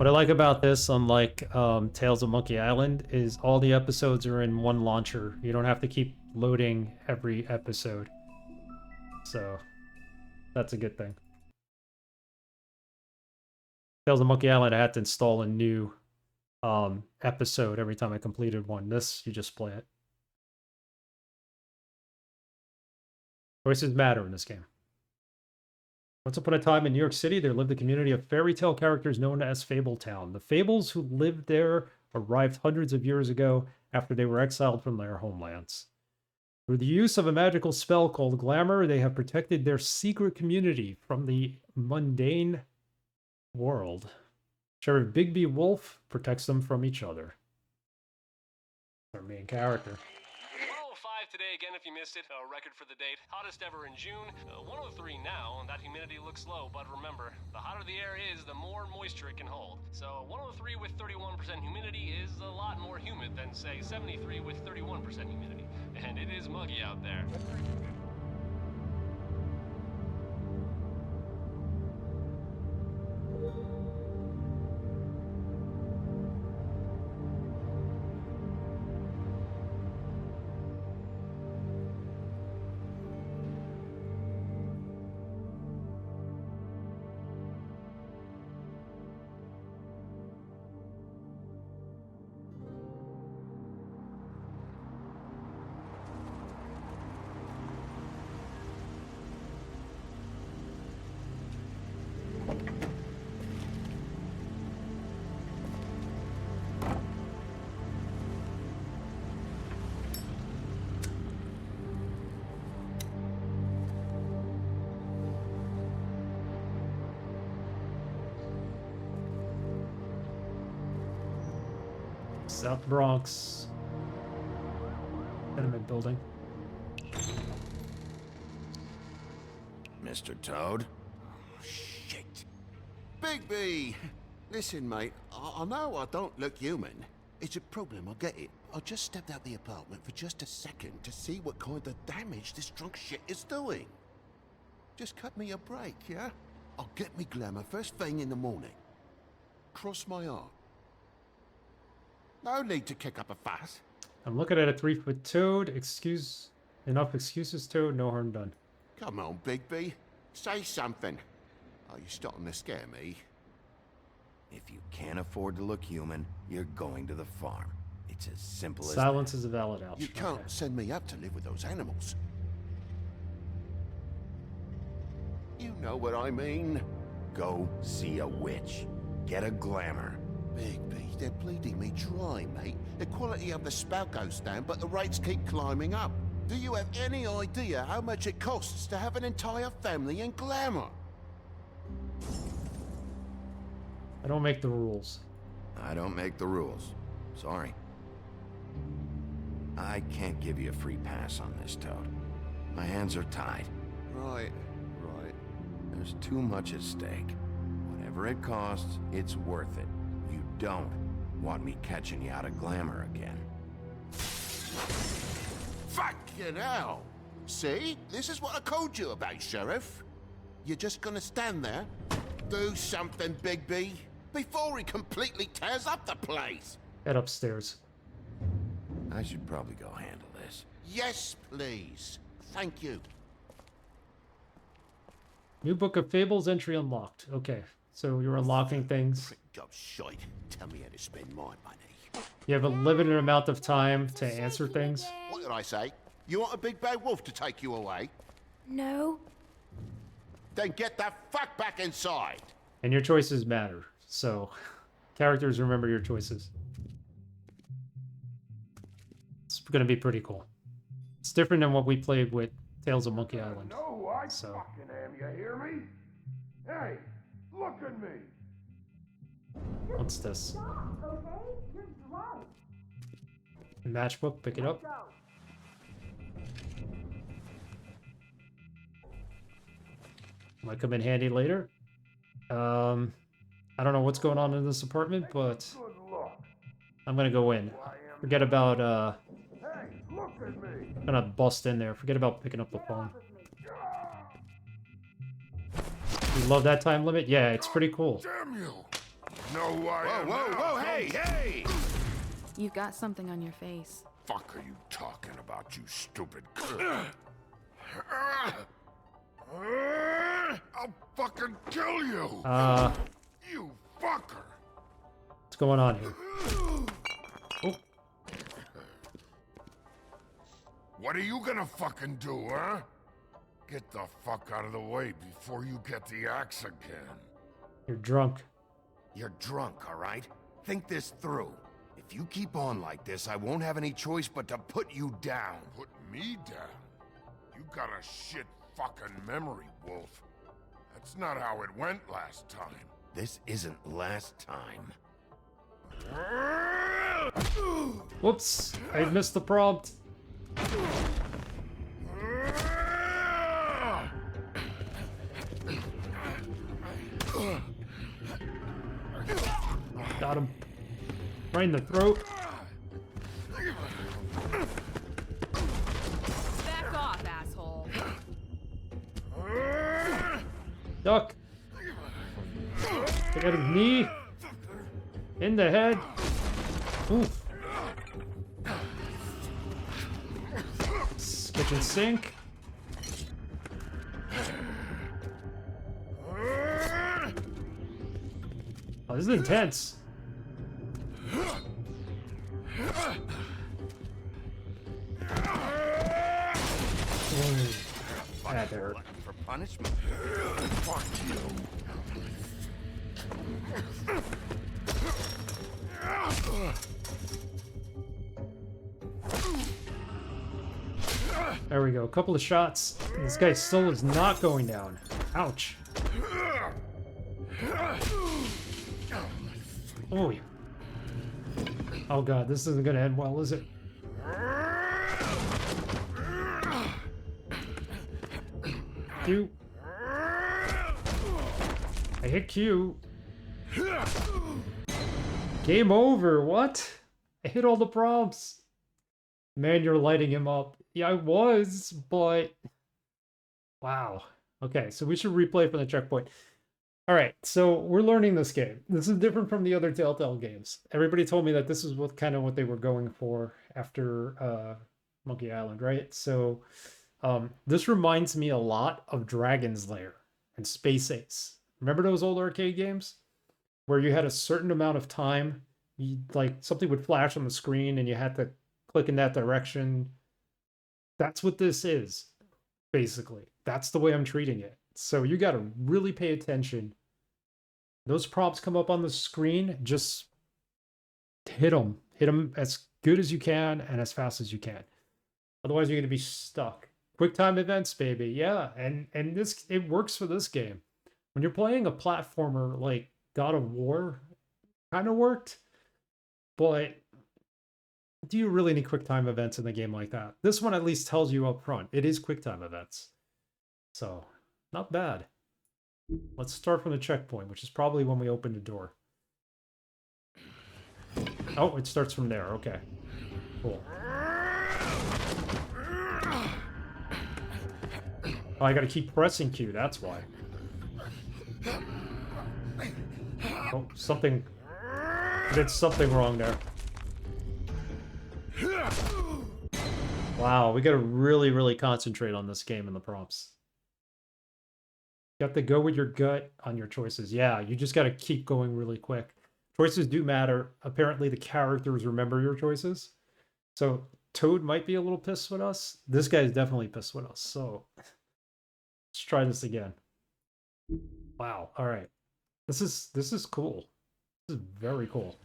What I like about this, unlike Tales of Monkey Island, is all the episodes are in one launcher. You don't have to keep loading every episode. So, that's a good thing. Tales of Monkey Island, I had to install a new episode every time I completed one. This, you just play it. Choices matter in this game. Once upon a time in New York City, there lived a community of fairy tale characters known as Fabletown. The Fables who lived there arrived hundreds of years ago after they were exiled from their homelands. Through the use of a magical spell called Glamour, they have protected their secret community from the mundane world. Sheriff Bigby Wolf protects them from each other. Our main character. 105 today again if you missed it. A record for the date. Hottest ever in June. 103 now, and that humidity looks low, but remember, the hotter the air is, the more moisture it can hold. So 103 with 31% humidity is a lot more humid than, say, 73 with 31% humidity. And it is muggy out there. South Bronx. Tenement building. Mr. Toad? Oh, shit. Bigby! Listen, mate, I know I don't look human. It's a problem, I get it. I just stepped out the apartment for just a second to see what kind of damage this drunk shit is doing. Just cut me a break, yeah? I'll get me glamour first thing in the morning. Cross my heart. No need to kick up a fuss. I'm looking at a 3-foot toad. Enough excuses, Toad. No harm done. Come on, Bigby. Say something. Oh, you're starting to scare me. If you can't afford to look human, you're going to the farm. It's as simple as Silence is a valid option. You can't send me up to live with those animals. You know what I mean. Go see a witch. Get a glamour. Bigby, they're bleeding me dry, mate. The quality of the spout goes down, but the rates keep climbing up. Do you have any idea how much it costs to have an entire family in glamour? I don't make the rules. I don't make the rules. Sorry. I can't give you a free pass on this, Toad. My hands are tied. Right. There's too much at stake. Whatever it costs, it's worth it. You don't want me catching you out of glamour again. Fucking hell! See? This is what I called you about, Sheriff. You're just gonna stand there? Do something, Bigby, before he completely tears up the place! Head upstairs. I should probably go handle this. Yes, please. Thank you. New Book of Fables entry unlocked. Okay, so you're unlocking things. Job shite. Tell me how to spend my money. You have a limited amount of time to answer things. What did I say? You want a big bad wolf to take you away? No. Then get the fuck back inside! And your choices matter. So, characters remember your choices. It's gonna be pretty cool. It's different than what we played with Tales of Monkey Island. No, I So. fucking am, you hear me? Hey, look at me! What's this? Stop, okay? You're drunk. Matchbook, pick it up. Might come in handy later. I don't know what's going on in this apartment, but Good luck. I'm gonna go in. Forget about Hey, look at me! gonna bust in there. Forget about picking up the phone. You love that time limit? Yeah, it's pretty cool. Damn you! know who I am Whoa, now, whoa, don't hey, you? hey! You've got something on your face. Fuck are you talking about, you stupid? I'll fucking kill you! You fucker! What's going on here? Oh, What are you gonna fucking do, huh? Get the fuck out of the way before you get the axe again. you're drunk. You're drunk, all right? Think this through. If you keep on like this, I won't have any choice but to put you down. Put me down? You got a shit fucking memory, Wolf. That's not how it went last time. This isn't last time. Whoops, I missed the prompt. Got him. Right in the throat. Back off, asshole. Duck. Get his knee. In the head. Oof. Kitchen sink. Oh, this is intense. That hurt. For punishment? Fuck you. There we go. A couple of shots. This guy still is not going down. Ouch. Oh, yeah. Oh god, this isn't gonna end well, is it? Q. I hit Q. Game over. What? I hit all the prompts. Man, you're lighting him up. Yeah, I was, but wow. Okay, so we should replay from the checkpoint. All right, so we're learning this game. This is different from the other Telltale games. Everybody told me that this is what they were going for after Monkey Island, right? So this reminds me a lot of Dragon's Lair and Space Ace. Remember those old arcade games where you had a certain amount of time, like something would flash on the screen and you had to click in that direction? That's what this is, basically. That's the way I'm treating it. So you got to really pay attention. Those prompts come up on the screen, just hit them. Hit them as good as you can and as fast as you can. Otherwise, you're going to be stuck. Quick time events, baby. Yeah, and this, it works for this game. When you're playing a platformer like God of War, kind of worked, but do you really need quick time events in a game like that? This one at least tells you up front. It is quick time events. So, not bad. Let's start from the checkpoint, which is probably when we open the door. Oh, it starts from there. Okay. Cool. Oh, I gotta keep pressing Q, that's why. Oh, something... I did something wrong there. Wow, we gotta really, really concentrate on this game and the prompts. You have to go with your gut on your choices. Yeah, you just gotta keep going really quick. Choices do matter. Apparently the characters remember your choices. So Toad might be a little pissed with us. This guy's definitely pissed with us. So let's try this again. Wow, alright. This is cool. This is very cool.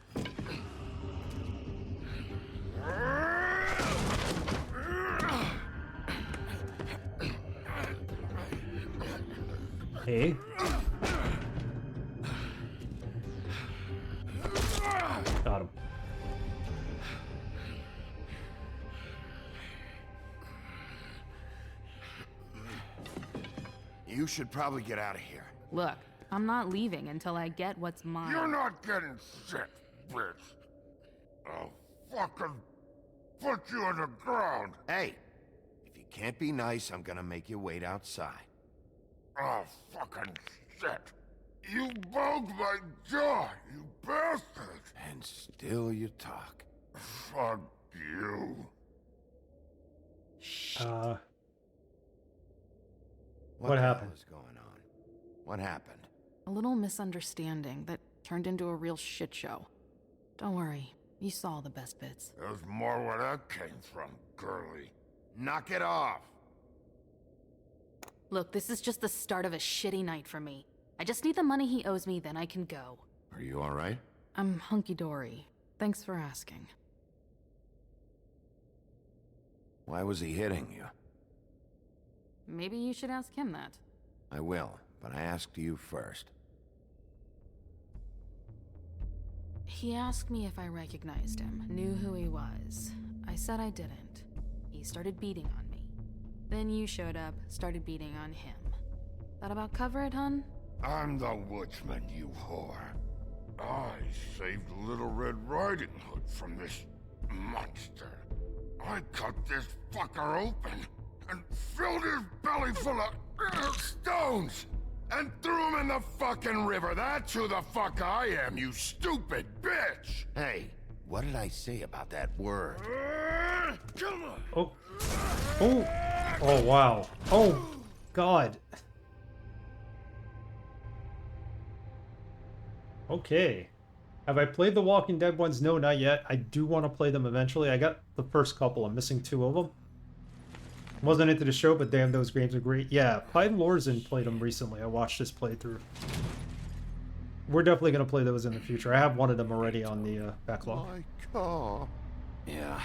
Hey. Got him. You should probably get out of here. Look, I'm not leaving until I get what's mine. You're not getting shit, bitch. I'll fucking put you on the ground. Hey, if you can't be nice, I'm gonna make you wait outside. Oh, fucking shit. You broke my jaw, you bastard! And still you talk. Fuck you. What the hell happened? is going on? What happened? A little misunderstanding that turned into a real shit show. Don't worry, you saw the best bits. There's more where that came from, girly. Knock it off! Look, this is just the start of a shitty night for me. I just need the money he owes me, then I can go. Are you alright? I'm hunky-dory. Thanks for asking. Why was he hitting you? Maybe you should ask him that. I will, but I asked you first. He asked me if I recognized him, knew who he was. I said I didn't. He started beating on me. Then you showed up, started beating on him. That about cover it, hun? I'm the woodsman, you whore. I saved Little Red Riding Hood from this monster. I cut this fucker open and filled his belly full of stones and threw him in the fucking river. That's who the fuck I am, you stupid bitch! Hey, what did I say about that word? Come on! Oh. Oh. Oh, wow. Oh, God. Okay. Have I played the Walking Dead ones? No, not yet. I do want to play them eventually. I got the first couple. I'm missing 2 of them. Wasn't into the show, but damn, those games are great. Yeah, Pine Lorzen played them recently. I watched this playthrough. We're definitely going to play those in the future. I have one of them already on the backlog. My car. Yeah.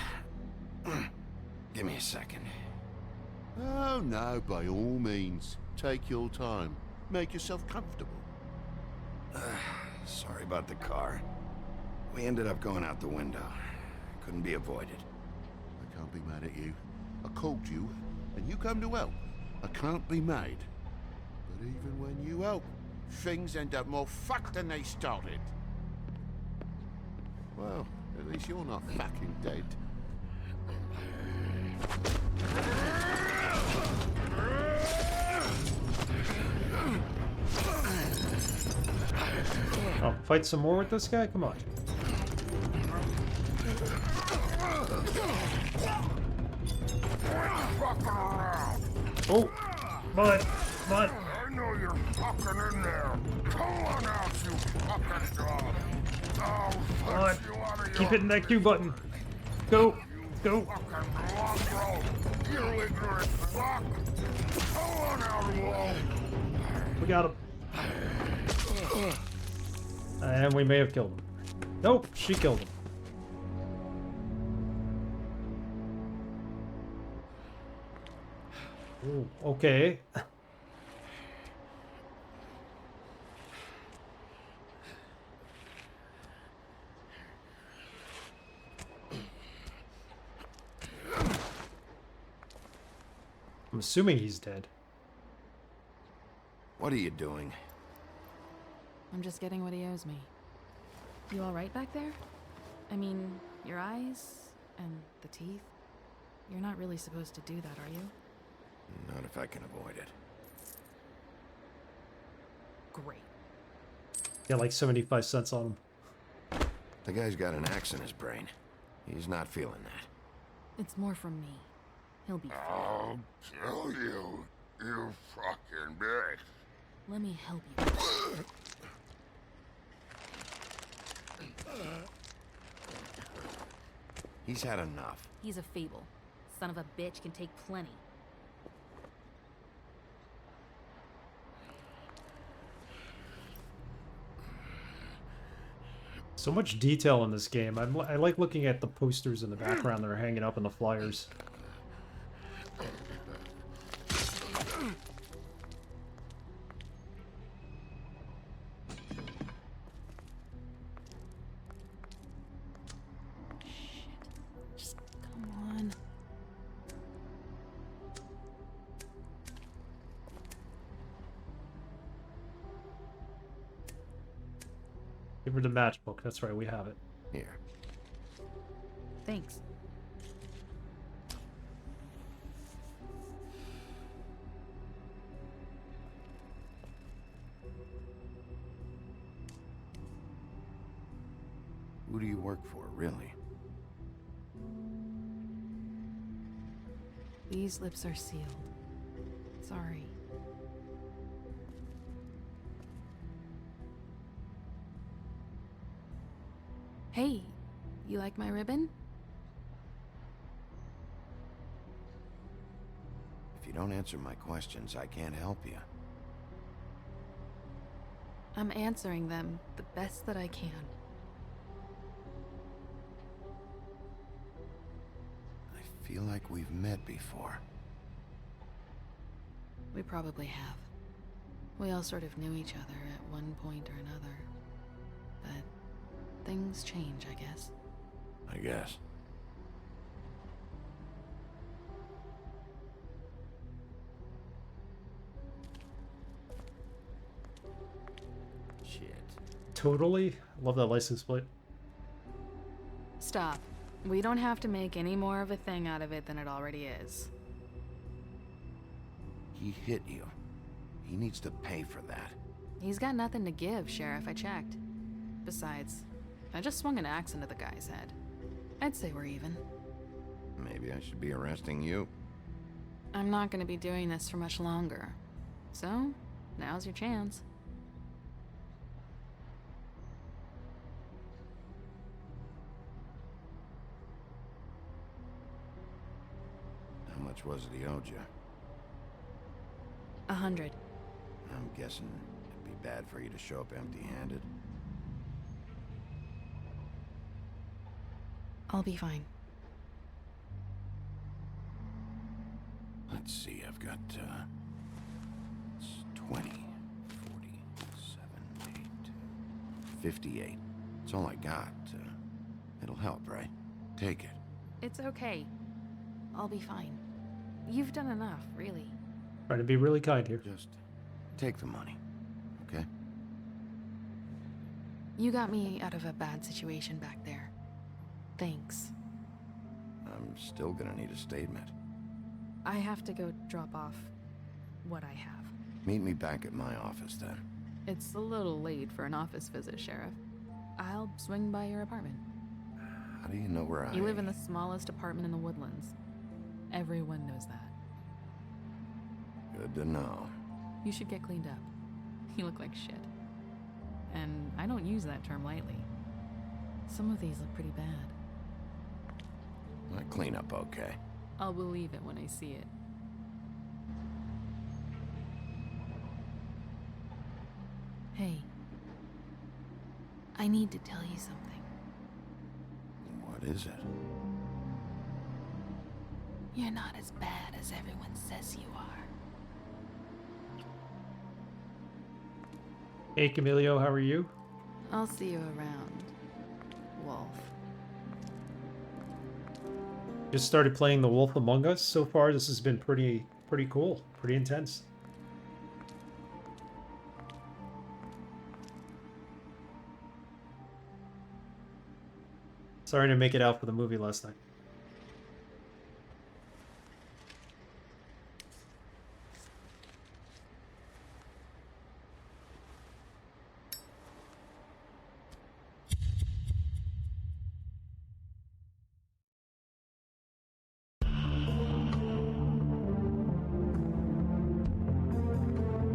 Give me a second. Oh, no, by all means. Take your time. Make yourself comfortable. Sorry about the car. We ended up going out the window. Couldn't be avoided. I can't be mad at you. I called you, and you come to help. I can't be mad. But even when you help, things end up more fucked than they started. Well, at least you're not fucking dead. Oh, fight some more with this guy? Come on. Fucking around! Oh, mud, mud. I know you're fucking in there! Come on out, you fucking dog! I'll Come on. push you out of Keep your hitting that Q button. Go, go. fucking mongrel! You ignorant fuck! Come on out, Wolf! We got him. And we may have killed him. Nope, she killed him. Ooh, okay. I'm assuming he's dead. What are you doing? I'm just getting what he owes me. You alright back there? I mean, your eyes and the teeth? You're not really supposed to do that, are you? Not if I can avoid it. Great. Got like 75 cents on him. The guy's got an axe in his brain. He's not feeling that. It's more from me. He'll be fine. I'll kill you, you fucking bitch! Let me help you. He's had enough. He's a fable. Son of a bitch can take plenty. So much detail in this game. I like looking at the posters in the background that are hanging up in the flyers. Just come on. Give her the matchbook. That's right, we have it. Here. Thanks. Who do you work for, really? These lips are sealed. Sorry. Hey, you like my ribbon? If you don't answer my questions, I can't help you. I'm answering them the best that I can. I feel like we've met before. We probably have. We all sort of knew each other at one point or another. But things change, I guess. I guess. Shit. Totally. Love that license plate. Stop. We don't have to make any more of a thing out of it than it already is. He hit you. He needs to pay for that. He's got nothing to give, Sheriff. I checked. Besides, I just swung an axe into the guy's head. I'd say we're even. Maybe I should be arresting you. I'm not gonna be doing this for much longer. So, now's your chance. How much was it he owed you? 100. I'm guessing it'd be bad for you to show up empty-handed. I'll be fine. Let's see, I've got, it's 20, 40, 7, 8, 58. That's all I got. It'll help, right? Take it. It's okay. I'll be fine. You've done enough, really. Trying to be really kind here. Just take the money, okay? You got me out of a bad situation back there. Thanks. I'm still gonna need a statement. I have to go drop off what I have. Meet me back at my office, then. It's a little late for an office visit, Sheriff. I'll swing by your apartment. How do you know where I... You live in the smallest apartment in the Woodlands. Everyone knows that. Good to know. You should get cleaned up. You look like shit. And I don't use that term lightly. Some of these look pretty bad. I clean up okay. I'll believe it when I see it. Hey. I need to tell you something. What is it? You're not as bad as everyone says you are. Hey, Camilio, how are you? I'll see you around, Wolf. Just started playing The Wolf Among Us. So far, this has been pretty cool, pretty intense. Sorry to make it out for the movie last night.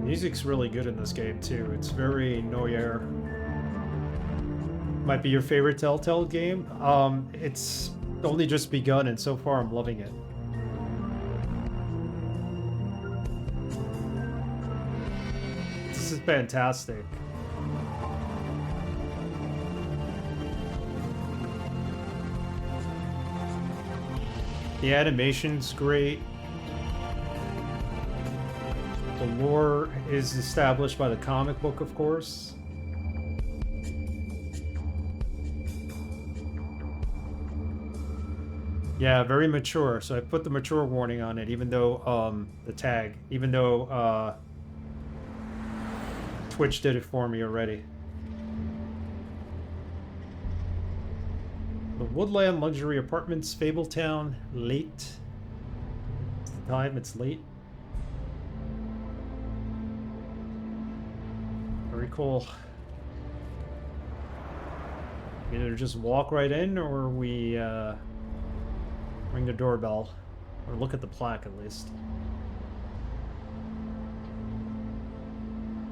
Music's really good in this game too. It's very noir. Might be your favorite Telltale game. It's only just begun, and so far I'm loving it. This is fantastic. The animation's great. The lore is established by the comic book, of course. Yeah, very mature. So I put the mature warning on it, even though the tag, even though Twitch did it for me already. The Woodland Luxury Apartments, Fabletown, late. It's the time, it's late. Very cool. Either just walk right in or we ring the doorbell. Or look at the plaque at least.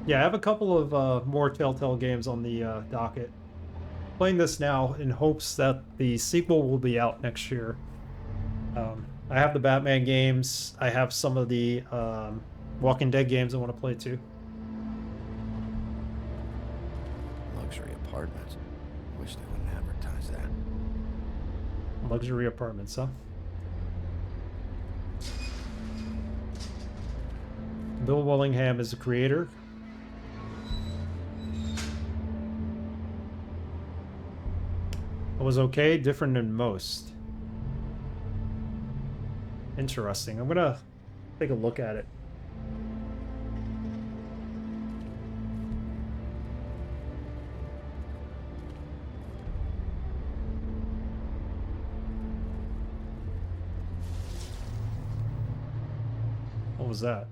Yeah, I have a couple of more Telltale games on the docket. Playing this now in hopes that the sequel will be out next year. I have the Batman games. I have some of the Walking Dead games I want to play too. Luxury apartments. Wish they wouldn't advertise that. Luxury apartments, huh? Bill Willingham is the creator. It was okay, different than most. Interesting. I'm gonna take a look at it. What was that?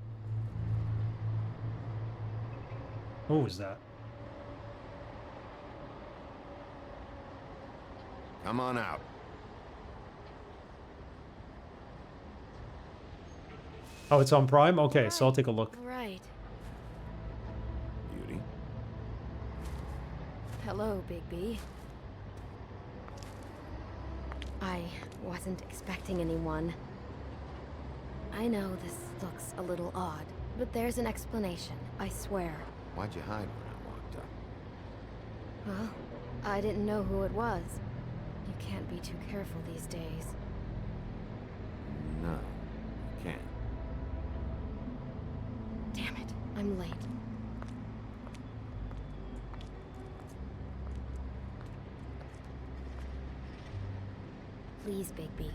What was that? Come on out. Oh, it's on Prime? Okay, so I'll take a look. Right. Beauty. Hello, Bigby. I wasn't expecting anyone. I know this looks a little odd, but there's an explanation, I swear. Why'd you hide when I walked up? Well, I didn't know who it was. You can't be too careful these days. No, you can't. Damn it, I'm late. Please, Bigby.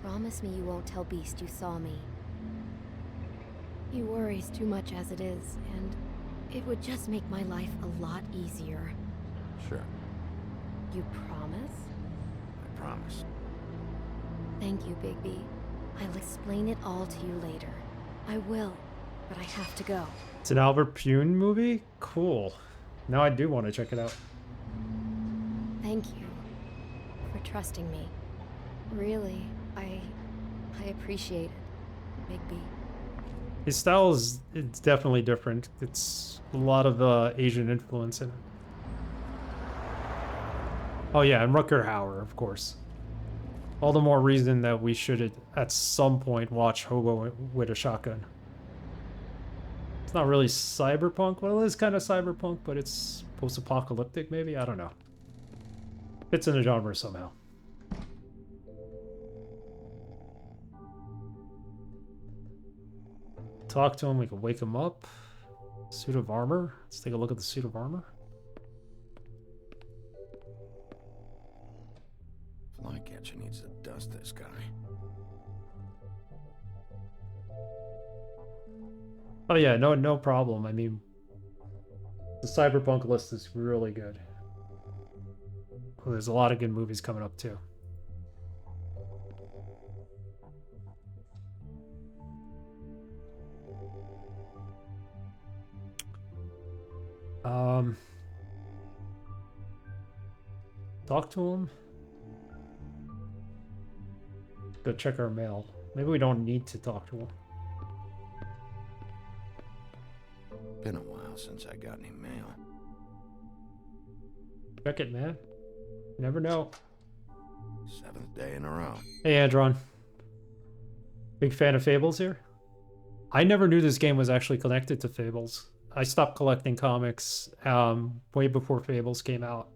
Promise me you won't tell Beast you saw me. He worries too much as it is, and it would just make my life a lot easier. Sure, You promise? I promise. Thank you, Bigby. I'll explain it all to you later. I will, but I have to go. It's an Albert Pune movie? Cool. Now I do want to check it out. Thank you for trusting me. Really, I appreciate it, Bigby. His style is it's definitely different. It's a lot of Asian influence in it. Oh yeah, and Rutger Hauer, of course. All the more reason that we should at some point watch Hobo with a Shotgun. It's not really cyberpunk. Well, it is kind of cyberpunk, but it's post-apocalyptic maybe? I don't know. Fits in the genre somehow. Talk to him, we can wake him up. Suit of armor. Let's take a look at the suit of armor. Flycatcher needs to dust this guy. Oh yeah, no problem. I mean, the cyberpunk list is really good. Well, there's a lot of good movies coming up too. Talk to him. Go check our mail. Maybe we don't need to talk to him. Been a while since I got any mail. Check it, man. You never know. 7th day in a row. Hey, Andron. Big fan of Fables here? I never knew this game was actually connected to Fables. I stopped collecting comics way before Fables came out.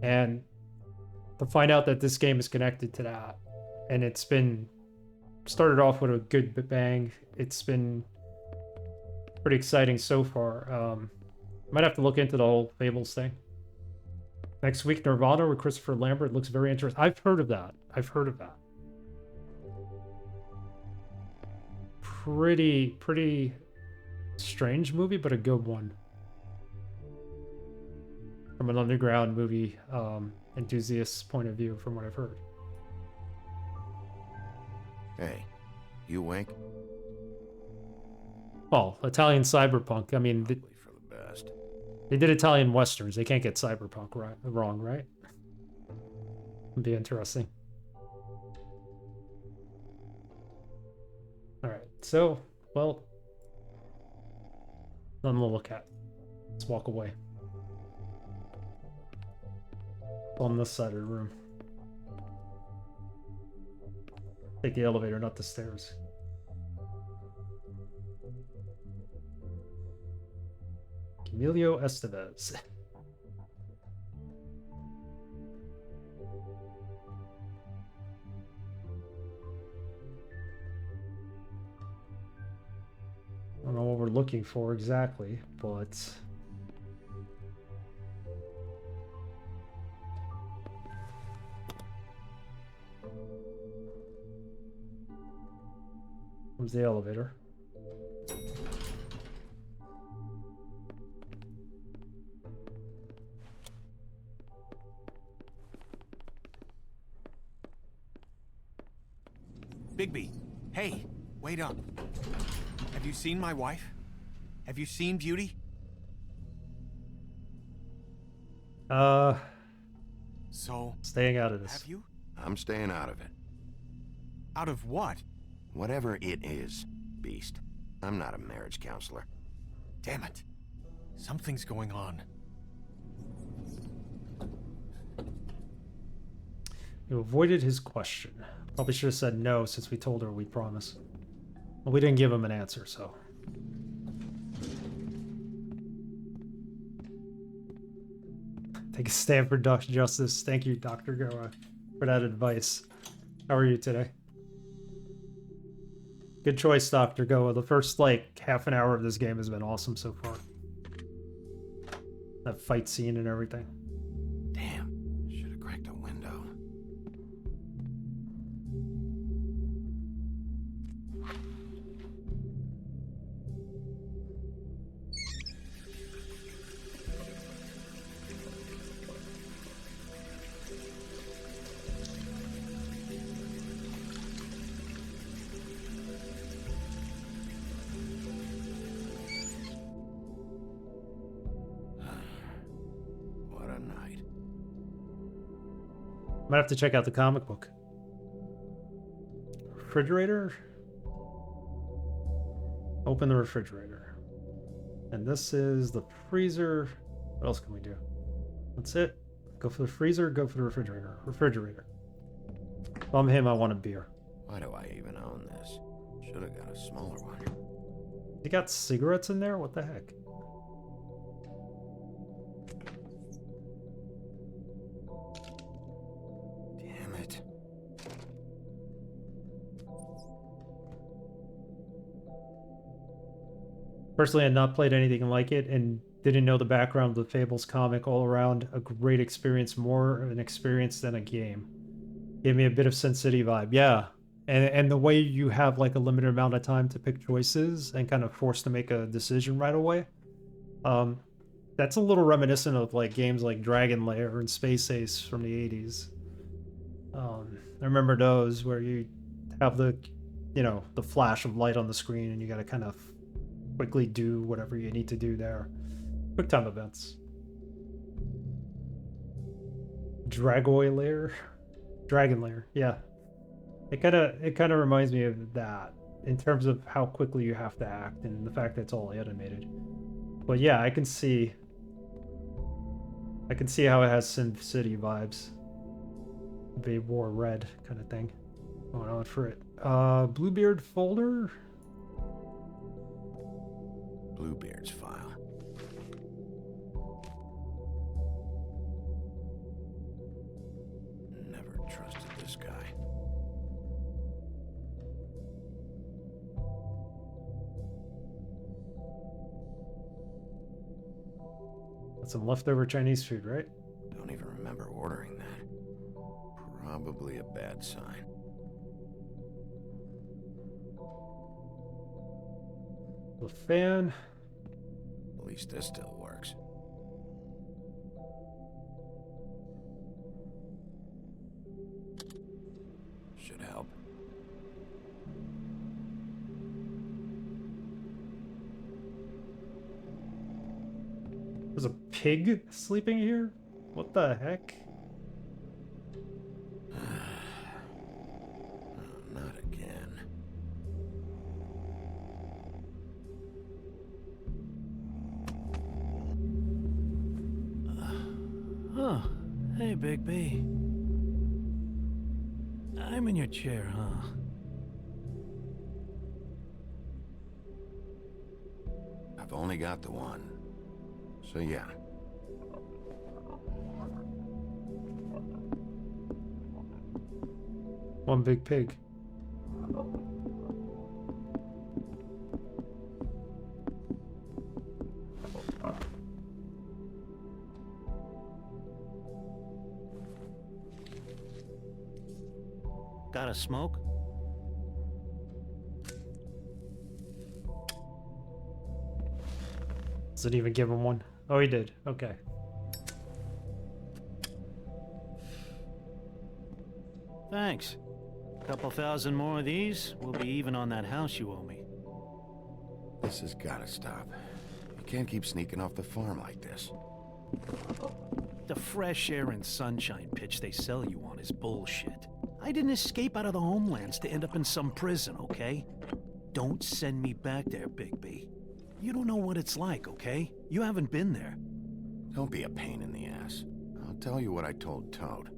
And to find out that this game is connected to that, and it's been started off with a good bang. It's been pretty exciting so far. Might have to look into the whole Fables thing. Next week, Nirvana with Christopher Lambert looks very interesting. I've heard of that. Pretty strange movie, but a good one. From an underground movie enthusiast's point of view, from what I've heard. Hey, you wink? Well, Italian cyberpunk. I mean, Probably for the best. They did Italian westerns. They can't get cyberpunk wrong, right? It'd be interesting. Alright, so, well, nothing to look at. Let's walk away. On this side of the room. Take the elevator, not the stairs. Emilio Estevez. I don't know what we're looking for exactly, but comes the elevator. Bigby, hey, wait up. Have you seen my wife? Have you seen Beauty? So, Staying out of this. have you? I'm staying out of it. Out of what? Whatever it is, Beast. I'm not a marriage counselor. Damn it. Something's going on. You avoided his question. Probably should have said no since we told her we promise. Well, we didn't give him an answer, so. Take a stand for justice. Thank you, Dr. Goa, for that advice. How are you today? Good choice, Dr. Goa. The first, like, half an hour of this game has been awesome so far. That fight scene and everything. Damn, should have cracked a window. What a night. Might have to check out the comic book. Refrigerator? Open the refrigerator. And this is the freezer. What else can we do? That's it. Go for the freezer, go for the refrigerator. Refrigerator. If I'm him, I want a beer. Why do I even own this? Should have got a smaller one. You got cigarettes in there? What the heck? Damn it. Personally, I had not played anything like it and didn't know the background of the Fables comic. All around, a great experience, more of an experience than a game. Gave me a bit of Sin City vibe, yeah. And the way you have like a limited amount of time to pick choices and kind of forced to make a decision right away. That's a little reminiscent of like games like Dragon Lair and Space Ace from the 80s. I remember those where you have the, the flash of light on the screen and you got to kind of quickly do whatever you need to do there. Quick time events. Dragon Lair, yeah. It kind of reminds me of that in terms of how quickly you have to act and the fact that it's all animated. But yeah, I can see how it has Sin City vibes. They wore red kind of thing going on for it. Bluebeard folder. Bluebeard's file. Never trusted this guy. That's some leftover Chinese food, right? Don't even remember ordering that. Probably a bad sign. The fan. At least this still works. Should help. There's a pig sleeping here? What the heck? Not again. Oh, hey, Bigby. I'm in your chair, huh? I've only got the one. So yeah. One big pig. Got a smoke? Doesn't even give him one. Oh, he did. Okay. Thanks. Couple thousand more of these, we'll be even on that house you owe me. This has gotta stop. You can't keep sneaking off the farm like this. The fresh air and sunshine pitch they sell you on is bullshit. I didn't escape out of the homelands to end up in some prison, okay? Don't send me back there, Bigby. You don't know what it's like, okay? You haven't been there. Don't be a pain in the ass. I'll tell you what I told Toad.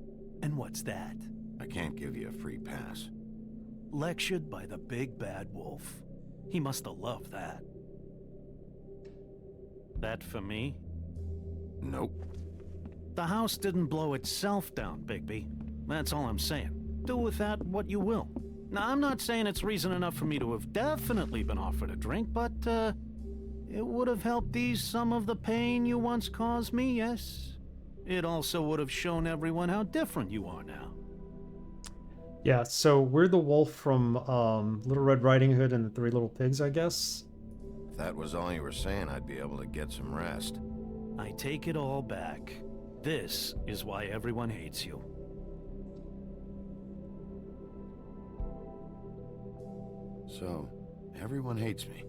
And what's that? I can't give you a free pass. Lectured by the big bad wolf. He must have loved that. That for me? Nope. The house didn't blow itself down, Bigby. That's all I'm saying. Do with that what you will. Now, I'm not saying it's reason enough for me to have definitely been offered a drink, but, it would have helped ease some of the pain you once caused me, yes? It also would have shown everyone how different you are now. Yeah, so we're the wolf from Little Red Riding Hood and the Three Little Pigs, I guess. If that was all you were saying, I'd be able to get some rest. I take it all back. This is why everyone hates you. So, everyone hates me.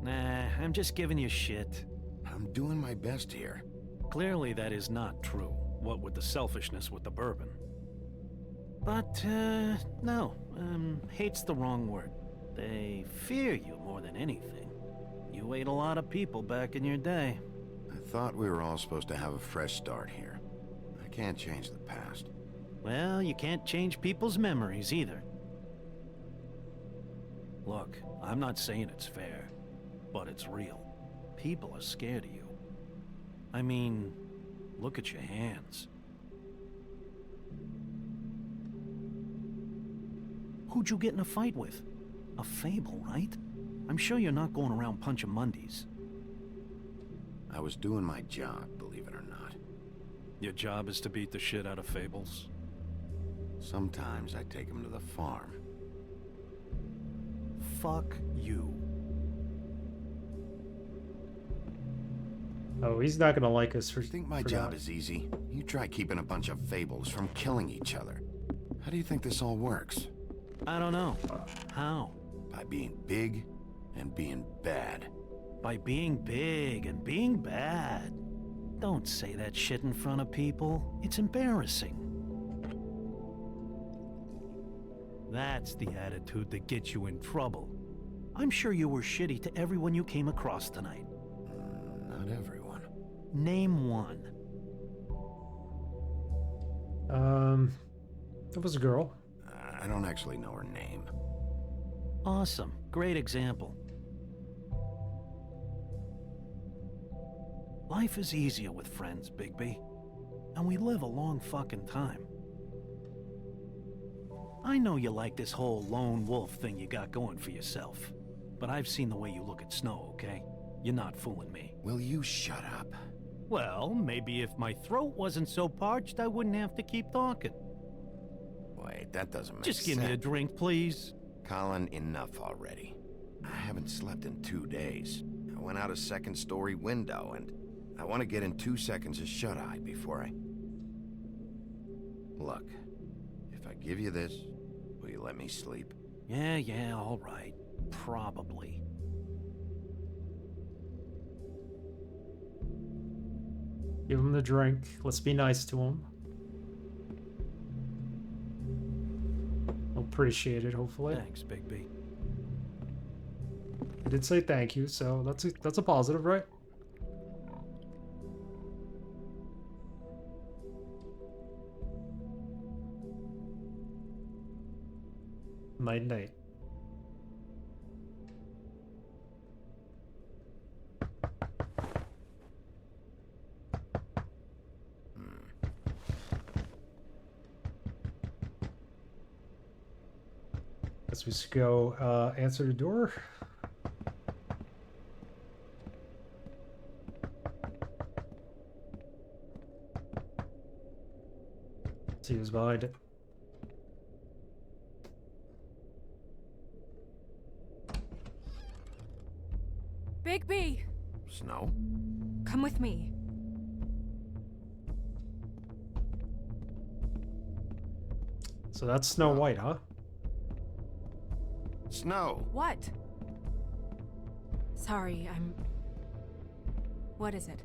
Nah, I'm just giving you shit. I'm doing my best here. Clearly that is not true, what with the selfishness with the bourbon. But, no, hate's the wrong word. They fear you more than anything. You ate a lot of people back in your day. I thought we were all supposed to have a fresh start here. I can't change the past. Well, you can't change people's memories either. Look, I'm not saying it's fair, but it's real. People are scared of you. I mean, look at your hands. Who'd you get in a fight with? A fable, right? I'm sure you're not going around punching Mondays. I was doing my job, believe it or not. Your job is to beat the shit out of fables? Sometimes I take them to the farm. Fuck you. Oh, he's not gonna like us for. You think my job is easy? You try keeping a bunch of fables from killing each other. How do you think this all works? I don't know. How? By being big and being bad. By being big and being bad. Don't say that shit in front of people. It's embarrassing. That's the attitude that gets you in trouble. I'm sure you were shitty to everyone you came across tonight. Not everyone. Name one. It was a girl. I don't actually know her name. Awesome. Great example. Life is easier with friends, Bigby. And we live a long fucking time. I know you like this whole lone wolf thing you got going for yourself. But I've seen the way you look at Snow, okay? You're not fooling me. Will you shut up? Well, maybe if my throat wasn't so parched, I wouldn't have to keep talking. Wait, that doesn't make sense. Just give me a drink, please. Colin, enough already. I haven't slept in 2 days. I went out a second-story window, and I want to get in 2 seconds of shut-eye before I... Look, if I give you this, will you let me sleep? Yeah, all right. Probably. Give him the drink. Let's be nice to him. He'll appreciate it, hopefully. Thanks, Bigby. I did say thank you, so that's a positive, right? Night night. Guess we should go answer the door. See who's behind it. Bigby! Snow? Come with me. So that's Snow White, huh? Snow! What? Sorry, I'm... What is it?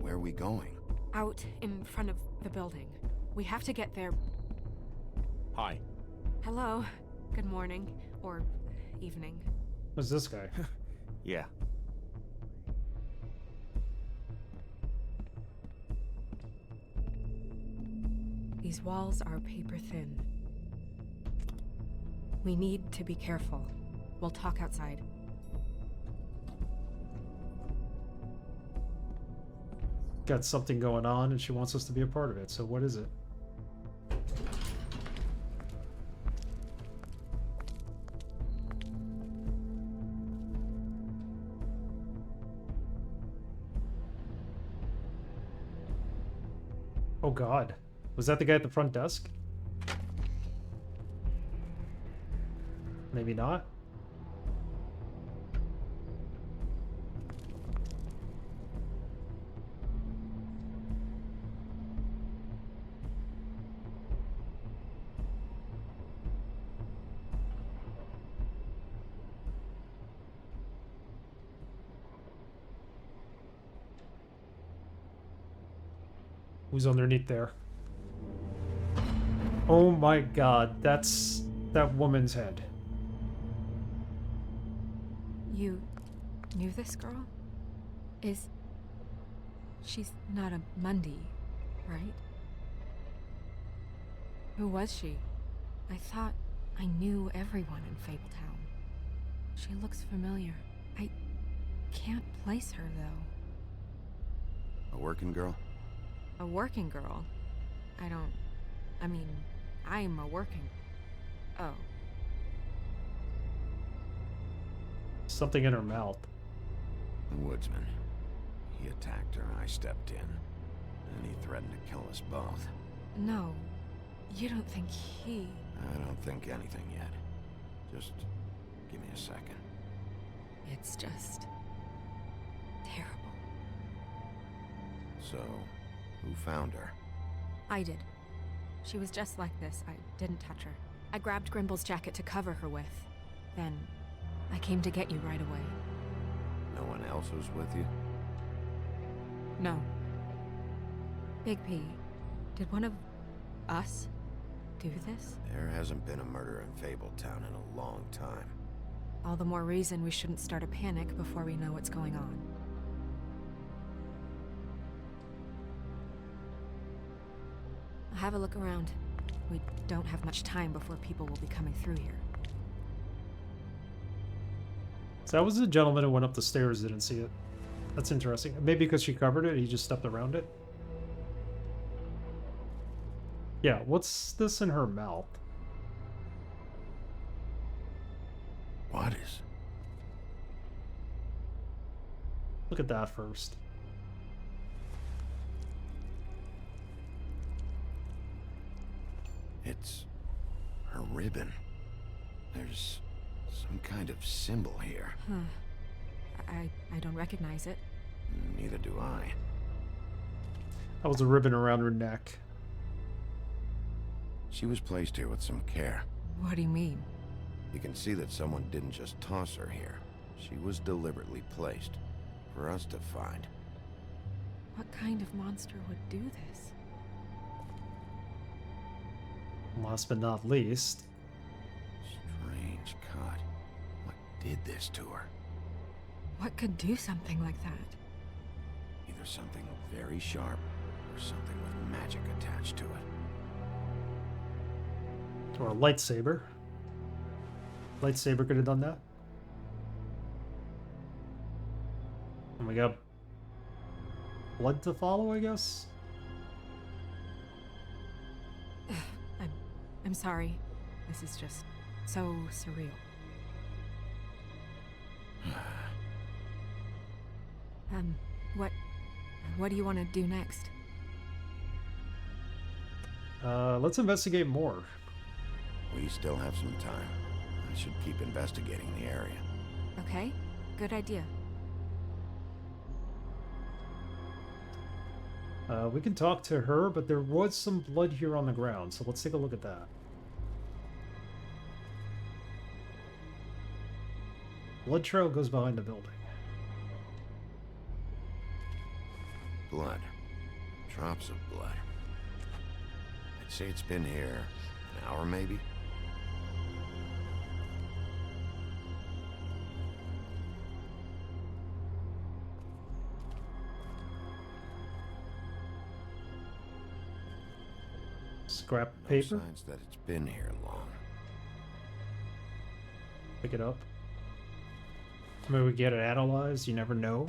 Where are we going? Out in front of the building. We have to get there. Hi. Hello. Good morning. Or evening. Who's this guy? Yeah. These walls are paper thin. We need to be careful. We'll talk outside. Got something going on and she wants us to be a part of it, so what is it? Oh god. Was that the guy at the front desk? Maybe not. Who's underneath there? Oh my god, that's that woman's head. You knew this girl? She's not a Mundy, right? Who was she? I thought I knew everyone in Fabletown. She looks familiar. I can't place her, though. A working girl? A working girl? I'm a working... Oh. Something in her mouth. The woodsman. He attacked her, I stepped in. And he threatened to kill us both. No. You don't think he... I don't think anything yet. Just give me a second. It's just... terrible. So, who found her? I did. She was just like this. I didn't touch her. I grabbed Grimble's jacket to cover her with. Then, I came to get you right away. No one else was with you? No. Bigby, did one of us do this? There hasn't been a murder in Fabletown in a long time. All the more reason we shouldn't start a panic before we know what's going on. I'll have a look around. We don't have much time before people will be coming through here. So that was the gentleman who went up the stairs, didn't see it. That's interesting. Maybe because she covered it, he just stepped around it. Yeah, what's this in her mouth? What is? Look at that first. It's her ribbon. There's some kind of symbol here. Huh. I don't recognize it. Neither do I. That was a ribbon around her neck. She was placed here with some care. What do you mean? You can see that someone didn't just toss her here. She was deliberately placed for us to find. What kind of monster would do this? Last but not least, Strange cut. What did this to her? What could do something like that? Either something very sharp or something with magic attached to it. or a lightsaber. Lightsaber could have done that. And we got blood to follow, I guess. I'm sorry. This is just so surreal. What do you want to do next? Let's investigate more. We still have some time. I should keep investigating the area. Okay, good idea. We can talk to her, but there was some blood here on the ground, so let's take a look at that. Blood trail goes behind the building. Blood. Drops of blood. I'd say it's been here an hour, maybe? Scrap No paper. signs that it's been here long. Pick it up. Maybe we get it analyzed, you never know.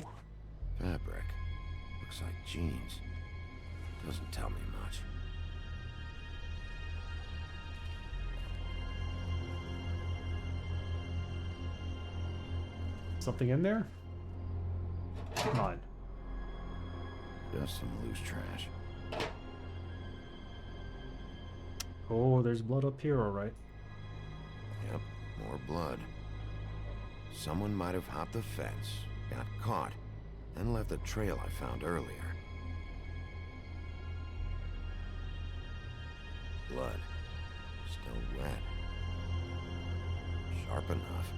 Fabric. Looks like jeans. Doesn't tell me much. Something in there? Come on. Just some loose trash. Oh, there's blood up here, alright. Yep, more blood. Someone might have hopped the fence, got caught, and left the trail I found earlier. Blood. Still wet. Sharp enough.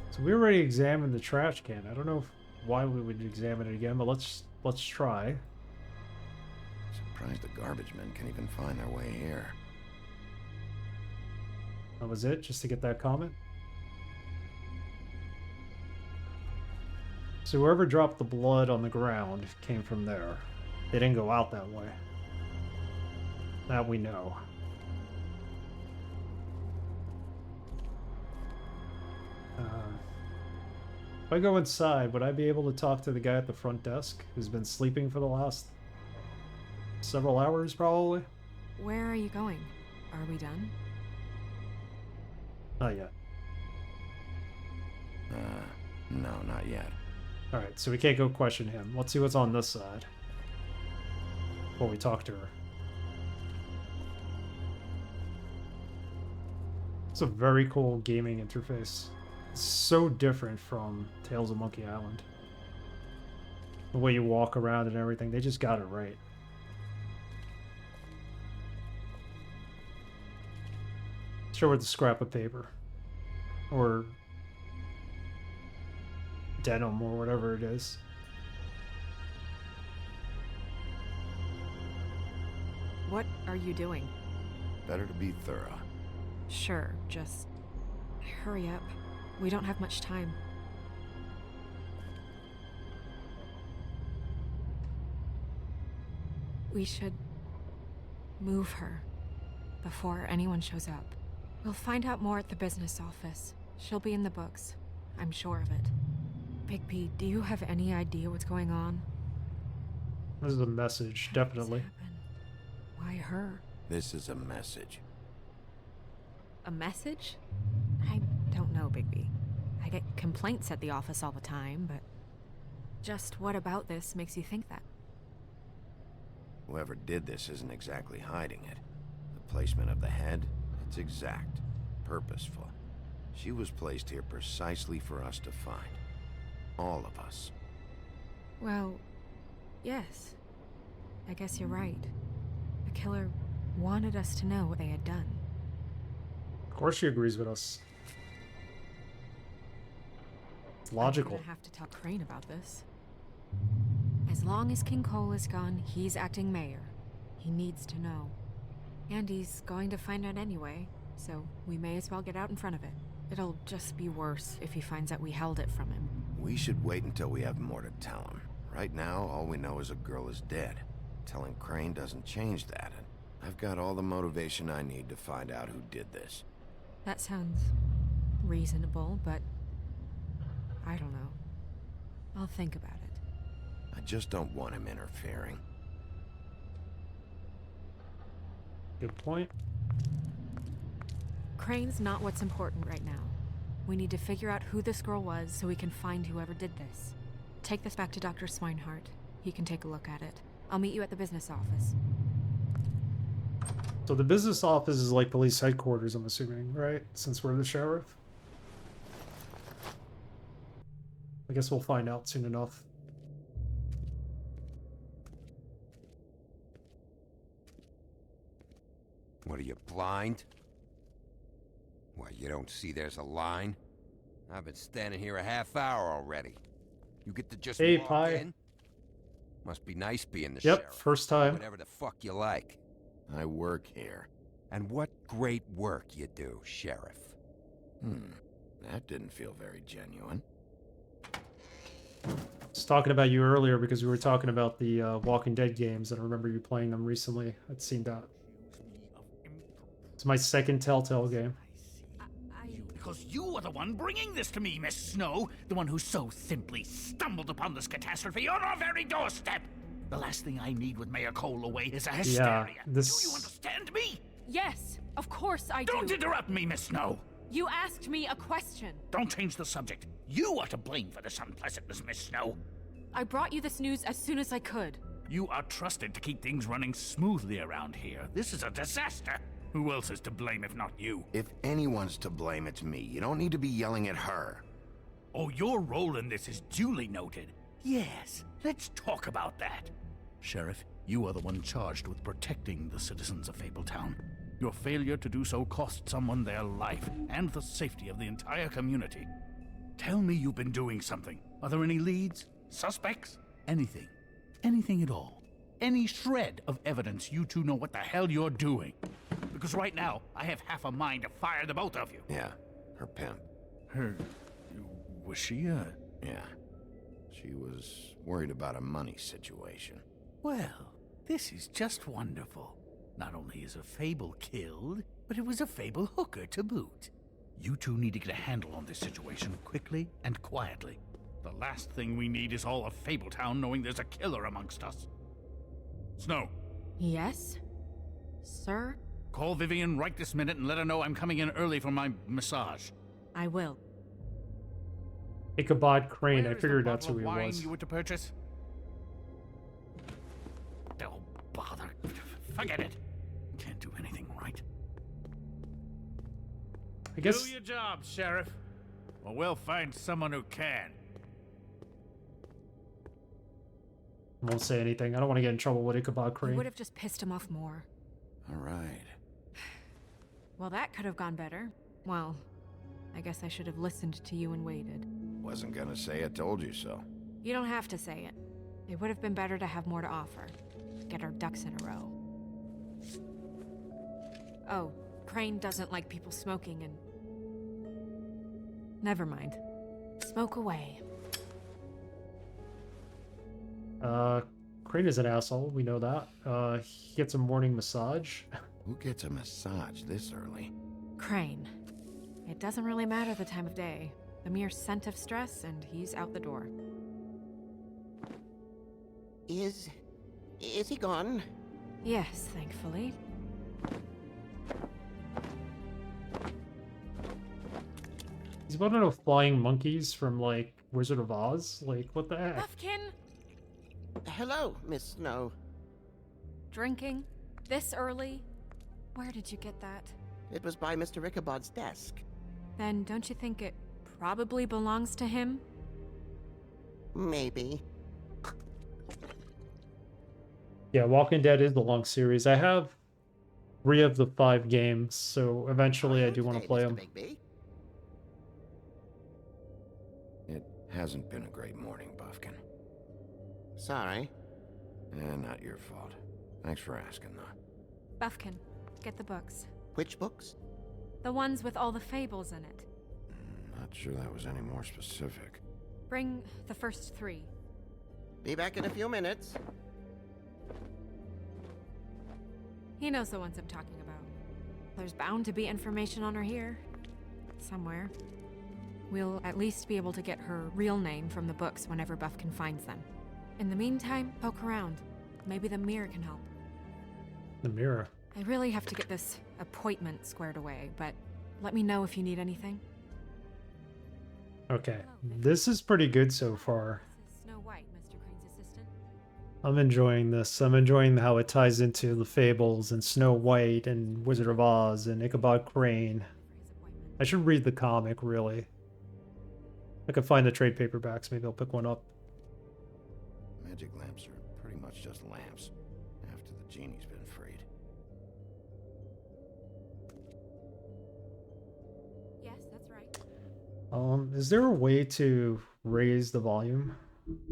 So we already examined the trash can. I don't know why we would examine it again, but let's try. Surprised the garbage men can even find their way here. That was it, just to get that comment. So whoever dropped the blood on the ground came from there. They didn't go out that way. That we know. If I go inside, would I be able to talk to the guy at the front desk who's been sleeping for the last several hours, probably? Where are you going? Are we done? Not yet. No, not yet. Alright, so we can't go question him. Let's see what's on this side before we talk to her. It's a very cool gaming interface. It's so different from Tales of Monkey Island. The way you walk around and everything, they just got it right. Sure, with the scrap of paper. Or denim or whatever it is. What are you doing? Better to be thorough. Sure, just hurry up. We don't have much time. We should move her before anyone shows up. We'll find out more at the business office. She'll be in the books. I'm sure of it. Bigby, do you have any idea what's going on? This is a message, definitely. What's happened? Why her? This is a message. A message? I don't know, Bigby. I get complaints at the office all the time, but just what about this makes you think that? Whoever did this isn't exactly hiding it. The placement of the head, it's exact, purposeful. She was placed here precisely for us to find. All of us. Well, yes. I guess you're right. The killer wanted us to know what they had done. Of course she agrees with us. It's logical. I'm gonna have to tell Crane about this. As long as King Cole is gone, he's acting mayor. He needs to know. And he's going to find out anyway, so we may as well get out in front of it. It'll just be worse if he finds out we held it from him. We should wait until we have more to tell him. Right now, all we know is a girl is dead. Telling Crane doesn't change that. I've got all the motivation I need to find out who did this. That sounds reasonable, but I don't know. I'll think about it. I just don't want him interfering. Good point. Crane's not what's important right now. We need to figure out who this girl was so we can find whoever did this. Take this back to Dr. Swinehart. He can take a look at it. I'll meet you at the business office. So the business office is like police headquarters, I'm assuming, right? Since we're the sheriff. I guess we'll find out soon enough. What are you, blind? What, you don't see there's a line? I've been standing here a half hour already. You get to just Hey, walk Pi. in? Must be nice being the Yep, sheriff. first time. Whatever the fuck you like. I work here. And what great work you do, Sheriff. That didn't feel very genuine. I was talking about you earlier because we were talking about the Walking Dead games, and I remember you playing them recently. I'd seen that. It's my second Telltale game. Because you are the one bringing this to me, Miss Snow. The one who so simply stumbled upon this catastrophe on our very doorstep. The last thing I need with Mayor Cole away is a hysteria. Yeah, this... Do you understand me? Yes, of course I do. Don't interrupt me, Miss Snow. You asked me a question. Don't change the subject. You are to blame for this unpleasantness, Miss Snow. I brought you this news as soon as I could. You are trusted to keep things running smoothly around here. This is a disaster. Who else is to blame if not you? If anyone's to blame, it's me. You don't need to be yelling at her. Oh, your role in this is duly noted. Yes, let's talk about that. Sheriff, you are the one charged with protecting the citizens of Fabletown. Your failure to do so cost someone their life and the safety of the entire community. Tell me you've been doing something. Are there any leads? Suspects? Anything. Anything at all. Any shred of evidence you two know what the hell you're doing. Because right now, I have half a mind to fire the both of you. Yeah, her pimp. Was she, Yeah. She was worried about a money situation. Well, this is just wonderful. Not only is a Fable killed, but it was a Fable hooker to boot. You two need to get a handle on this situation quickly and quietly. The last thing we need is all of Fabletown knowing there's a killer amongst us. Snow. Yes? Sir? Call Vivian right this minute and let her know I'm coming in early for my massage. I will. Ichabod Crane, Where I is figured the that's who he bottle of wine was. you were to purchase? Oh, bother. Forget it. Can't do anything right. I guess... Do your job, Sheriff. Or we'll find someone who can. I won't say anything. I don't want to get in trouble with Ichabod You Crane. would have just pissed him off more. All right. Well, that could have gone better. Well, I guess I should have listened to you and waited. Wasn't gonna say I told you so. You don't have to say it. It would have been better to have more to offer. Get our ducks in a row. Oh, Crane doesn't like people smoking and... Never mind. Smoke away. Crane is an asshole. We know that. He gets a morning massage. Who gets a massage this early? Crane. It doesn't really matter the time of day. The mere scent of stress, and he's out the door. Is he gone? Yes, thankfully. He's about to know flying monkeys from, like, Wizard of Oz? Like, what the heck? Puffkin! Hello, Miss Snow. Drinking? This early? Where did you get that? It was by Mr. Ichabod's desk. Then don't you think it probably belongs to him? Maybe. Yeah, Walking Dead is the long series. I have 3 of the 5 games, so eventually I do want to play them. It Hasn't been a great morning, Buffkin. Sorry. Not your fault. Thanks for asking, though. Buffkin, get the books. Which books? The ones with all the fables in it. Not sure that was any more specific. Bring the first 3. Be back in a few minutes. He knows the ones I'm talking about. There's bound to be information on her here. Somewhere. We'll at least be able to get her real name from the books whenever Buffkin finds them. In the meantime, poke around. Maybe the mirror can help. The mirror. I really have to get this appointment squared away, but let me know if you need anything. Okay, this is pretty good so far. This is Snow White, Mr. Crane's assistant. I'm enjoying this. I'm enjoying how it ties into the fables and Snow White and Wizard of Oz and Ichabod Crane. I should read the comic, really. I can find the trade paperbacks. Maybe I'll pick one up. Magic lamps are pretty much just lamps, after the genie's been freed. Yes, that's right. Is there a way to raise the volume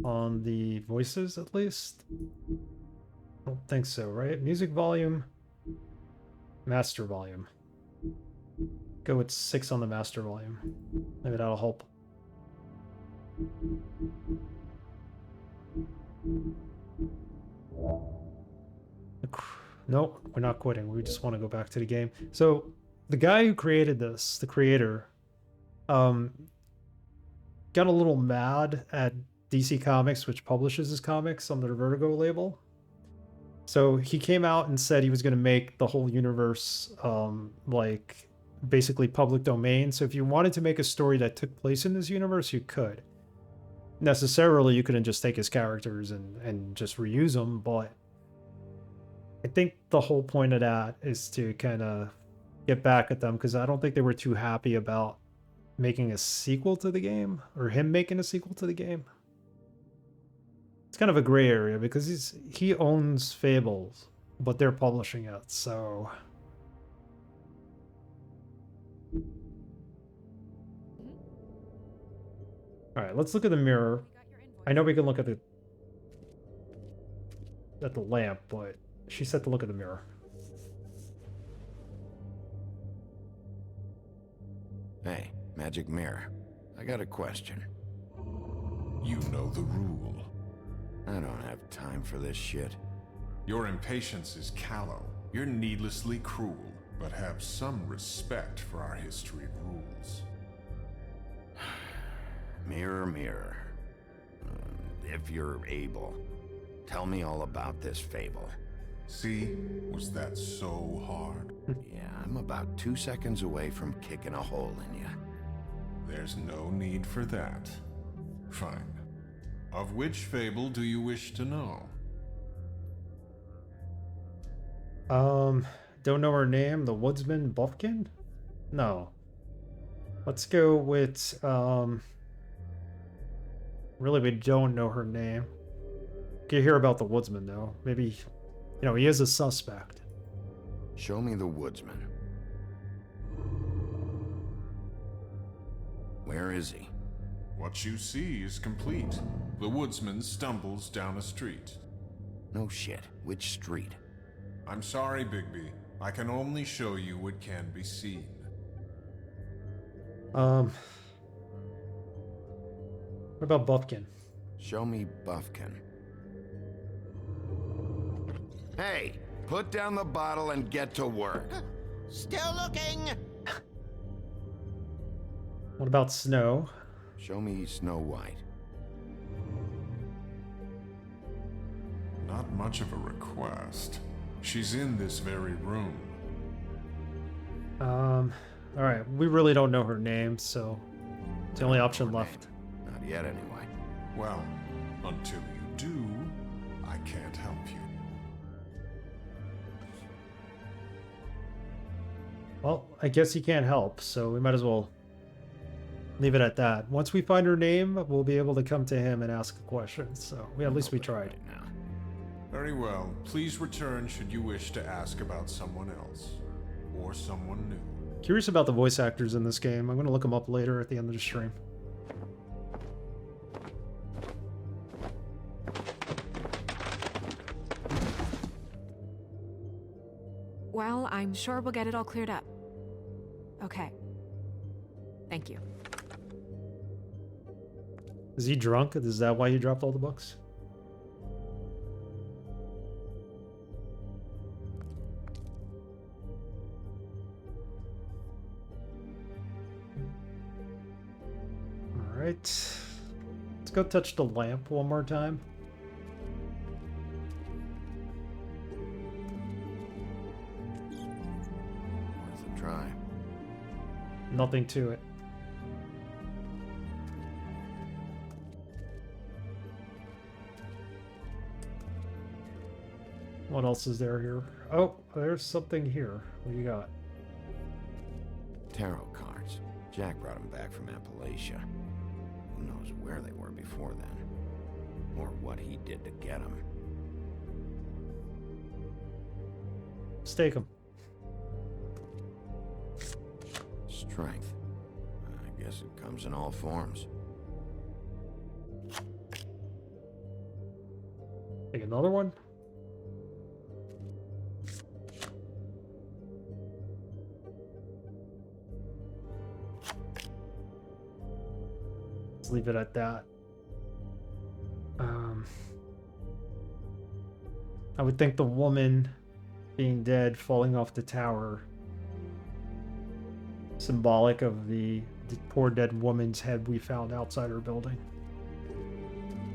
on the voices, at least? I don't think so, right? Music volume, master volume. Go with 6 on the master volume. Maybe that'll help. Nope, we're not quitting. We just want to go back to the game. So the guy who created this, the creator, got a little mad at DC Comics, which publishes his comics on their Vertigo label. So he came out and said he was going to make the whole universe like basically public domain. So if you wanted to make a story that took place in this universe, you could. Necessarily, you couldn't just take his characters and just reuse them, but I think the whole point of that is to kind of get back at them, because I don't think they were too happy about making a sequel to the game, or him making a sequel to the game. It's kind of a gray area, because he owns Fables, but they're publishing it, so... Alright, let's look at the mirror. I know we can look at the lamp, but she said to look at the mirror. Hey, magic mirror. I got a question. You know the rule. I don't have time for this shit. Your impatience is callow. You're needlessly cruel, but have some respect for our history and rules. Mirror, mirror. If you're able, tell me all about this fable. See? Was that so hard? Yeah, I'm about 2 seconds away from kicking a hole in you. There's no need for that. Fine. Of which fable do you wish to know? Don't know her name. The Woodsman Buffkin? No. Let's go with, really, we don't know her name. You hear about the Woodsman, though. Maybe, he is a suspect. Show me the Woodsman. Where is he? What you see is complete. The woodsman stumbles down a street. No shit. Which street? I'm sorry, Bigby. I can only show you what can be seen. What about Buffkin? Show me Buffkin. Hey, put down the bottle and get to work. Still looking! What about Snow? Show me Snow White. Not much of a request. She's in this very room. Alright, we really don't know her name, so it's the only option left. Not yet, anyway. Well, until you do, I can't help you. Well, I guess he can't help, so we might as well leave it at that. Once we find her name, we'll be able to come to him and ask a question, so at least we tried. Right now. Very well. Please return should you wish to ask about someone else. Or someone new. Curious about the voice actors in this game. I'm going to look them up later at the end of the stream. Well, I'm sure we'll get it all cleared up. Okay. Thank you. Is he drunk? Is that why he dropped all the books? Alright. Let's go touch the lamp one more time. Worth a try. Nothing to it. What else is there here? Oh, there's something here. What do you got? Tarot cards. Jack brought them back from Appalachia. Who knows where they were before then? Or what he did to get them. Stake them. Strength. I guess it comes in all forms. Take another one. Let's leave it at that. I would think the woman being dead, falling off the tower, symbolic of the poor dead woman's head we found outside her building.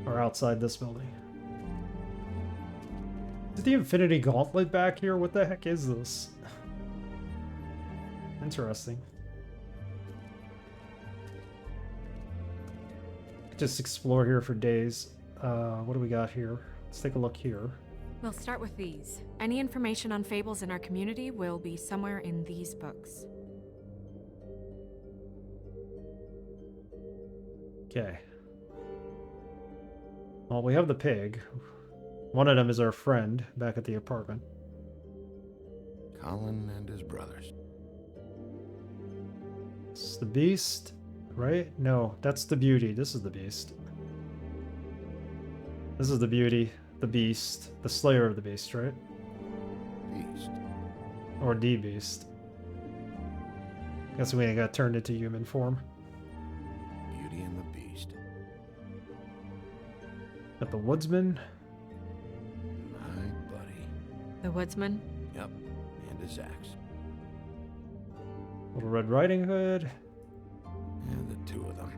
Or outside this building. Is the Infinity Gauntlet back here? What the heck is this? Interesting. Just explore here for days. What do we got here? Let's take a look here. We'll start with these. Any information on fables in our community will be somewhere in these books. Okay. Well, we have the pig. One of them is our friend back at the apartment. Colin and his brothers. It's the beast, right? No, that's the beauty. This is the beast. This is the beauty, the beast, the slayer of the beast, right? Beast. Or the beast. Guess we got turned into human form. Beauty and the Beast. Got the woodsman. My buddy. The woodsman? Yep, and his axe. Little Red Riding Hood. And the two of them.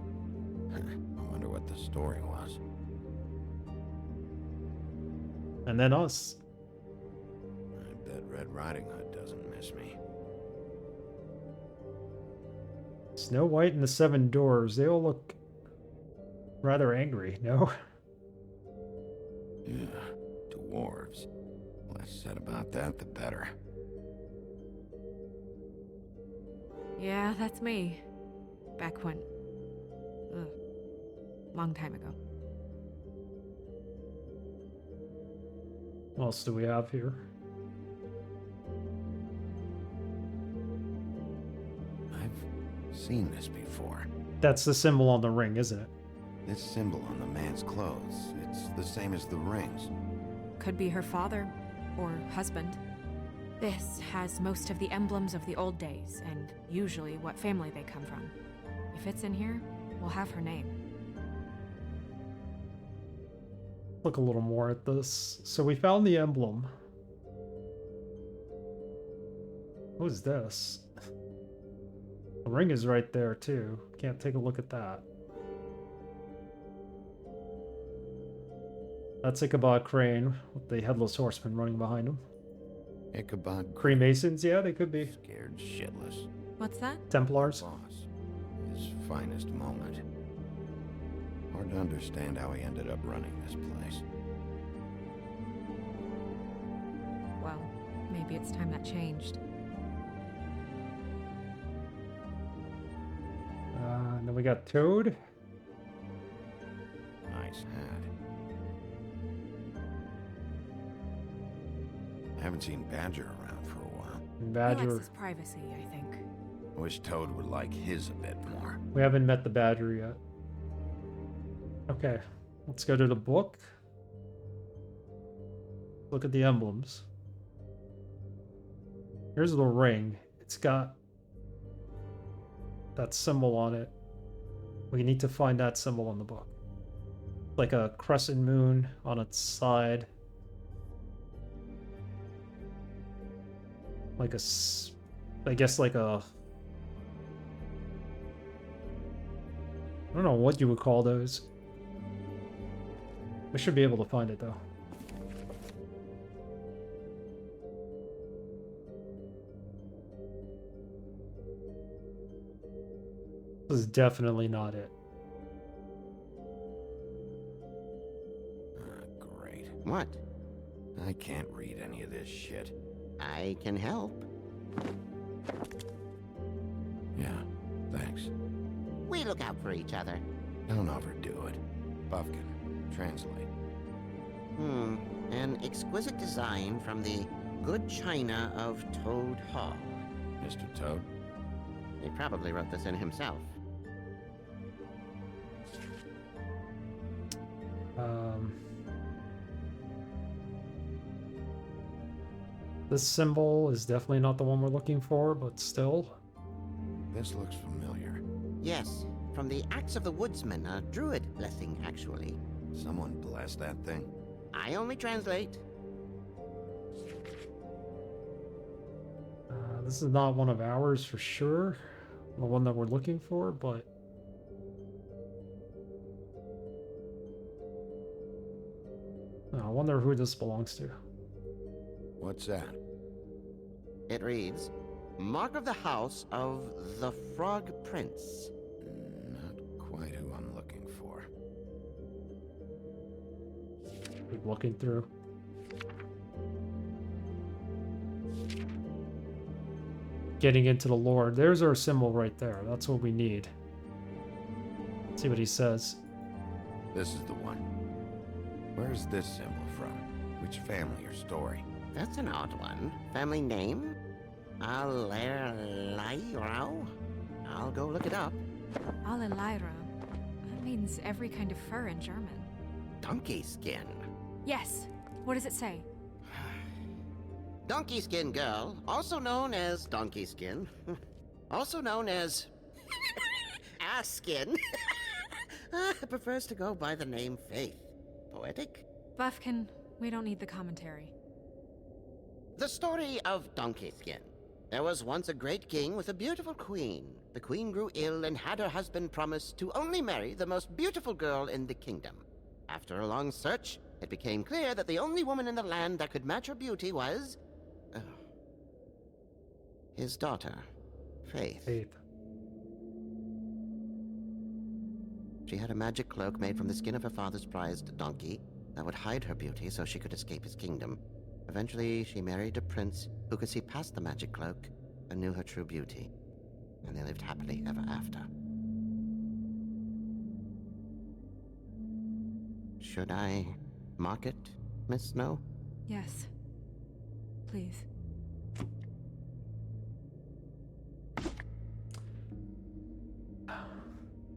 I wonder what the story was. And then us. I bet Red Riding Hood doesn't miss me. Snow White and the Seven Dwarves. They all look rather angry, no? Yeah, dwarves. Less said about that, the better. Yeah, that's me. Back when... long time ago. What else do we have here? I've seen this before. That's the symbol on the ring, isn't it? This symbol on the man's clothes, it's the same as the rings. Could be her father, or husband. This has most of the emblems of the old days, and usually what family they come from. If it's in here, we'll have her name. Look a little more at this. So we found the emblem. What is this? The ring is right there too. Can't take a look at that. That's Ichabod Crane with the Headless Horseman running behind him. Ichabod Freemasons, yeah, they could be. Scared shitless. What's that? Templars. Boss. His finest moment. Hard to understand how he ended up running this place. Well, maybe it's time that changed. And then we got Toad. Nice hat. I haven't seen Badger around for a while. He Badger. likes his privacy, I think. Wish Toad would like his a bit more. We haven't met the Badger yet. Okay, let's go to the book. Look at the emblems. Here's the ring. It's got that symbol on it. We need to find that symbol in the book. Like a crescent moon on its side. Like I guess like a... I don't know what you would call those. We should be able to find it though. This is definitely not it. Great. What? I can't read any of this shit. I can help. Yeah, thanks. We look out for each other. Don't overdo it. Buffkin, translate. An exquisite design from the good china of Toad Hall. Mr. Toad? He probably wrote this in himself. This symbol is definitely not the one we're looking for, but still. This looks familiar. Yes, from the Axe of the Woodsman, a druid blessing, actually. Someone bless that thing. I only translate. This is not one of ours for sure. The one that we're looking for, but... I wonder who this belongs to. What's that? It reads, Mark of the House of the Frog Prince. Not quite who I'm looking for. Keep looking through. Getting into the lore. There's our symbol right there. That's what we need. Let's see what he says. This is the one. Where's this symbol from? Which family or story? That's an odd one. Family name? Allerleirauh? I'll go look it up. Allerleirauh. That means every kind of fur in German. Donkey skin. Yes. What does it say? Donkey skin girl, also known as donkey skin, also known as ass skin, prefers to go by the name Faith. Poetic? Buffkin, we don't need the commentary. The story of Donkey Skin. There was once a great king with a beautiful queen. The queen grew ill and had her husband promise to only marry the most beautiful girl in the kingdom. After a long search, it became clear that the only woman in the land that could match her beauty was... his daughter, Faith. She had a magic cloak made from the skin of her father's prized donkey that would hide her beauty so she could escape his kingdom. Eventually, she married a prince who could see past the magic cloak and knew her true beauty. And they lived happily ever after. Should I mark it, Miss Snow? Yes. Please.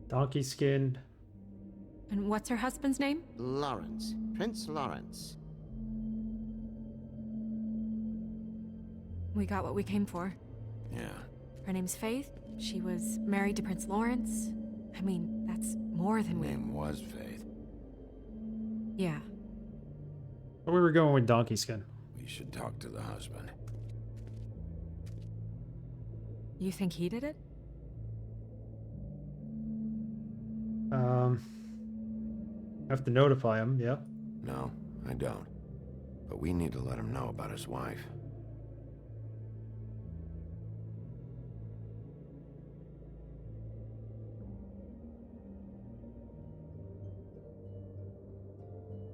Donkey skin. And what's her husband's name? Lawrence. Prince Lawrence. We got what we came for. Yeah. Her name's Faith. She was married to Prince Lawrence. I mean, that's more than we... Name was Faith. Yeah. We were going with donkey skin. We should talk to the husband. You think he did it? Have to notify him, yeah. No, I don't. But we need to let him know about his wife.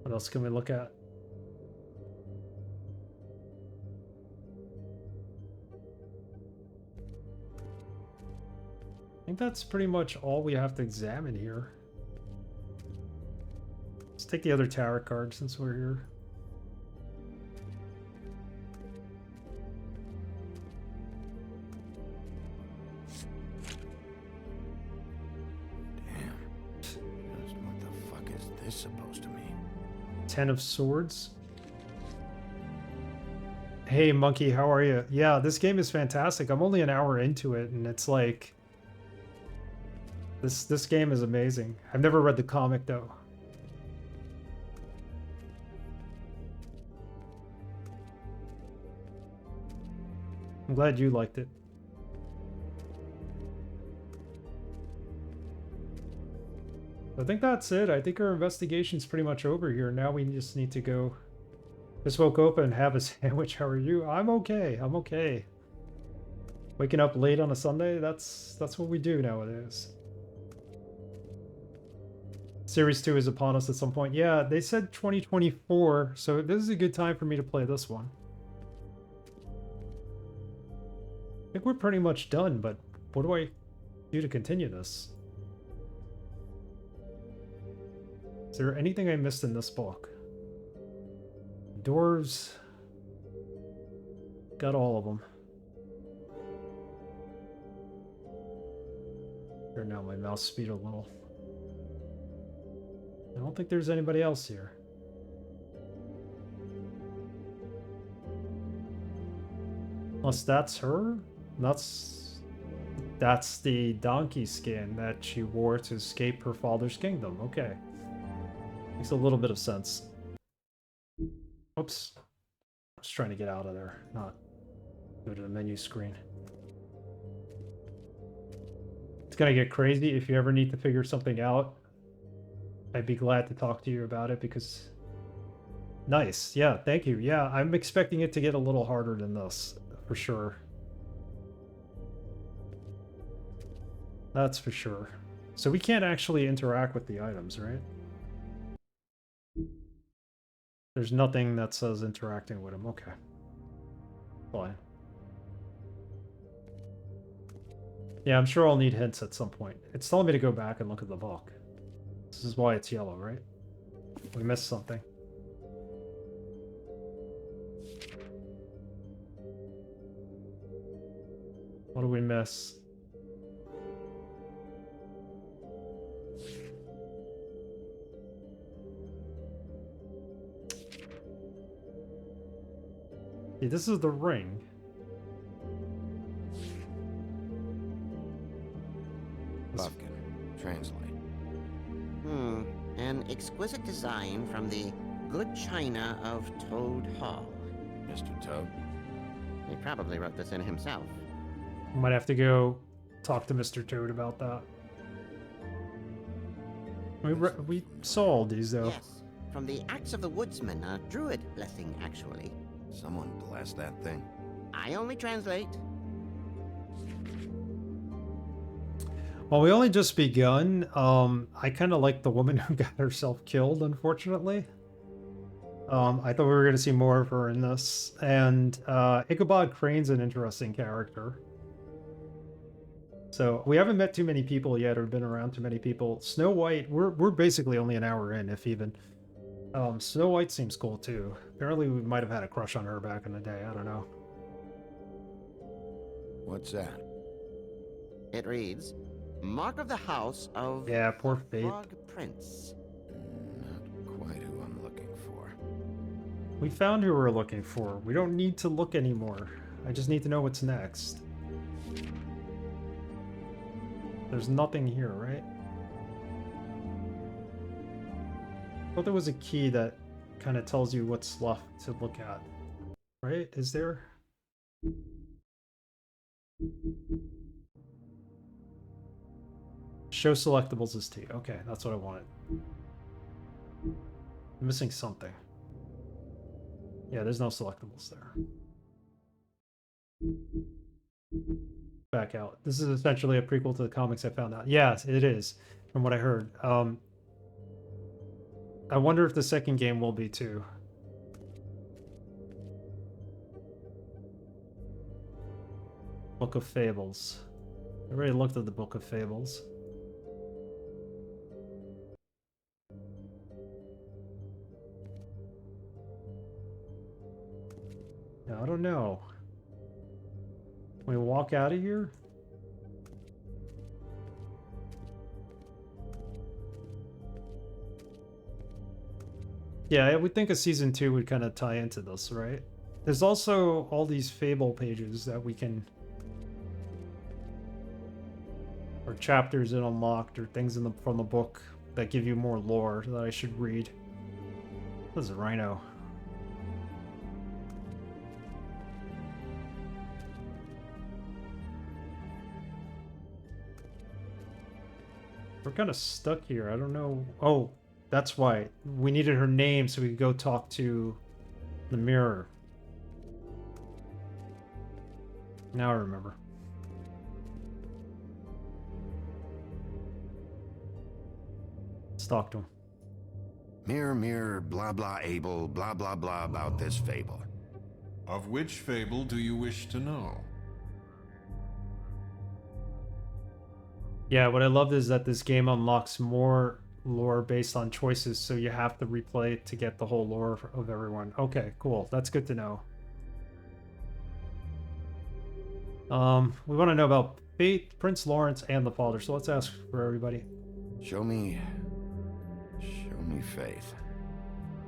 What else can we look at? I think that's pretty much all we have to examine here. Let's take the other tarot card since we're here. Damn. Just what the fuck is this supposed to mean? 10 of Swords. Hey Monkey, how are you? Yeah, this game is fantastic. I'm only an hour into it, and it's like this game is amazing. I've never read the comic though. I'm glad you liked it. I think that's it. I think our investigation's pretty much over here. Now we just need to go. Just woke up and have a sandwich. How are you? I'm okay. I'm okay. Waking up late on a Sunday, that's what we do nowadays. Series 2 is upon us at some point. Yeah, they said 2024, so this is a good time for me to play this one. I think we're pretty much done, but what do I do to continue this? Is there anything I missed in this book? Doors. Got all of them. Turn down my mouse speed a little. I don't think there's anybody else here. Unless that's her? That's the donkey skin that she wore to escape her father's kingdom. Okay. Makes a little bit of sense. Oops. I was trying to get out of there, not go to the menu screen. It's gonna get crazy. If you ever need to figure something out, I'd be glad to talk to you about it because... Nice. Yeah, thank you. Yeah, I'm expecting it to get a little harder than this, for sure. That's for sure. So we can't actually interact with the items, right? There's nothing that says interacting with them. Okay. Fine. Yeah, I'm sure I'll need hints at some point. It's telling me to go back and look at the book. This is why it's yellow, right? We missed something. What do we miss? See, this is the ring. Buffkin, translate. An exquisite design from the good china of Toad Hall. Mr. Toad? He probably wrote this in himself. Might have to go talk to Mr. Toad about that. We saw all these, though. Yes, from the Axe of the Woodsman, a druid blessing, actually. Someone bless that thing. I only translate. Well, we only just begun. I kind of like the woman who got herself killed, unfortunately. I thought we were going to see more of her in this. And Ichabod Crane's an interesting character. So we haven't met too many people yet or been around too many people. Snow White, we're basically only an hour in, if even. Snow White seems cool too. Apparently we might have had a crush on her back in the day. I don't know. What's that? It reads, Mark of the House of... Yeah, poor Faith. Frog Prince. Not quite who I'm looking for. We found who we're looking for. We don't need to look anymore. I just need to know what's next. There's nothing here, right? I thought there was a key that kind of tells you what's left to look at. Right? Is there? Show selectables is T. Okay, that's what I wanted. I'm missing something. Yeah, there's no selectables there. Back out. This is essentially a prequel to the comics I found out. Yes, it is, from what I heard. I wonder if the second game will be too. Book of Fables. I already looked at the Book of Fables. I don't know. Can we walk out of here? Yeah, I would think a season 2 would kind of tie into this, right? There's also all these Fable pages that we can... or chapters that unlocked, or things in from the book that give you more lore that I should read. This is a rhino. We're kind of stuck here. I don't know. Oh, that's why. We needed her name so we could go talk to the mirror. Now I remember. Let's talk to him. Mirror, mirror, blah blah able, blah blah blah about this fable. Of which fable do you wish to know? Yeah, what I loved is that this game unlocks more lore based on choices, so you have to replay it to get the whole lore of everyone. Okay, cool. That's good to know. We want to know about Faith, Prince Lawrence, and the father, so let's ask for everybody. Show me Faith.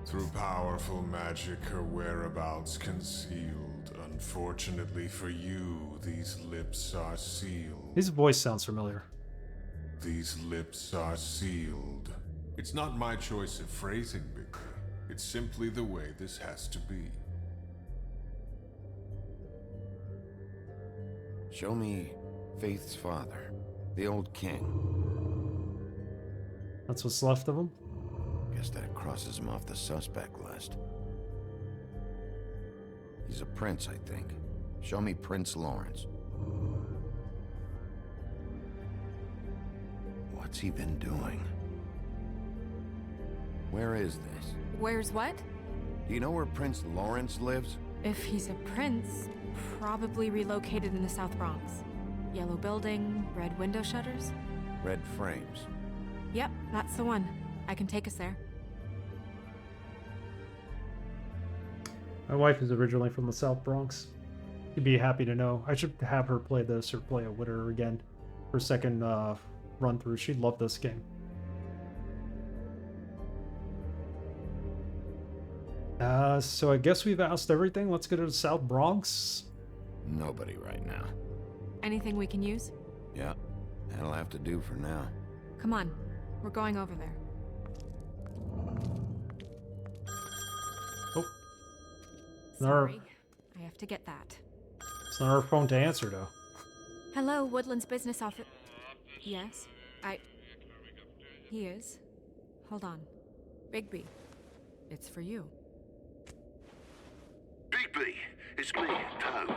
Through powerful magic, her whereabouts concealed. Unfortunately for you, these lips are sealed. His voice sounds familiar. These lips are sealed. It's not my choice of phrasing, Bigby. It's simply the way this has to be. Show me Faith's father, the old king. That's what's left of him? Guess that crosses him off the suspect list. He's a prince, I think. Show me Prince Lawrence. What's he been doing? Where is this? Where's what? Do you know where Prince Lawrence lives? If he's a prince, probably relocated in the South Bronx. Yellow building, red window shutters? Red frames. Yep, that's the one. I can take us there. My wife is originally from the South Bronx. You'd be happy to know. I should have her play this or play it with her again. Her second run through. She'd love this game. So I guess we've asked everything. Let's go to the South Bronx. Nobody right now. Anything we can use? Yeah, that'll have to do for now. Come on, we're going over there. Oh. Sorry, I have to get that. It's not our phone to answer, though. Hello, Woodland's business office. Yes, He is. Hold on. Bigby, it's for you. Bigby, it's me, Toad.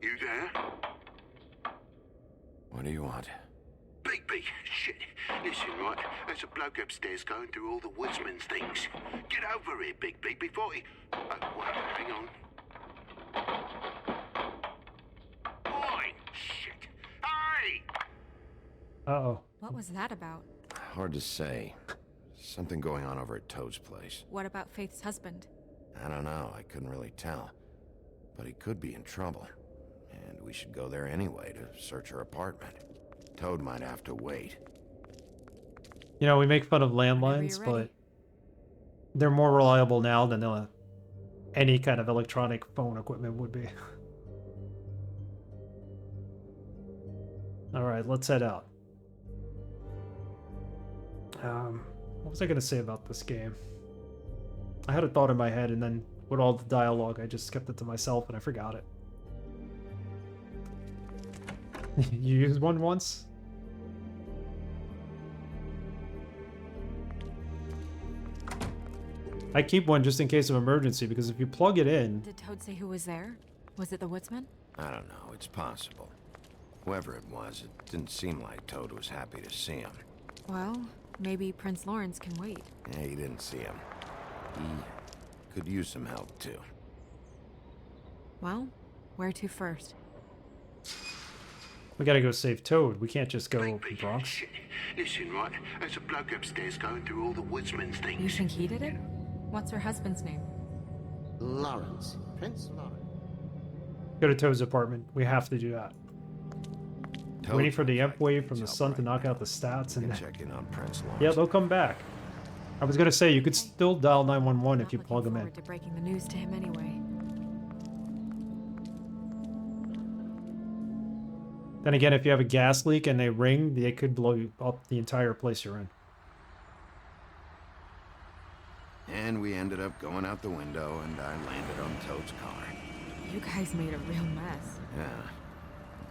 You there? What do you want? Bigby, shit. Listen, right, there's a bloke upstairs going through all the woodsman's things. Get over here, Bigby, before he... well, hang on. Oi, shit. Hey! Uh-oh. What was that about? Hard to say. Something going on over at Toad's place. What about Faith's husband? I don't know, I couldn't really tell. But he could be in trouble. And we should go there anyway to search her apartment. Toad might have to wait. You know, we make fun of landlines, but they're more reliable now than any kind of electronic phone equipment would be. Alright, let's head out. What was I going to say about this game? I had a thought in my head, and then with all the dialogue, I just kept it to myself, and I forgot it. You used one once? I keep one just in case of emergency, because if you plug it in... Did Toad say who was there? Was it the woodsman? I don't know, it's possible. Whoever it was, it didn't seem like Toad was happy to see him. Well, maybe Prince Lawrence can wait. Yeah, he didn't see him. He could use some help, too. Well, where to first? We gotta go save Toad. We can't just go Bronx. Shit. Listen, right, there's a bloke upstairs going through all the woodsman's things. You think he did it? What's her husband's name? Lawrence. Prince Lawrence. Go to Toad's apartment. We have to do that. Toad Waiting for the looks imp like he wave needs from the help sun right to knock now. out the stats and... Check in on Prince Lawrence. Yeah, they'll come back. I was gonna say, you could still dial 911 if you plug them in. To breaking the news to him anyway. Then again, if you have a gas leak and they ring, they could blow you up the entire place you're in. And we ended up going out the window, and I landed on Toad's car. You guys made a real mess. Yeah,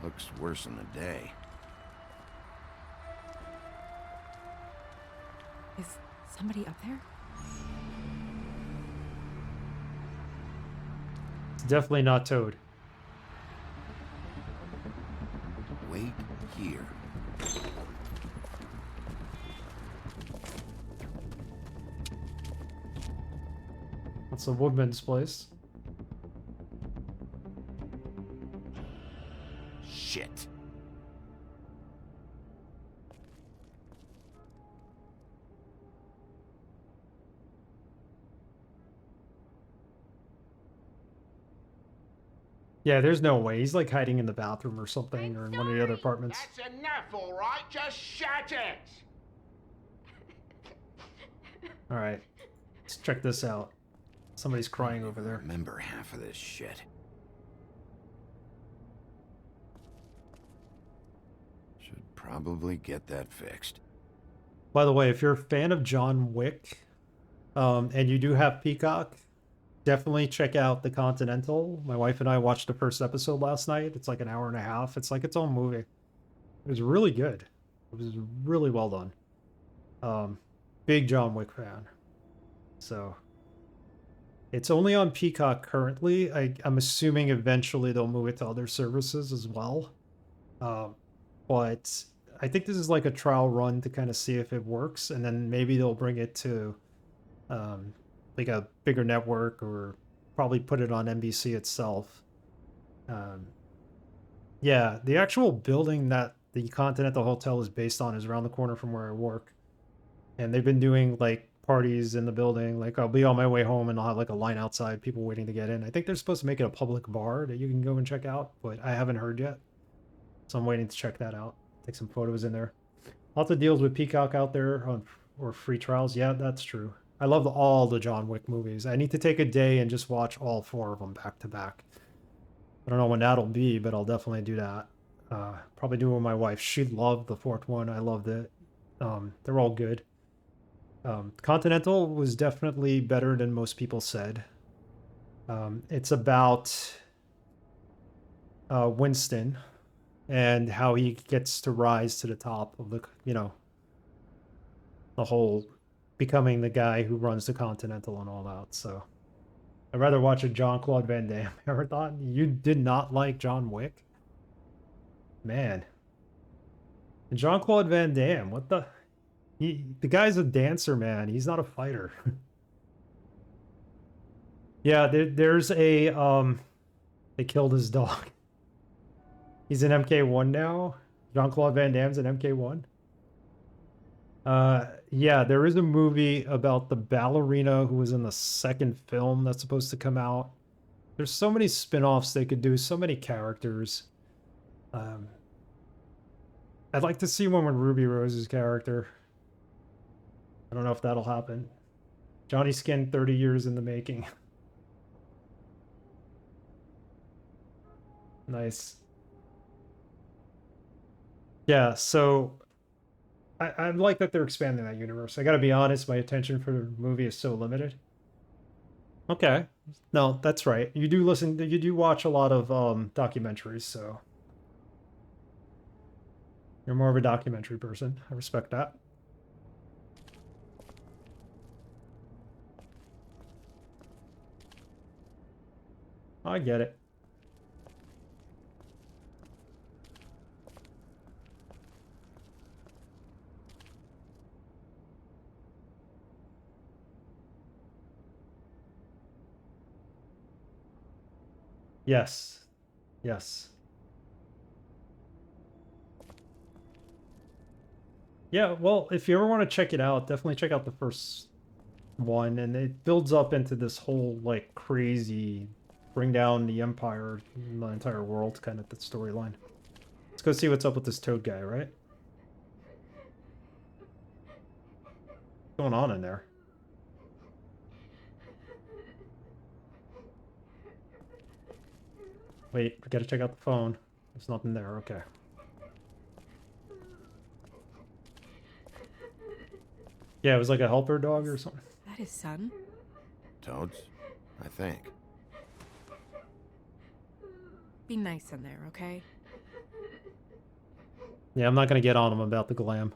looks worse in the day. Is somebody up there? It's definitely not Toad. Wait here. That's a woodman's place. Shit. Yeah, there's no way. He's like hiding in the bathroom or something, or in one of the other apartments. That's enough, all right? Just shut it! Alright. Let's check this out. Somebody's crying over there. Remember half of this shit. Should probably get that fixed. By the way, if you're a fan of John Wick, and you do have Peacock, definitely check out The Continental. My wife and I watched the first episode last night. It's like an hour and a half. It's like its own movie. It was really good. It was really well done. Big John Wick fan. So it's only on Peacock currently. I'm assuming eventually they'll move it to other services as well. But I think this is like a trial run to kind of see if it works, and then maybe they'll bring it to like a bigger network, or probably put it on NBC itself. Yeah, the actual building that the Continental Hotel is based on is around the corner from where I work. And they've been doing like parties in the building. Like I'll be on my way home and I'll have like a line outside, people waiting to get in. I think they're supposed to make it a public bar that you can go and check out, but I haven't heard yet. So I'm waiting to check that out. Take some photos in there. Lots of deals with Peacock out there on, or free trials. Yeah, that's true. I love all the John Wick movies. I need to take a day and just watch all 4 of them back to back. I don't know when that'll be, but I'll definitely do that. Probably do it with my wife. She loved the 4th one. I loved it. They're all good. Continental was definitely better than most people said. It's about Winston and how he gets to rise to the top of the, you know, the whole becoming the guy who runs the Continental and all that. So I'd rather watch a Jean-Claude Van Damme marathon. You did not like John Wick? Man. Jean-Claude Van Damme, what the... the guy's a dancer, man. He's not a fighter. Yeah, there's a... They killed his dog. He's in MK1 now. Jean-Claude Van Damme's in MK1. Yeah, there is a movie about the ballerina who was in the 2nd film that's supposed to come out. There's so many spin-offs they could do, so many characters. I'd like to see one with Ruby Rose's character. I don't know if that'll happen. Johnny Skin, 30 years in the making. Nice. Yeah, so I like that they're expanding that universe. I gotta be honest, my attention for the movie is so limited. Okay. No, that's right. You do watch a lot of documentaries, so you're more of a documentary person. I respect that. I get it. Yes. Yes. Yeah, well, if you ever want to check it out, definitely check out the first one, and it builds up into this whole, like, crazy bring down the Empire, the entire world kind of the storyline. Let's go see what's up with this Toad guy, right? What's going on in there? Wait, we gotta check out the phone. There's nothing there, okay. Yeah, it was like a helper dog or something. That his son? Toads? I think. Be nice in there, okay? Yeah, I'm not gonna get on him about the glam.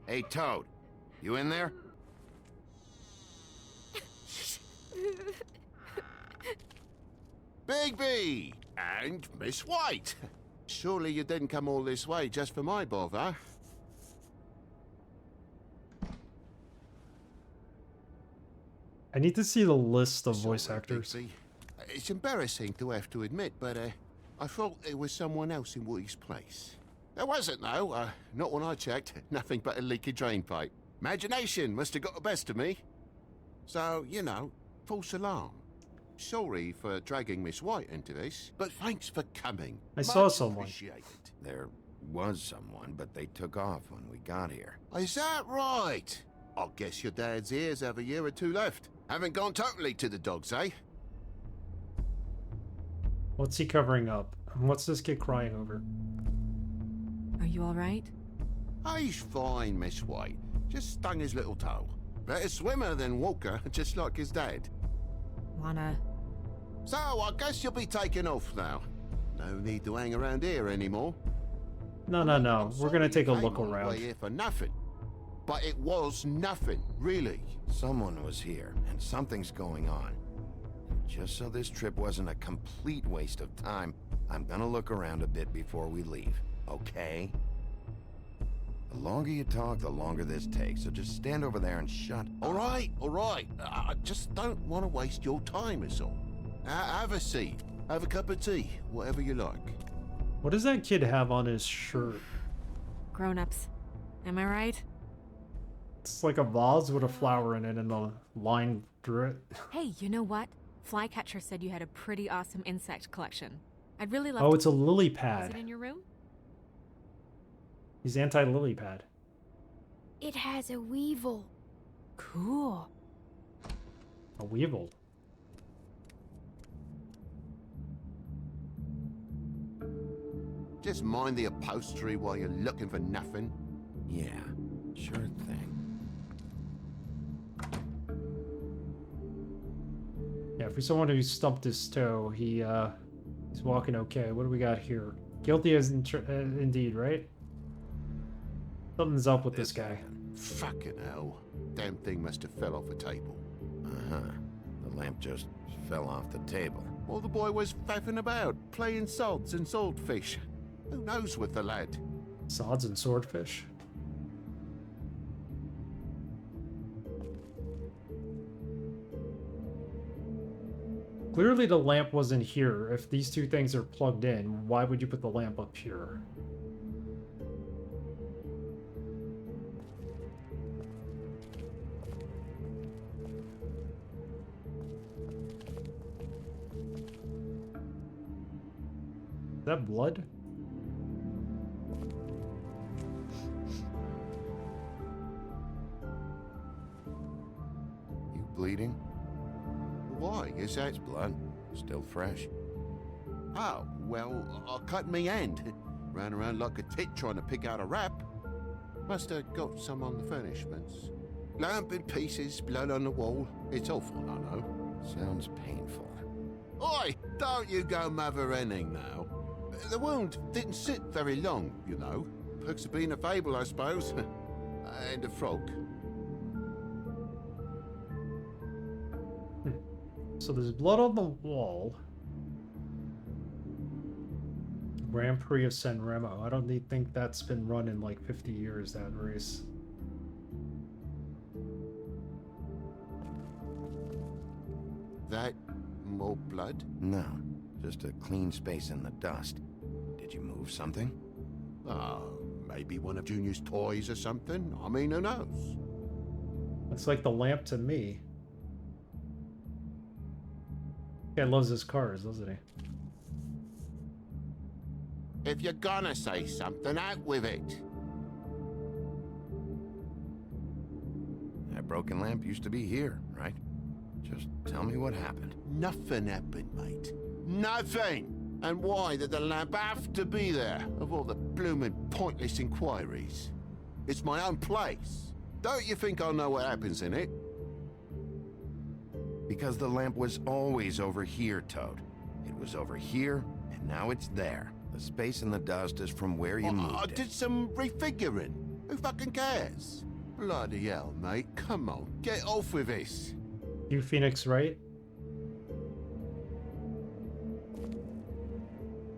Hey, Toad. You in there? Bigby! And Miss White! Surely you didn't come all this way just for my bother? I need to see the list of voice actors. Bigby. It's embarrassing to have to admit, but I thought there was someone else in Woody's place. There wasn't, though. Not when I checked. Nothing but a leaky drain pipe. Imagination must have got the best of me. So, you know, false alarm. Sorry for dragging Miss White into this, but thanks for coming. I saw Much someone. appreciated. There was someone, but they took off when we got here. Is that right? I guess your dad's ears have a year or two left. Haven't gone totally to the dogs, eh? What's he covering up? What's this kid crying over? Are you alright? He's fine, Miss White. Just stung his little toe. Better swimmer than Walker, just like his dad. Wanna... So, I guess you'll be taking off now. No need to hang around here anymore. No. We're gonna take a look around. Here for nothing. But it was nothing, really. Someone was here, and something's going on. Just so this trip wasn't a complete waste of time, I'm gonna look around a bit before we leave, okay? The longer you talk, the longer this takes, so just stand over there and shut up. All right. I just don't want to waste your time, is all. Have a seat. Have a cup of tea. Whatever you like. What does that kid have on his shirt? Grown-ups. Am I right? It's like a vase with a flower in it and the line through it. Hey, you know what? Flycatcher said you had a pretty awesome insect collection. I'd really love Oh, to... it's a lily Is pad. it in your room? He's anti-lily pad. It has a weevil. Cool. A weevil. Just mind the upholstery while you're looking for nothing. Yeah, sure thing. Yeah, for someone who stumped his toe, he's walking okay. What do we got here? Guilty as indeed, right? Something's up with this guy. Fucking hell. Damn thing must have fell off a table. Uh-huh. The lamp just fell off the table. Or the boy was faffing about, playing sods and swordfish. Who knows with the lad? Sods and swordfish. Clearly the lamp wasn't here. If these two things are plugged in, why would you put the lamp up here? Is that blood? You bleeding? Why? Is that... It's blood. Still fresh. Oh, well, I cut me hand. Ran around like a tit trying to pick out a wrap. Must have got some on the furnishments. Lamp in pieces, blood on the wall. It's awful, I know. Sounds painful. Oi! Don't you go mother-henning now. The wound didn't sit very long, you know. Perks of being a fable, I suppose. And a frog. So there's blood on the wall. Grand Prix of San Remo. I don't think that's been run in like 50 years, that race. That more blood? No, just a clean space in the dust. Did you move something? Maybe one of Junior's toys or something. I mean, who knows? Looks like the lamp to me. Guy loves his cars, doesn't he? If you're gonna say something, out with it. That broken lamp used to be here, right? Just tell me what happened. Nothing happened, mate. Nothing! And why did the lamp have to be there, of all the bloomin' pointless inquiries? It's my own place. Don't you think I know what happens in it? Because the lamp was always over here, Toad. It was over here, and now it's there. The space in the dust is from where you moved I it. did some refiguring. Who fucking cares? Bloody hell, mate. Come on, get off with this. You Phoenix, right?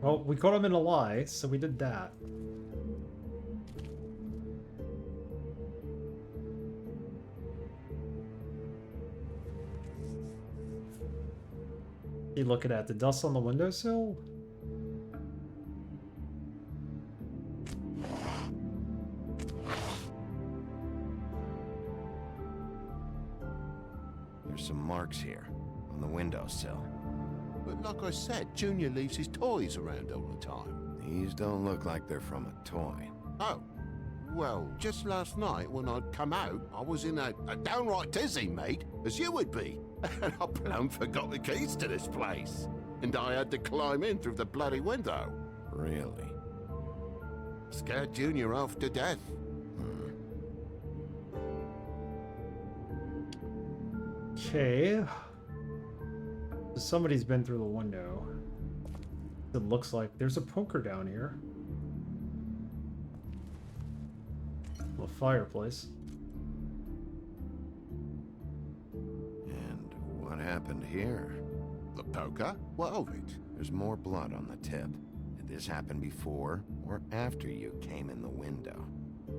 Well, we caught him in a lie, so we did that. You looking at the dust on the windowsill? There's some marks here on the windowsill. But like I said, Junior leaves his toys around all the time. These don't look like they're from a toy. Oh, well, just last night when I'd come out, I was in a downright tizzy, mate, as you would be. And I plumb forgot the keys to this place. And I had to climb in through the bloody window. Really? Scared Junior off to death. Okay. Somebody's been through the window. It looks like there's a poker down here. A fireplace. And what happened here? The poker? What of it? There's more blood on the tip. Did this happen before or after you came in the window?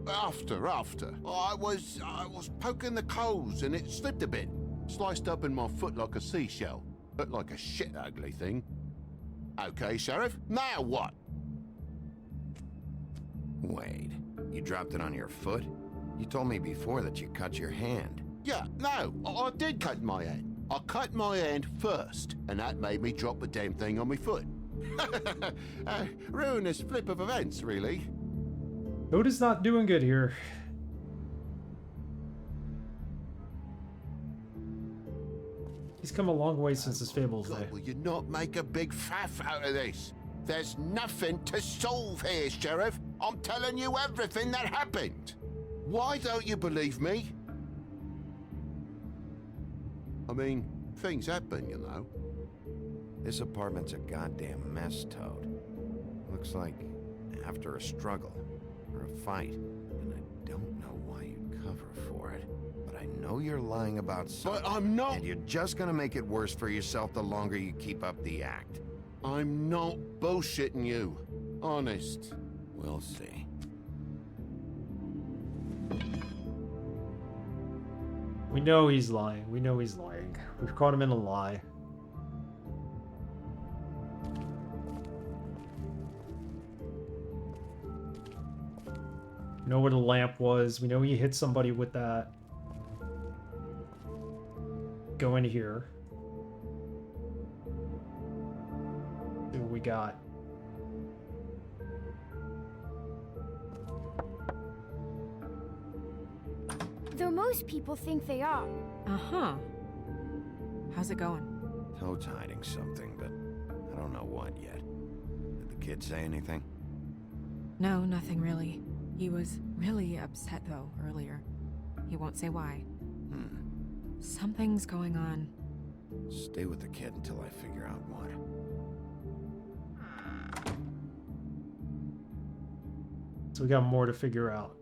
After. I was poking the coals and it slipped a bit. Sliced up in my foot like a seashell. Looked like a shit ugly thing. Okay, Sheriff, now what? Wait, you dropped it on your foot? You told me before that you cut your hand. Yeah, no, I did cut my hand. I cut my hand first, and that made me drop the damn thing on my foot. Ruinous flip of events, really. Toad is not doing good here. He's come a long way since his Fables day. Will you not make a big faff out of this? There's nothing to solve here, Sheriff. I'm telling you everything that happened. Why don't you believe me? I mean, things happen, you know. This apartment's a goddamn mess, Toad. Looks like after a struggle or a fight, and I don't know why you'd cover for it. But I know you're lying about something. But I'm not. And you're just gonna make it worse for yourself the longer you keep up the act. I'm not bullshitting you. Honest. We'll see. We know he's lying. We know he's lying. We've caught him in a lie. We know where the lamp was. We know he hit somebody with that. Go in here. See what we got. Though most people think they are. Uh-huh. How's it going? Toad's hiding something, but I don't know what yet. Did the kid say anything? No, nothing really. He was really upset, though, earlier. He won't say why. Something's going on. Stay with the kid until I figure out what. So we got more to figure out.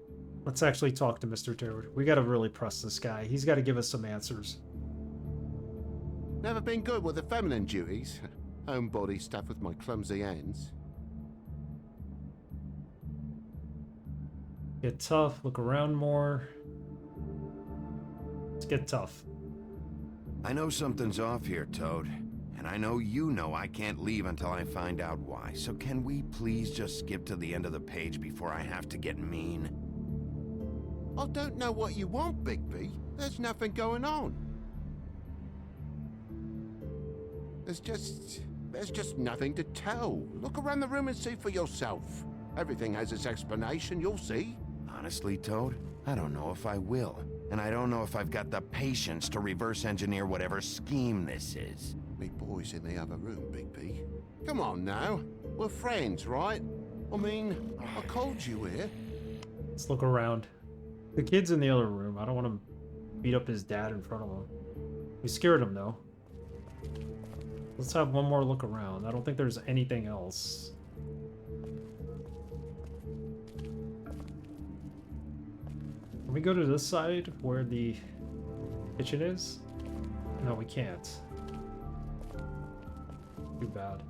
Let's actually talk to Mr. Toad. We gotta really press this guy. He's gotta give us some answers. Never been good with the feminine duties. Homebody stuff with my clumsy hands. Get tough, look around more. Let's get tough. I know something's off here, Toad. And I know you know I can't leave until I find out why. So can we please just skip to the end of the page before I have to get mean? I don't know what you want, Bigby. There's nothing going on. There's just nothing to tell. Look around the room and see for yourself. Everything has its explanation, you'll see. Honestly, Toad, I don't know if I will. And I don't know if I've got the patience to reverse engineer whatever scheme this is. Me boy's in the other room, Bigby. Come on now. We're friends, right? I mean, I called you here. Let's look around. The kid's in the other room. I don't want to beat up his dad in front of him. We scared him, though. Let's have one more look around. I don't think there's anything else. Can we go to this side where the kitchen is? No, we can't. Too bad.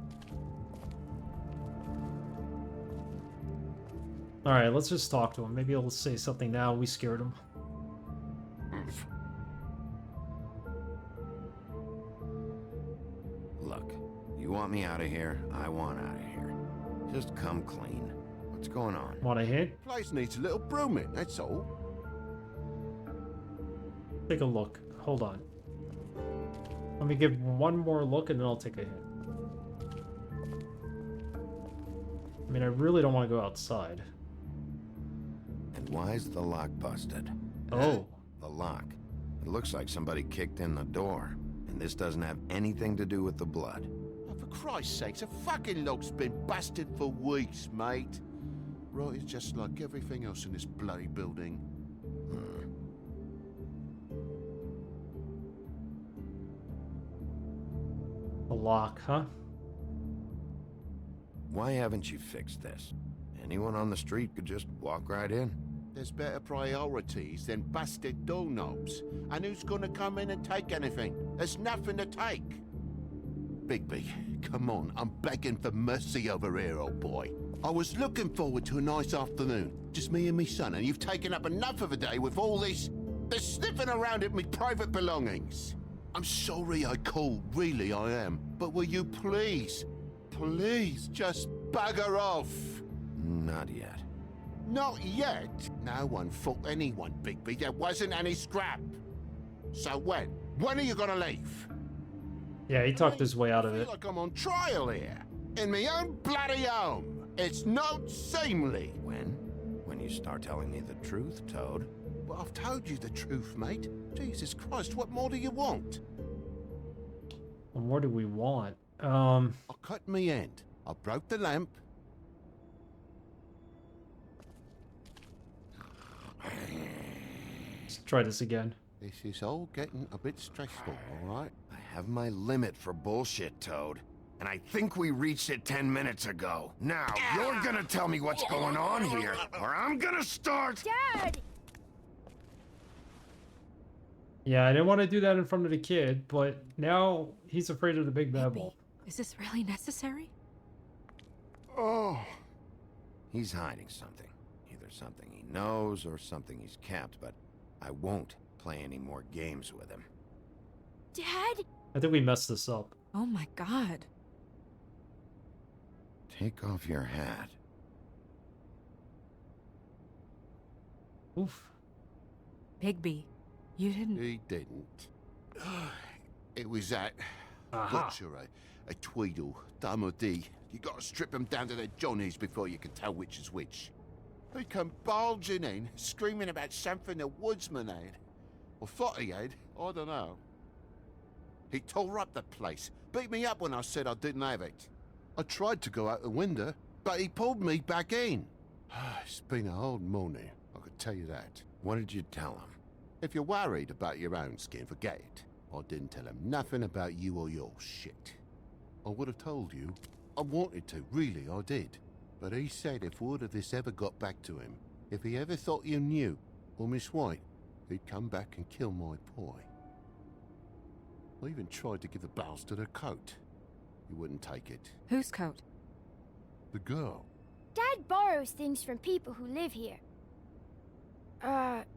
Alright, let's just talk to him. Maybe he'll say something now. We scared him. Look, you want me out of here? I want out of here. Just come clean. What's going on? Want a hint? Place needs a little brooming, that's all. Take a look. Hold on. Let me give one more look and then I'll take a hit. I mean, I really don't want to go outside. And why is the lock busted? Oh. The lock. It looks like somebody kicked in the door. And this doesn't have anything to do with the blood. Oh, for Christ's sakes, a fucking lock's been busted for weeks, mate. Right, it's just like everything else in this bloody building. A lock, huh? Why haven't you fixed this? Anyone on the street could just walk right in. There's better priorities than busted doorknobs. And who's gonna come in and take anything? There's nothing to take. Bigby, come on, I'm begging for mercy over here, old boy. I was looking forward to a nice afternoon, just me and me son, and you've taken up enough of a day with all this sniffing around at me private belongings. I'm sorry I called, really I am. But will you please just bugger off? Not yet. Not yet? No one fought anyone, Bigby. There wasn't any scrap. So when? When are you gonna leave? Yeah, he talked his way out of I it. feel like I'm on trial here. In my own bloody home. It's not seemly. When you start telling me the truth, Toad. Well, I've told you the truth, mate. Jesus Christ, what more do you want? What more do we want? I cut me end. I broke the lamp. Let's try this again. This is all getting a bit stressful, all right? I have my limit for bullshit, Toad. And I think we reached it 10 minutes ago. Now, you're gonna tell me what's going on here, or I'm gonna start... Dad! Yeah, I didn't want to do that in front of the kid, but now he's afraid of the big bad wolf. Is this really necessary? Oh. He's hiding something. Either something he knows or something he's kept, but I won't play any more games with him. Dad? I think we messed this up. Oh my god. Take off your hat. Oof. Bigby, you didn't... He didn't. It was that... Aha. Butcher, a Tweedle, Dum or D. You gotta strip them down to their johnnies before you can tell which is which. He come bulging in, screaming about something the woodsman had. Or thought he had, I don't know. He tore up the place, beat me up when I said I didn't have it. I tried to go out the window, but he pulled me back in. It's been a hard morning, I could tell you that. What did you tell him? If you're worried about your own skin, forget it. I didn't tell him nothing about you or your shit. I would have told you. I wanted to, really, I did. But he said if word of this ever got back to him, if he ever thought you knew, or Miss White, he'd come back and kill my boy. I even tried to give the bastard a coat. He wouldn't take it. Whose coat? The girl. Dad borrows things from people who live here.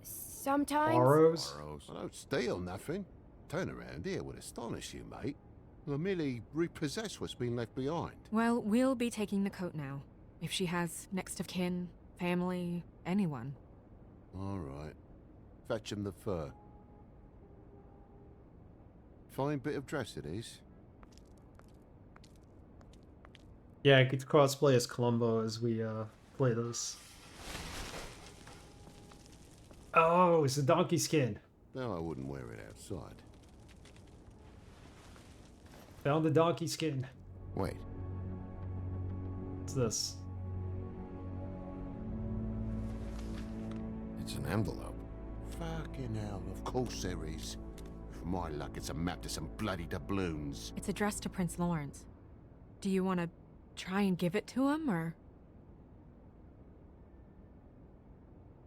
Sometimes. Borrows? I don't steal nothing. Turn around here would astonish you, mate. I merely repossess what's been left behind. Well, we'll be taking the coat now. If she has next of kin, family, anyone. All right. Fetch him the fur. Fine bit of dress it is. Yeah, I could crossplay as Columbo as we play this. Oh, it's a donkey skin. No, I wouldn't wear it outside. Found the donkey skin. Wait. What's this? It's an envelope. Fucking hell, of course there is. For my luck, it's a map to some bloody doubloons. It's addressed to Prince Lawrence. Do you want to try and give it to him, or...?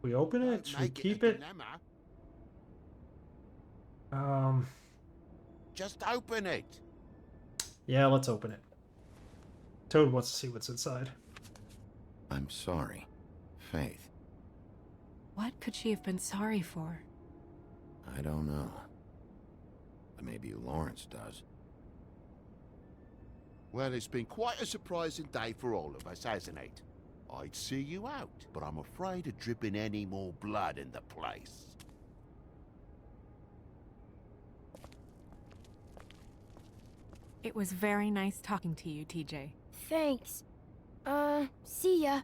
We open it? Should we keep it? Just open it. Yeah, let's open it. Toad wants to see what's inside. I'm sorry, Faith. What could she have been sorry for? I don't know. But maybe Lawrence does. Well, it's been quite a surprising day for all of us, hasn't it? I'd see you out, but I'm afraid of dripping any more blood in the place. It was very nice talking to you, TJ. Thanks. See ya.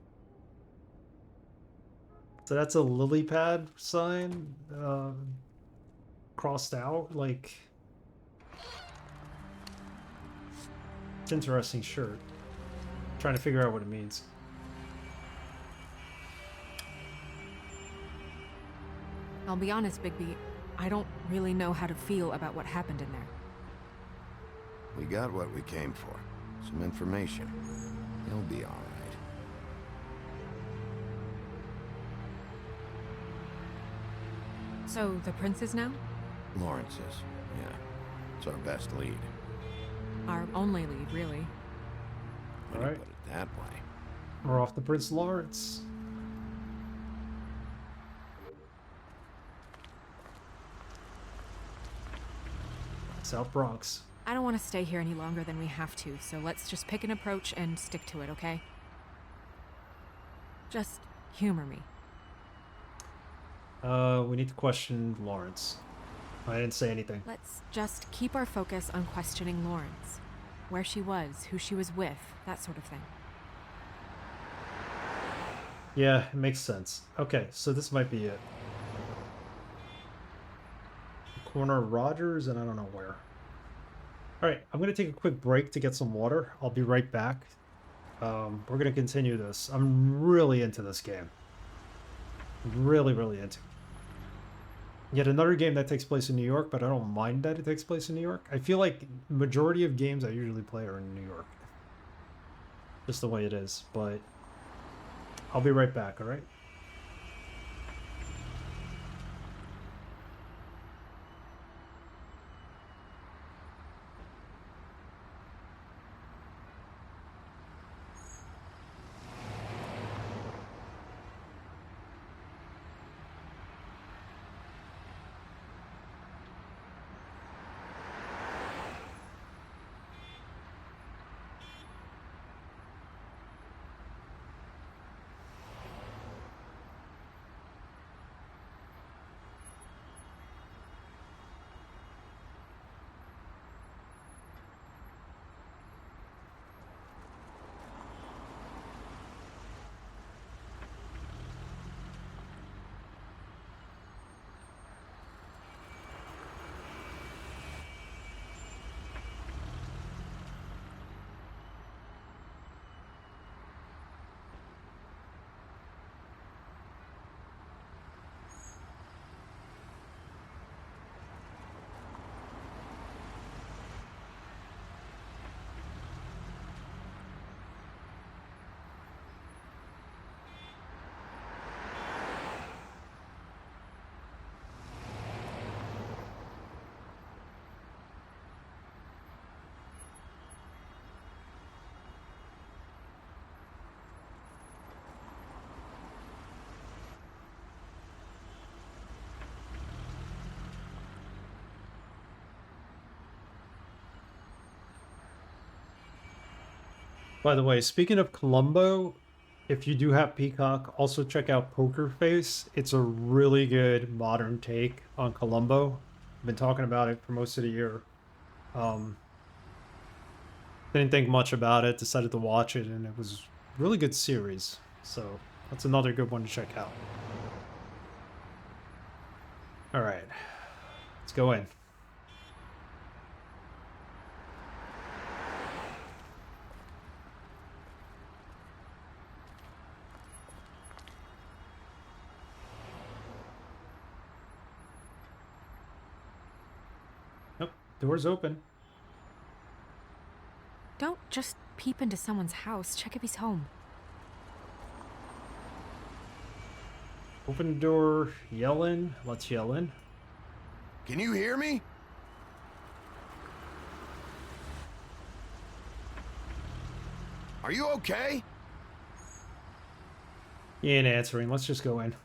So that's a lily pad sign, crossed out, like... It's an interesting shirt. Trying to figure out what it means. I'll be honest, Bigby, I don't really know how to feel about what happened in there. We got what we came for. Some information. He'll be all right. So, the prince is now? Lawrence is, yeah. It's our best lead. Our only lead, really. When you put it that way. We're off to Prince Lawrence. South Bronx. I don't want to stay here any longer than we have to, so let's just pick an approach and stick to it, okay? Just humor me. We need to question Lawrence. I didn't say anything. Let's just keep our focus on questioning Lawrence. Where she was, who she was with, that sort of thing. Yeah, it makes sense. Okay, so this might be it. Corner of Rogers, and I don't know where. Alright, I'm going to take a quick break to get some water. I'll be right back. We're going to continue this. I'm really into this game. Really, really into it. Yet another game that takes place in New York, but I don't mind that it takes place in New York. I feel like the majority of games I usually play are in New York. Just the way it is, but I'll be right back, alright? By the way, speaking of Columbo, if you do have Peacock, also check out Poker Face. It's a really good modern take on Columbo. I've been talking about it for most of the year. Didn't think much about it, decided to watch it, and it was a really good series. So that's another good one to check out. Alright, let's go in. Door's open. Don't just peep into someone's house. Check if he's home. Open the door, yell in. Let's yell in. Can you hear me? Are you okay? He ain't answering. Let's just go in.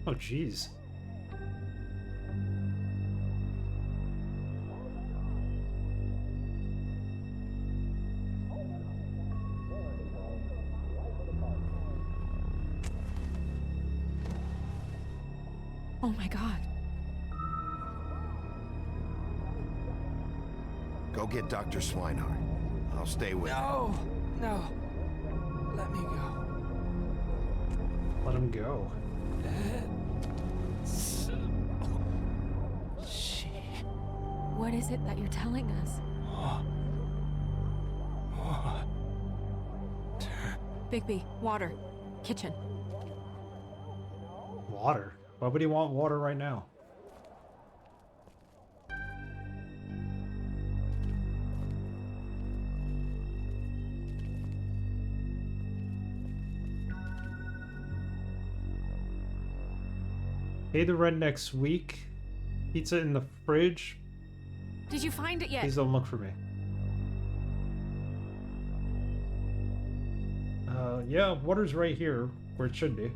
Oh, jeez. Oh my god. Go get Dr. Swinehart. I'll stay with No! No. Let me go. Let him go. What is it that you're telling us? Bigby, water. Kitchen. Water? Why would he want water right now? Hey, the redneck's week. Pizza in the fridge. Did you find it yet? Please don't look for me. Yeah, water's right here, where it should be.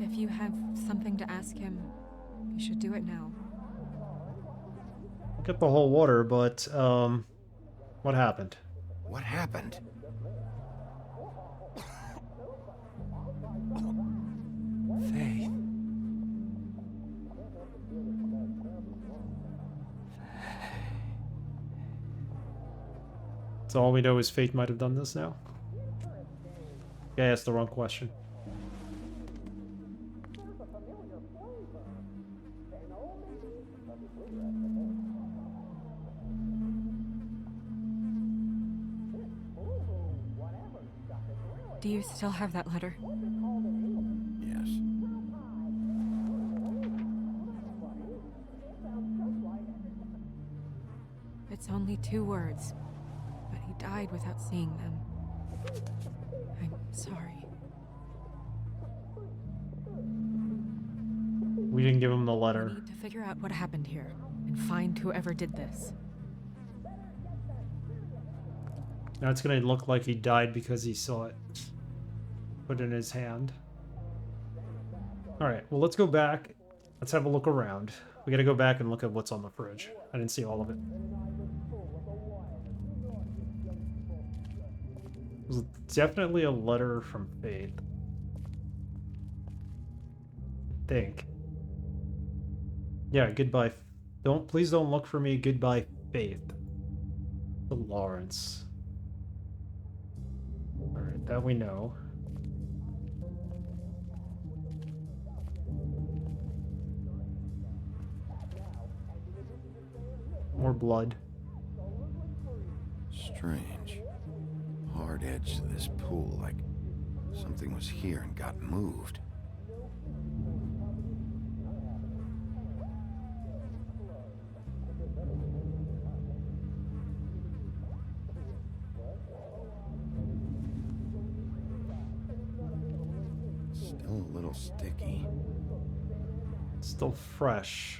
If you have something to ask him, you should do it now. I'll get the whole water, but, what happened? What happened? Faith. So all we know is Fate might have done this now? Yeah, I asked the wrong question. Do you still have that letter? Yes. It's only 2 words, but he died without seeing them. I'm sorry. We didn't give him the We letter. need to figure out what happened here and find whoever did this. Now it's gonna look like he died because he saw it put in his hand. Alright, well, let's go back. Let's have a look around. We gotta go back and look at what's on the fridge. I didn't see all of it. It was definitely a letter from Faith. I think. Yeah, goodbye. Please don't look for me. Goodbye, Faith. To Lawrence. Alright, that we know. More blood. Strange. Hard edge to this pool, like something was here and got moved. Still a little sticky. Still fresh.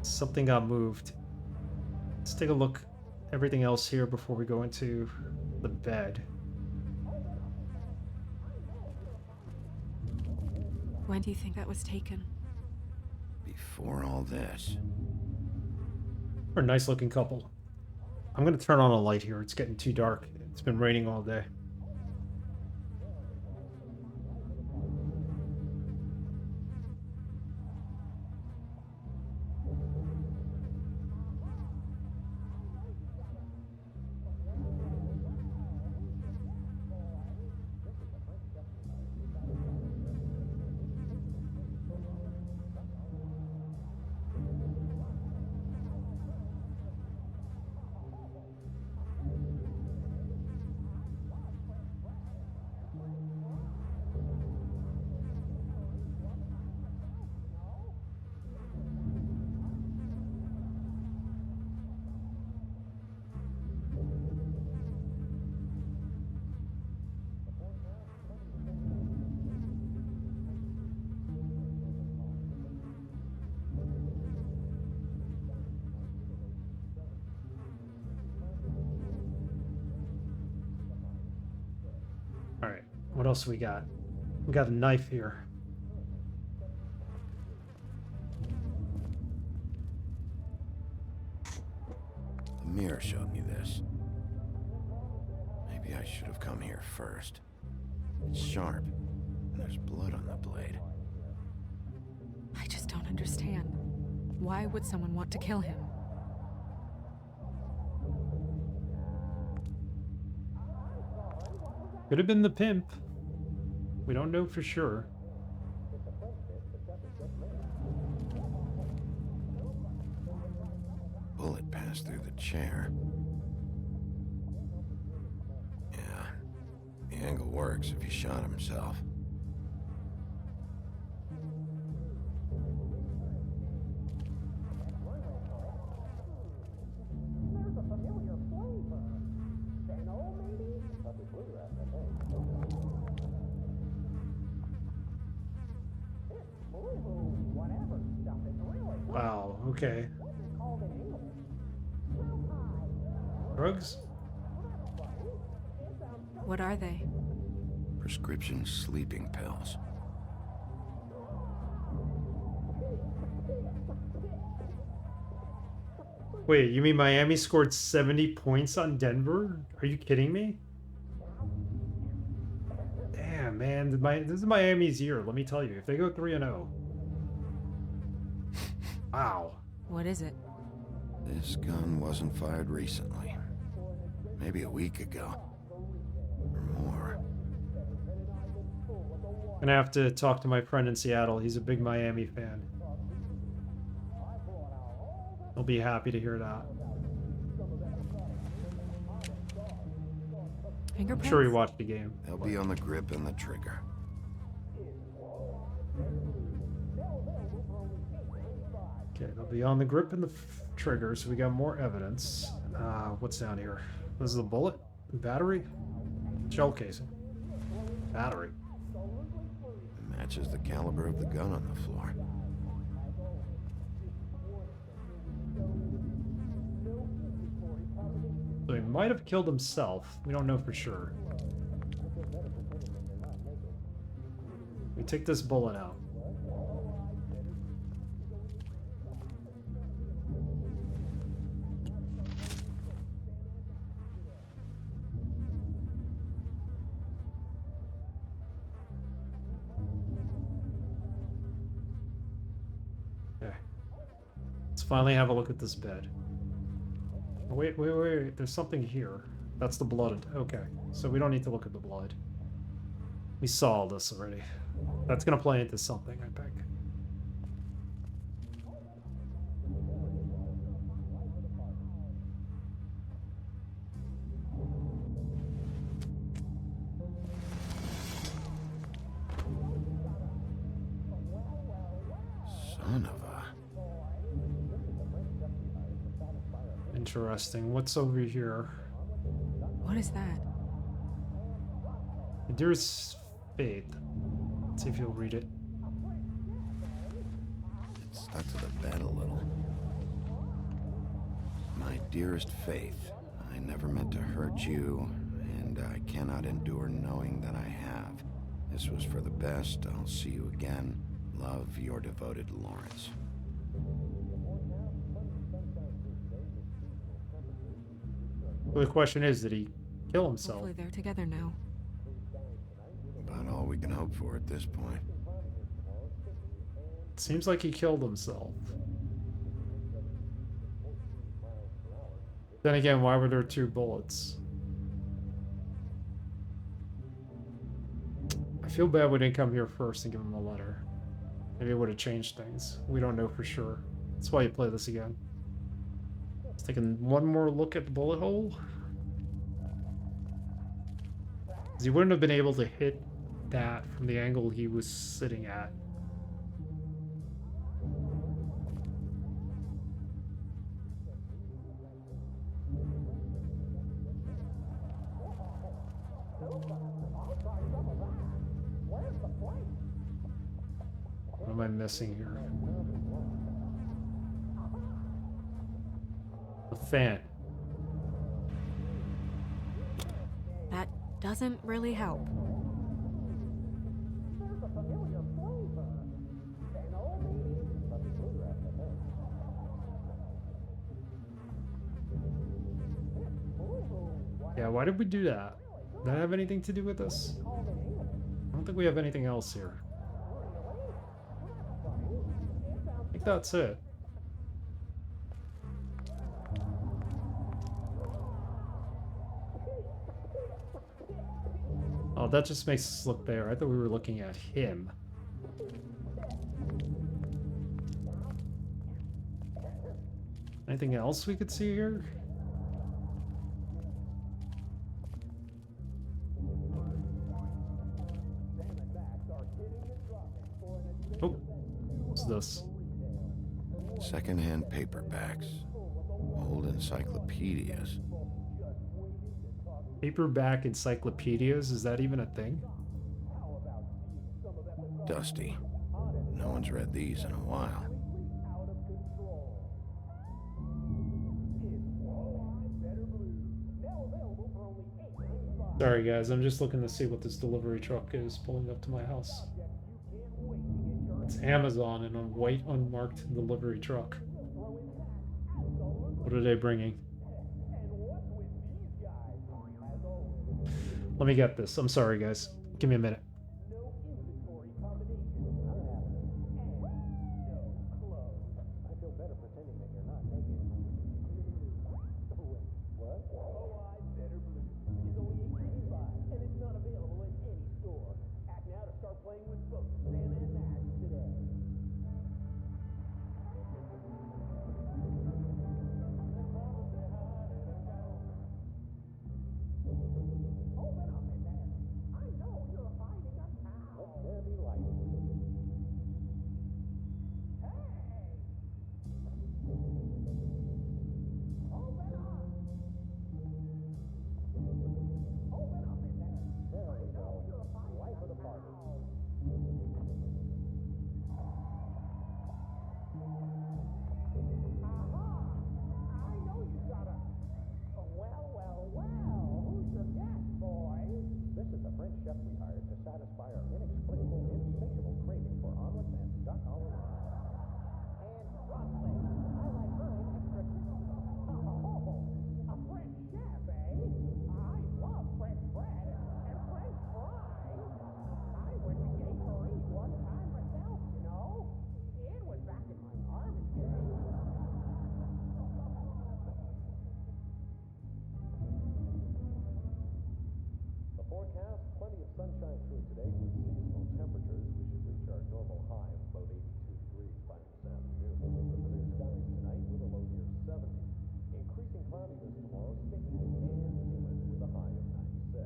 Something got moved. Let's take a look at everything else here before we go into the bed. When do you think that was taken? Before all this. We're a nice looking couple. I'm gonna turn on a light here. It's getting too dark. It's been raining all day. What else we got? We got a knife here. The mirror showed me this. Maybe I should have come here first. It's sharp, and there's blood on the blade. I just don't understand. Why would someone want to kill him? Could have been the pimp. We don't know for sure. Bullet passed through the chair. Yeah, the angle works if he shot himself. Wow, okay. Drugs? What are they? Prescription sleeping pills. Wait, you mean Miami scored 70 points on Denver? Are you kidding me? Damn, man. This is Miami's year, let me tell you. If they go 3-0. Wow. What is it? This gun wasn't fired recently. Maybe a week ago. Or more. Gonna have to talk to my friend in Seattle. He's a big Miami fan. He'll be happy to hear that. I'm sure he watched the game. They'll be on the grip and the trigger. Okay, they'll be on the grip and the trigger, so we got more evidence. What's down here? This is a bullet? Battery? Shell casing. Battery. It matches the caliber of the gun on the floor. So he might have killed himself. We don't know for sure. We take this bullet out. Okay. Let's finally have a look at this bed. Oh, wait, there's something here. That's the blood. Okay, so we don't need to look at the blood. We saw this already. That's gonna play into something, I think. Son of a... Interesting. What's over here? What is that? Dearest Faith. Let's see if you'll read it. It stuck to the bed a little. My dearest Faith, I never meant to hurt you, and I cannot endure knowing that I have. This was for the best. I'll see you again. Love, your devoted Lawrence. Well, the question is, did he kill himself? Hopefully they're together now. About all we can hope for at this point. Seems like he killed himself. Then again, why were there 2 bullets? I feel bad we didn't come here first and give him a letter. Maybe it would have changed things. We don't know for sure. That's why you play this again. Let's take one more look at the bullet hole. He wouldn't have been able to hit that from the angle he was sitting at. What am I missing here? The fan. That doesn't really help. why did we do that? Did that have anything to do with this? I don't think we have anything else here. I think that's it. Oh, that just makes us look there. I thought we were looking at him. Anything else we could see here? Oh, what's this? Secondhand paperbacks. Old encyclopedias. Paperback encyclopedias? Is that even a thing? Dusty. No one's read these in a while. Sorry guys, I'm just looking to see what this delivery truck is pulling up to my house. It's Amazon and a white unmarked delivery truck. What are they bringing? Let me get this. I'm sorry guys. Give me a minute. Sunshine through today with seasonal temperatures. We should reach our normal high of about 82 degrees by this afternoon. The clear skies tonight with a low near 70. Increasing cloudiness tomorrow, sticky and humid with a high of 96.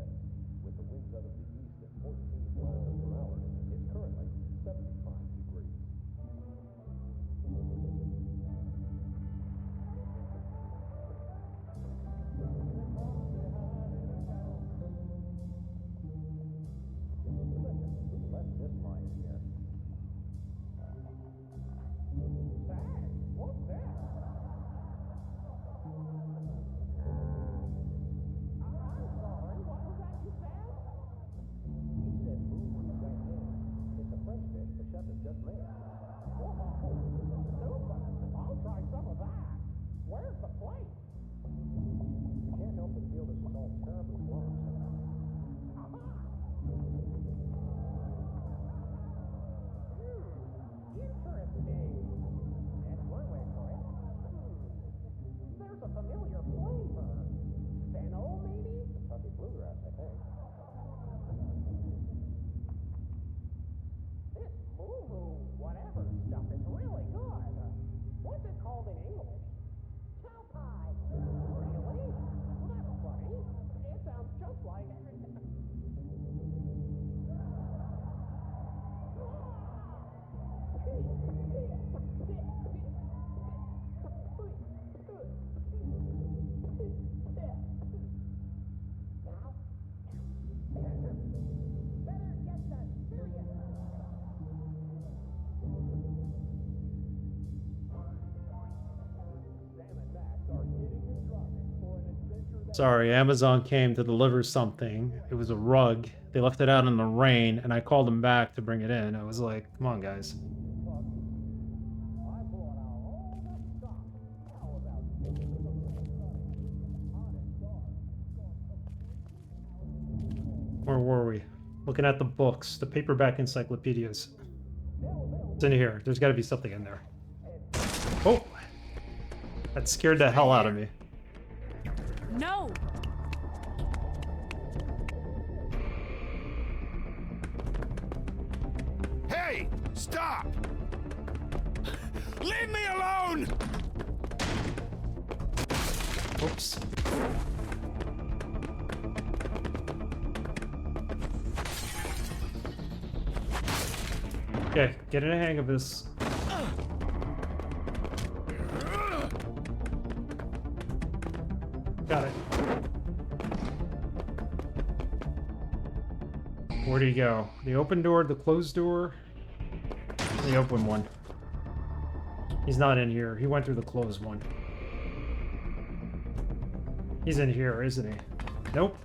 With the winds out of the east at 14 miles per hour, it's currently 75 degrees. Sorry, Amazon came to deliver something. It was a rug. They left it out in the rain, and I called them back to bring it in. I was like, come on, guys. we? Looking at the books, the paperback encyclopedias. It's in here. There's got to be something in there. Oh! That scared the hell out of me. No! Hey! Stop! Leave me alone! Oops. Okay, getting a hang of this. Got it. Where do you go? The open door, the closed door, the open one. He's not in here. He went through the closed one. He's in here, isn't he? Nope.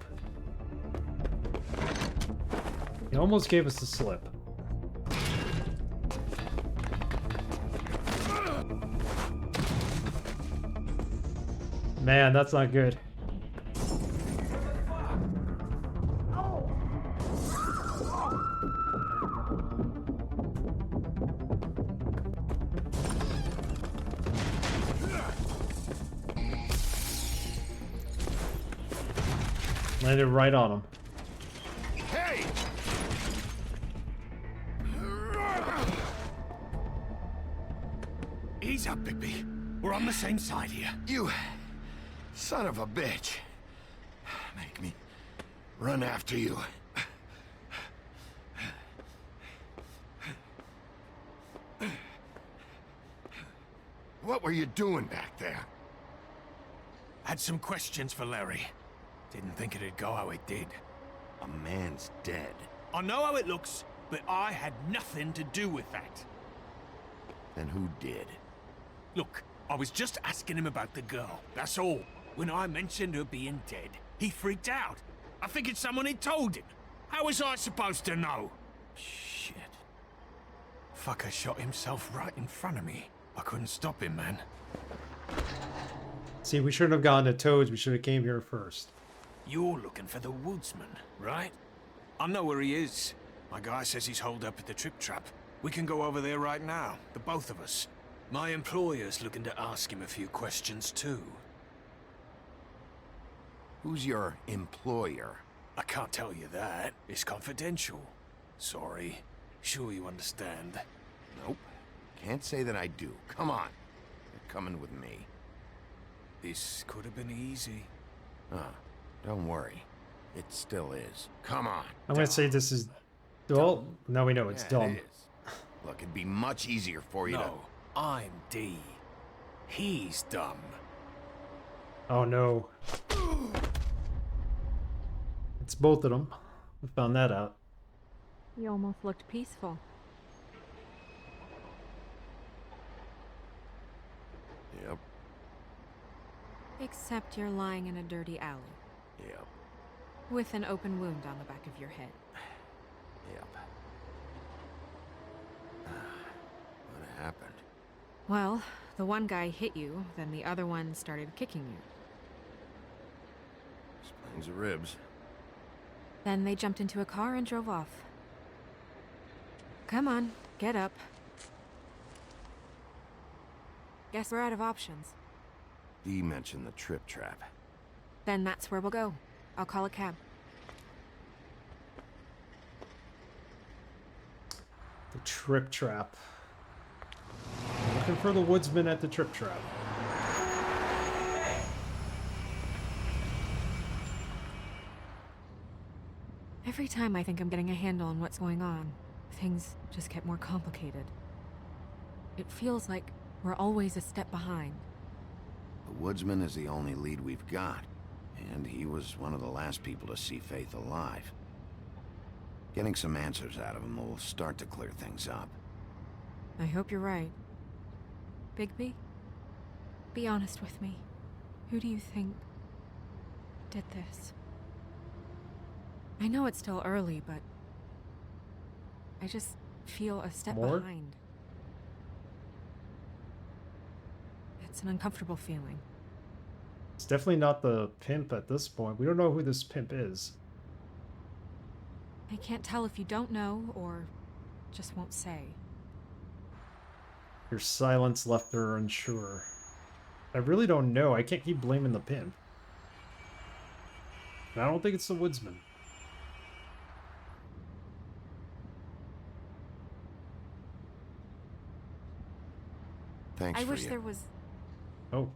He almost gave us the slip. Man, that's not good. Landed right on him. Hey! Ease up, Bigby. We're on the same side here. You son of a bitch. Make me run after you. What were you doing back there? Had some questions for Larry. Didn't think it'd go how it did. A man's dead. I know how it looks, but I had nothing to do with that. Then who did? Look, I was just asking him about the girl, that's all. When I mentioned her being dead, he freaked out. I figured someone had told him. How was I supposed to know? Shit. Fucker shot himself right in front of me. I couldn't stop him, man. See, we shouldn't have gone to Toads. We should have came here first. You're looking for the woodsman, right? I know where he is. My guy says he's holed up at the Trip Trap. We can go over there right now, the both of us. My employer's looking to ask him a few questions too. Who's your employer? I can't tell you that. It's confidential. Sorry. Sure you understand. Nope. Can't say that I do. Come on. You're coming with me. This could have been easy. Don't worry. It still is. Come on. I'm gonna say this is dull. Now we know it's dumb. It is. Look, it'd be much easier for you No, I'm D. He's dumb. Oh no. It's both of them. We found that out. You almost looked peaceful. to... Yep. Except you're lying in a dirty alley. Yep. With an open wound on the back of your head. Yep. What happened? Well, the one guy hit you, then the other one started kicking you. Explains the ribs. Then they jumped into a car and drove off. Come on, get up. Guess we're out of options. Dee mentioned the Trip Trap. Then that's where we'll go. I'll call a cab. The Trip Trap. Looking for the woodsman at the Trip Trap. Every time I think I'm getting a handle on what's going on, things just get more complicated. It feels like we're always a step behind. The woodsman is the only lead we've got, and he was one of the last people to see Faith alive. Getting some answers out of him will start to clear things up. I hope you're right. Bigby? Be honest with me. Who do you think did this? I know it's still early, but I just feel a step behind. It's an uncomfortable feeling. It's definitely not the pimp at this point. We don't know who this pimp is. I can't tell if you don't know or just won't say. Your silence left her unsure. I really don't know. I can't keep blaming the pimp. And I don't think it's the woodsman. Thanks I for wish you. there was... Oh.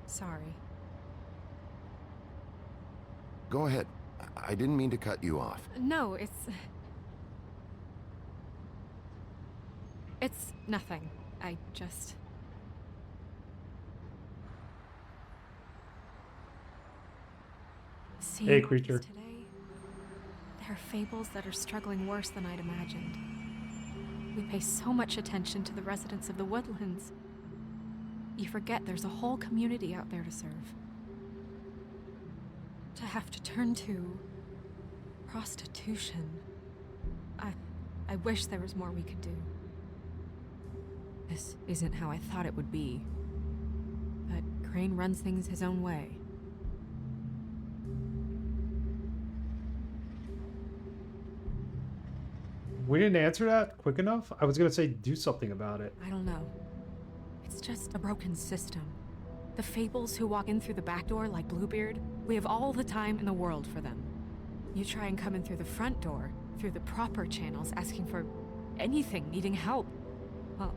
Sorry. Go ahead. I didn't mean to cut you off. No, it's nothing. I just... Seeing Hey, all creature. this today, there are fables that are struggling worse than I'd imagined. We pay so much attention to the residents of the woodlands. You forget there's a whole community out there to serve. To have to turn to prostitution. I wish there was more we could do. This isn't how I thought it would be. But Crane runs things his own way. We didn't answer that quick enough? I was gonna say do something about it. I don't know. It's just a broken system. The fables who walk in through the back door like Bluebeard, we have all the time in the world for them. You try and come in through the front door, through the proper channels, asking for anything, needing help. Well,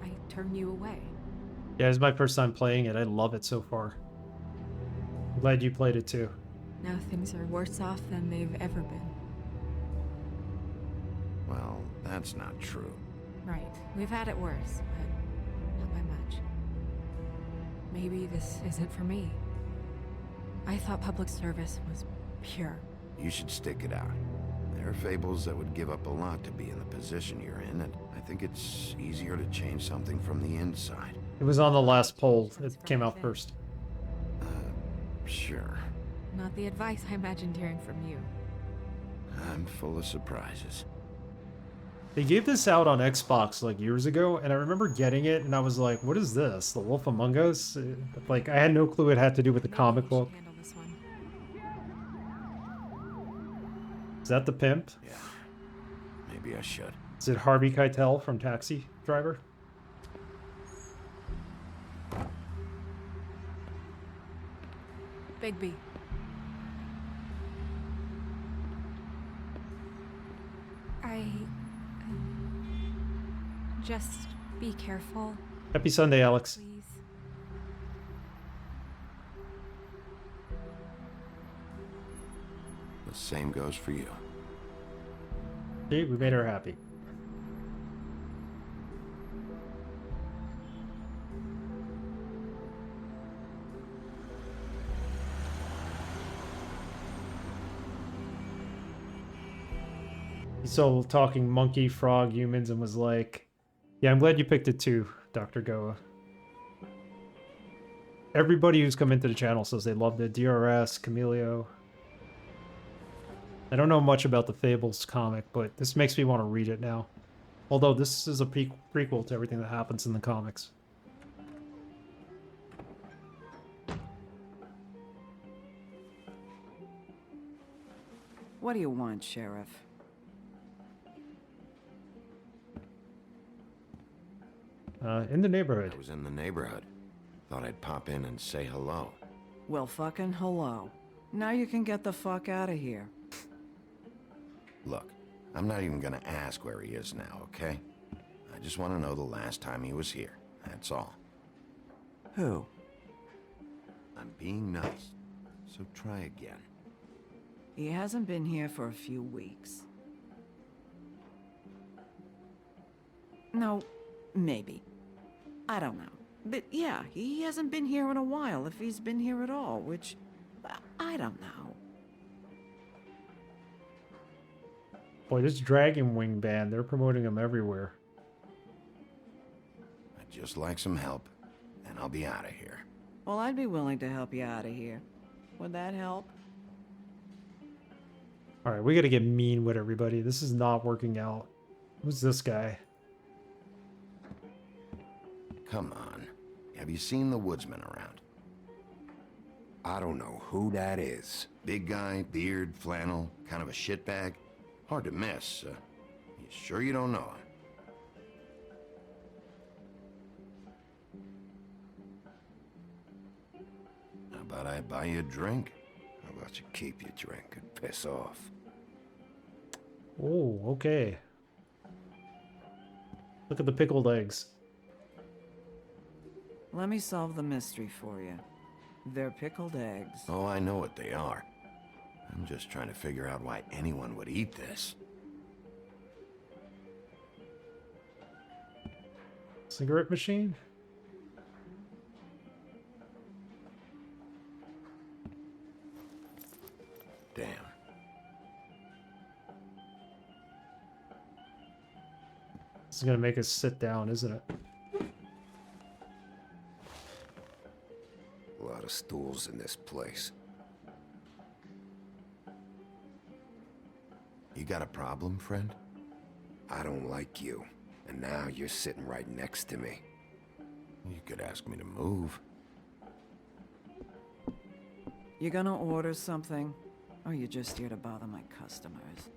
I turn you away. Yeah, it's my first time playing it. I love it so far. I'm glad you played it too. Now things are worse off than they've ever been. Well, that's not true. Right. We've had it worse, but not by much. Maybe this isn't for me. I thought public service was pure. You should stick it out. There are fables that would give up a lot to be in the position you're in, and I think it's easier to change something from the inside. It was on the last poll. It came out first. Sure. Not the advice I imagined hearing from you. I'm full of surprises. They gave this out on Xbox like years ago, and I remember getting it, and I was like, what is this? The Wolf Among Us? Like, I had no clue it had to do with the comic book. Is that the pimp? Yeah. Maybe I should. Is it Harvey Keitel from Taxi Driver? Bigby. Just be careful. Happy Sunday, Alex. Please. The same goes for you. See, we made her happy. He saw talking monkey, frog, humans, and was like, yeah, I'm glad you picked it too, Dr. Goa. Everybody who's come into the channel says they loved it. DRS, Camilio. I don't know much about the Fables comic, but this makes me want to read it now. Although this is a prequel to everything that happens in the comics. What do you want, Sheriff? In the neighborhood. I was in the neighborhood. Thought I'd pop in and say hello. Well, fucking hello. Now you can get the fuck out of here. Look, I'm not even gonna ask where he is now, okay? I just want to know the last time he was here. That's all. Who? I'm being nice, so try again. He hasn't been here for a few weeks. No, maybe. I don't know. But yeah, he hasn't been here in a while, if he's been here at all, which... I don't know. Boy, this Dragon Wing band, they're promoting them everywhere. I'd just like some help, and I'll be out of here. Well, I'd be willing to help you out of here. Would that help? Alright, we gotta get mean with everybody. This is not working out. Who's this guy? Come on. Have you seen the woodsman around? I don't know who that is. Big guy, beard, flannel, kind of a shitbag. Hard to miss. You sure you don't know him? How about I buy you a drink? How about you keep your drink and piss off? Oh, okay. Look at the pickled eggs. Let me solve the mystery for you. They're pickled eggs. Oh, I know what they are. I'm just trying to figure out why anyone would eat this. Cigarette machine? Damn. This is gonna make us sit down, isn't it? A lot of stools in this place. You got a problem, friend? I don't like you, and now you're sitting right next to me. You could ask me to move. You gonna order something? Or you just here to bother my customers?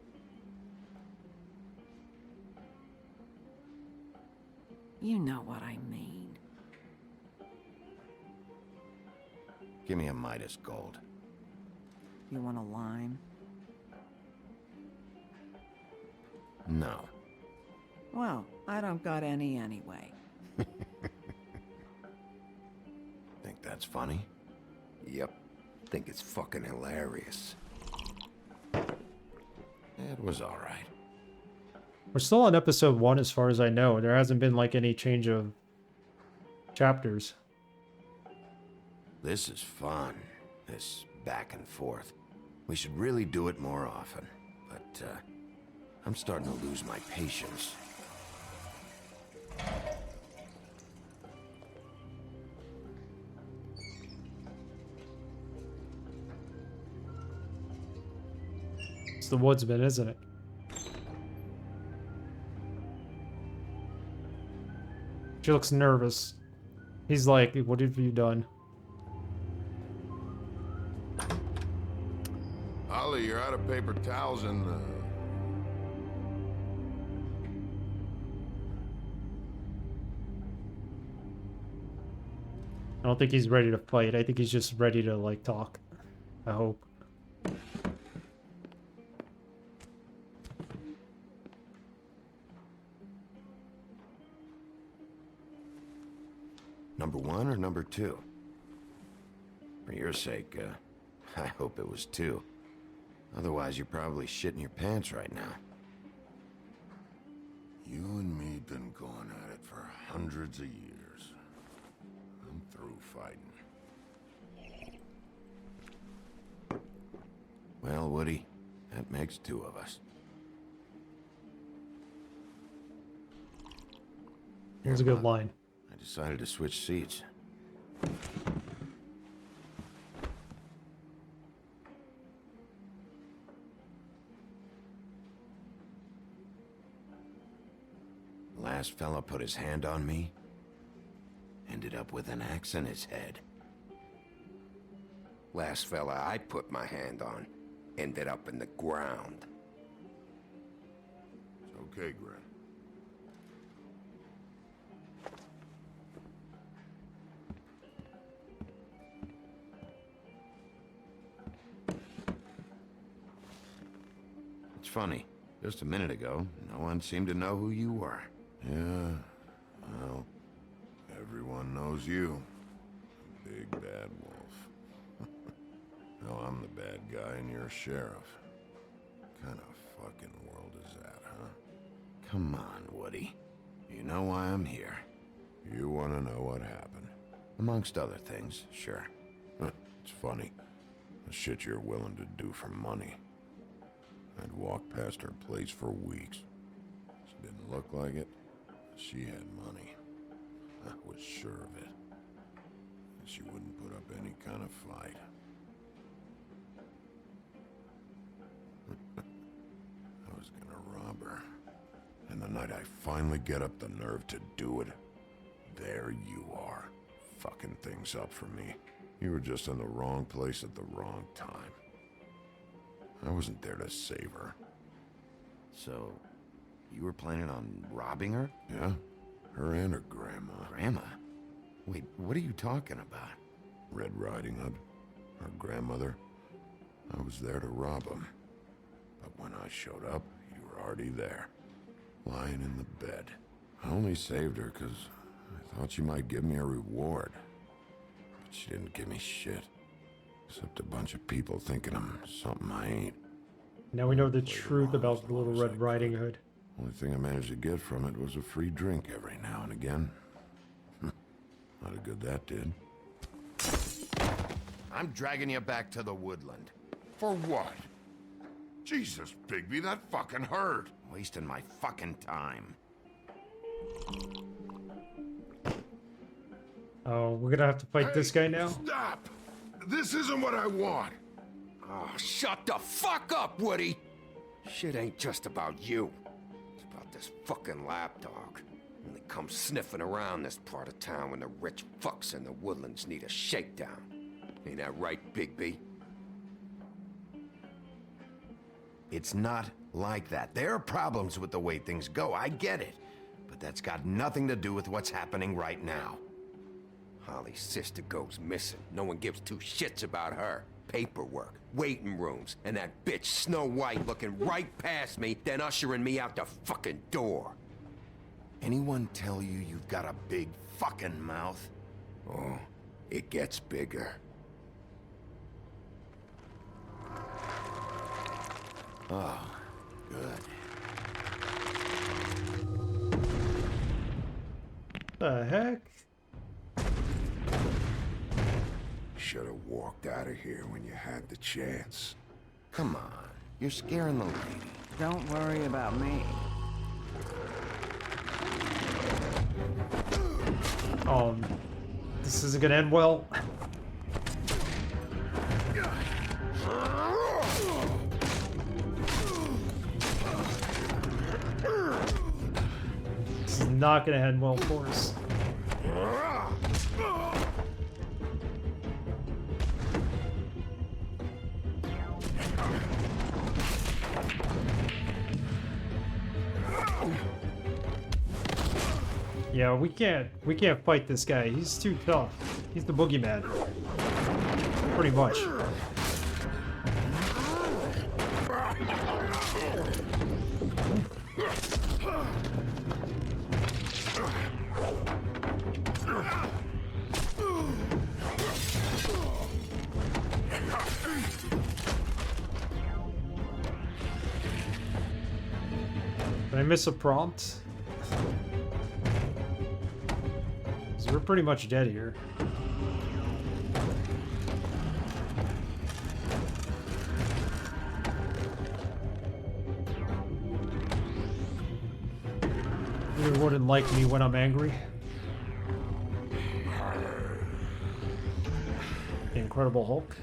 You know what I mean. Give me a Midas Gold. You want a lime? No. Well, I don't got any anyway. Think that's funny? Yep. Think it's fucking hilarious. It was all right. We're still on episode 1 as far as I know. There hasn't been like any change of chapters. This is fun. This back and forth. We should really do it more often. But, I'm starting to lose my patience. It's the woodsman, isn't it? She looks nervous. He's like, what have you done? Ollie, you're out of paper towels and, I don't think he's ready to fight. I think he's just ready to, like, talk. I hope. Number 1 or number 2? For your sake, I hope it was 2. Otherwise, you're probably shitting your pants right now. You and me been going at it for hundreds of years. I'm through fighting. Well, Woody, that makes 2 of us. Here's a good line. I decided to switch seats. Last fella put his hand on me, ended up with an axe in his head. Last fella I put my hand on ended up in the ground. It's okay, Gren. It's funny. Just a minute ago, no one seemed to know who you were. Yeah, well, everyone knows you. Big Bad Wolf. Now I'm the bad guy and you're a sheriff. What kind of fucking world is that, huh? Come on, Woody. You know why I'm here. You want to know what happened? Amongst other things, sure. It's funny. The shit you're willing to do for money. I'd walk past her place for weeks. She didn't look like it. She had money. I was sure of it. She wouldn't put up any kind of fight. I was gonna rob her. And the night I finally get up the nerve to do it, there you are, fucking things up for me. You were just in the wrong place at the wrong time. I wasn't there to save her. So, you were planning on robbing her? Yeah, her and her grandma. Grandma? Wait, what are you talking about? Red Riding Hood, her grandmother. I was there to rob them. But when I showed up, you were already there, lying in the bed. I only saved her because I thought she might give me a reward. But she didn't give me shit. Except a bunch of people thinking I'm something I ain't. Now we know the truth about the Little Red Riding Hood. Only thing I managed to get from it was a free drink every now and again. Not a good that did. I'm dragging you back to the woodland. For what? Jesus, Bigby, that fucking hurt. Wasting my fucking time. Oh, we're gonna have to fight this guy now? Stop! This isn't what I want. Oh, shut the fuck up, Woody! Shit ain't just about you. It's about this fucking lapdog. Only comes sniffing around this part of town when the rich fucks in the woodlands need a shakedown. Ain't that right, Bigby? It's not like that. There are problems with the way things go, I get it. But that's got nothing to do with what's happening right now. Holly's sister goes missing. No one gives two shits about her. Paperwork, waiting rooms, and that bitch Snow White looking right past me, then ushering me out the fucking door. Anyone tell you you've got a big fucking mouth? Oh, it gets bigger. Oh, good. The heck? Should have walked out of here when you had the chance. Come on, you're scaring the lady. Don't worry about me. This isn't gonna end well. This is not gonna end well for us. Yeah, we can't fight this guy. He's too tough. He's the boogeyman. Pretty much. Did I miss a prompt? We're pretty much dead here. You wouldn't like me when I'm angry. The Incredible Hulk.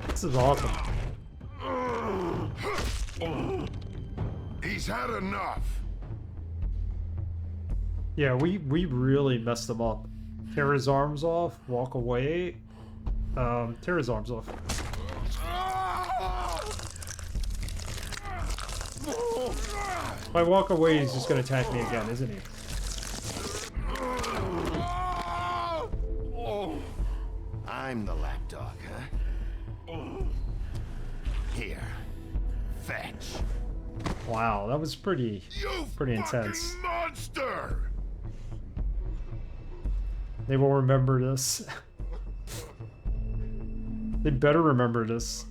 This is awesome. He's had enough. Yeah, we really messed him up. Tear his arms off, walk away. Tear his arms off. If I walk away, he's just gonna attack me again, isn't he? I'm the lapdog, huh? Here. Fetch. Wow, that was pretty intense. Monster! They will remember this. They better remember this.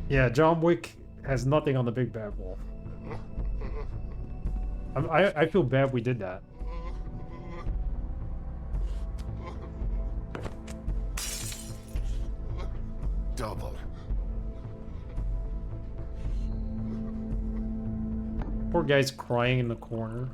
Yeah, John Wick has nothing on the Big Bad Wolf. I feel bad we did that. Double. Poor guy's crying in the corner.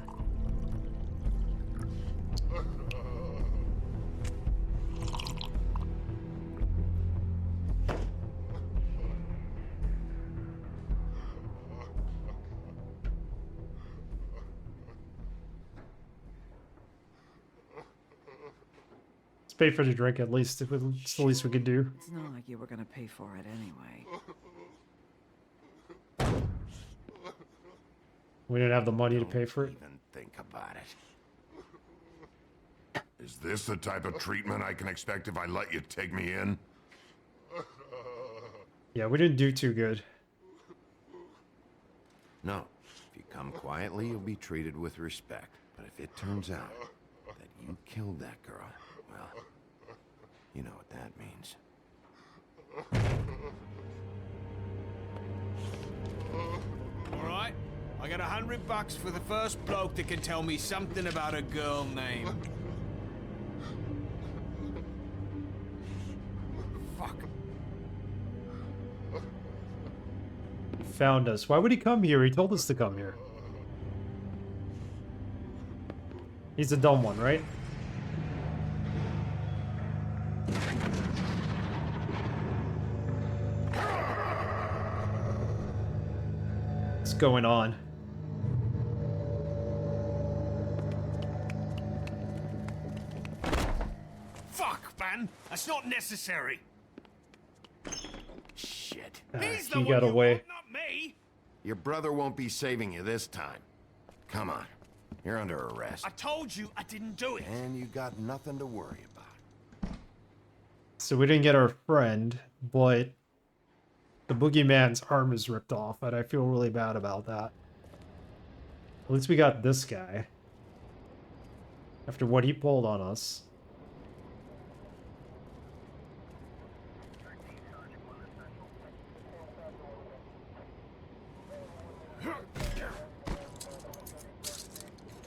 Let's pay for the drink at least. It's the least we could do. It's not like you were gonna pay for it anyway. We didn't have the money to pay for it. Even think about it. Is this the type of treatment I can expect if I let you take me in? Yeah, we didn't do too good. No. If you come quietly, you'll be treated with respect. But if it turns out that you killed that girl, well, you know what that means. All right, I got $100 for the first bloke that can tell me something about a girl named. Fuck. Found us. Why would he come here? He told us to come here. He's a dumb one, right? What's going on? Fuck, man! That's not necessary! Shit. He's the He one got you away. want, not me! Your brother won't be saving you this time. Come on. You're under arrest. I told you I didn't do it! And you got nothing to worry about. So we didn't get our friend, but the boogeyman's arm is ripped off, and I feel really bad about that. At least we got this guy. After what he pulled on us.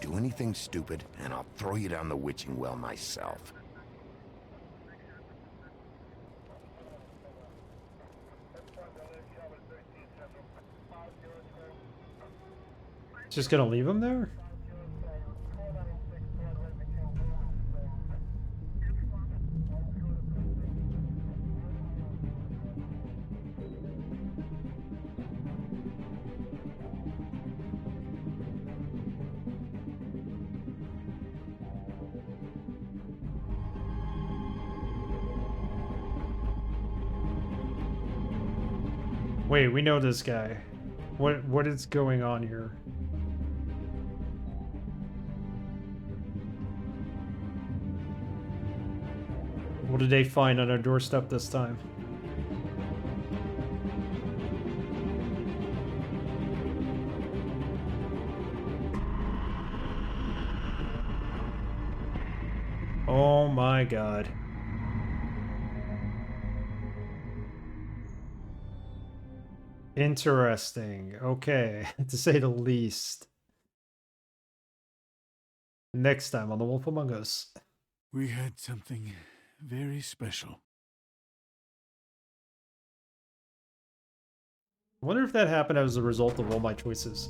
Do anything stupid, and I'll throw you down the witching well myself. Just gonna leave him there? Wait, we know this guy. What is going on here? What did they find on our doorstep this time? Oh my god. Interesting. Okay, to say the least. Next time on The Wolf Among Us. We had something very special. I wonder if that happened as a result of all my choices.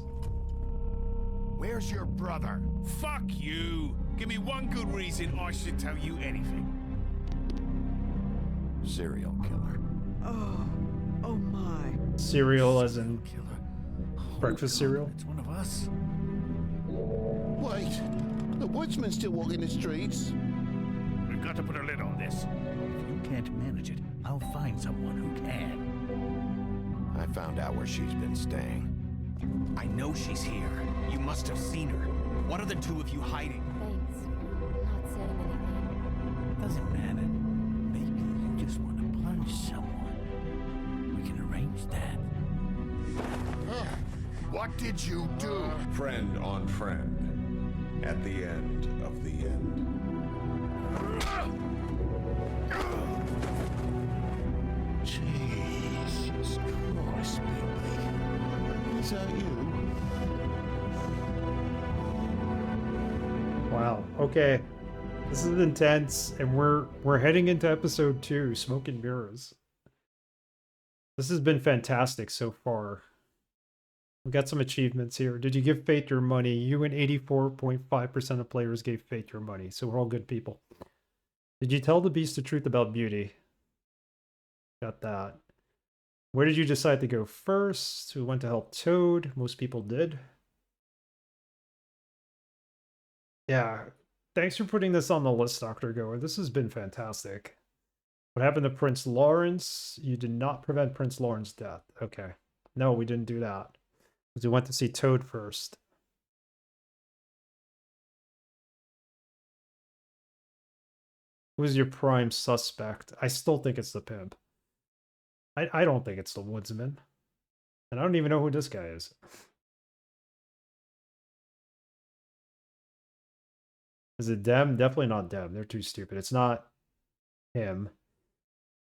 Where's your brother? Fuck you! Give me one good reason I should tell you anything. Serial killer. Oh my. Cereal as in breakfast cereal? It's one of us. Wait, the woodsman's still walking the streets. We've got to put a lid on this. If you can't manage it, I'll find someone who can. I found out where she's been staying. I know she's here. You must have seen her. What are the two of you hiding? Thanks for not saying anything. Doesn't matter. Maybe you just want to punch someone. We can arrange that. What did you do? Friend on friend. At the end of the end. Jesus Christ, Bigby. Is that you? Okay. This is intense, and we're heading into episode 2, Smoke and Mirrors. This has been fantastic so far. We got some achievements here. Did you give Fate your money? You and 84.5% of players gave Fate your money, so we're all good people. Did you tell the beast the truth about beauty? Got that. Where did you decide to go first? Who went to help Toad? Most people did. Yeah. Thanks for putting this on the list, Dr. Goer. This has been fantastic. What happened to Prince Lawrence? You did not prevent Prince Lawrence's death. Okay. No, we didn't do that. We went to see Toad first. Who's your prime suspect? I still think it's the pimp. I don't think it's the woodsman. And I don't even know who this guy is. Is it them? Definitely not them. They're too stupid. It's not him.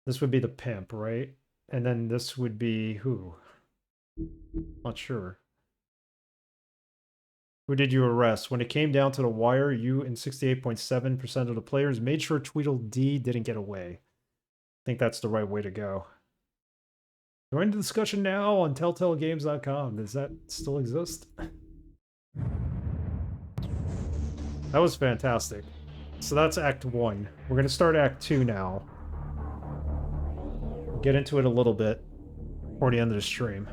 This would be the pimp, right? And then this would be who? Not sure. Who did you arrest? When it came down to the wire, you and 68.7% of the players made sure Tweedledee didn't get away. I think that's the right way to go. Join the discussion now on telltalegames.com. Does that still exist? That was fantastic. So that's Act 1. We're going to start Act 2 now. We'll get into it a little bit before the end of the stream.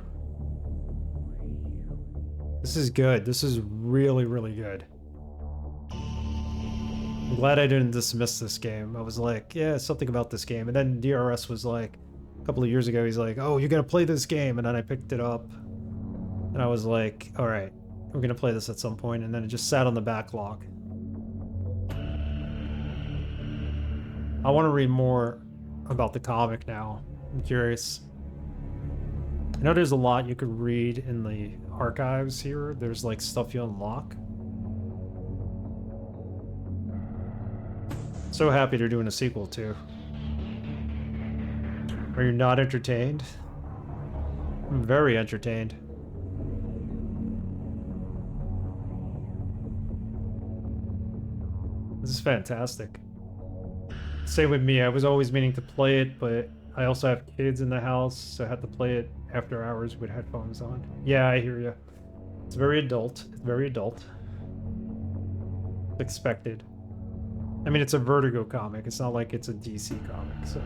This is good. This is really, really good. I'm glad I didn't dismiss this game. I was like, yeah, something about this game. And then DRS was like, a couple of years ago, he's like, oh, you're going to play this game. And then I picked it up. And I was like, all right, we're going to play this at some point. And then it just sat on the backlog. I want to read more about the comic now. I'm curious. I know there's a lot you could read in the archives here. There's like stuff you unlock. So happy they're doing a sequel too. Are you not entertained? I'm very entertained. This is fantastic. Same with me. I was always meaning to play it, but I also have kids in the house, so I had to play it after hours with headphones on. Yeah, I hear you. It's very adult. It's very adult. It's expected. I mean, it's a Vertigo comic. It's not like it's a DC comic, so...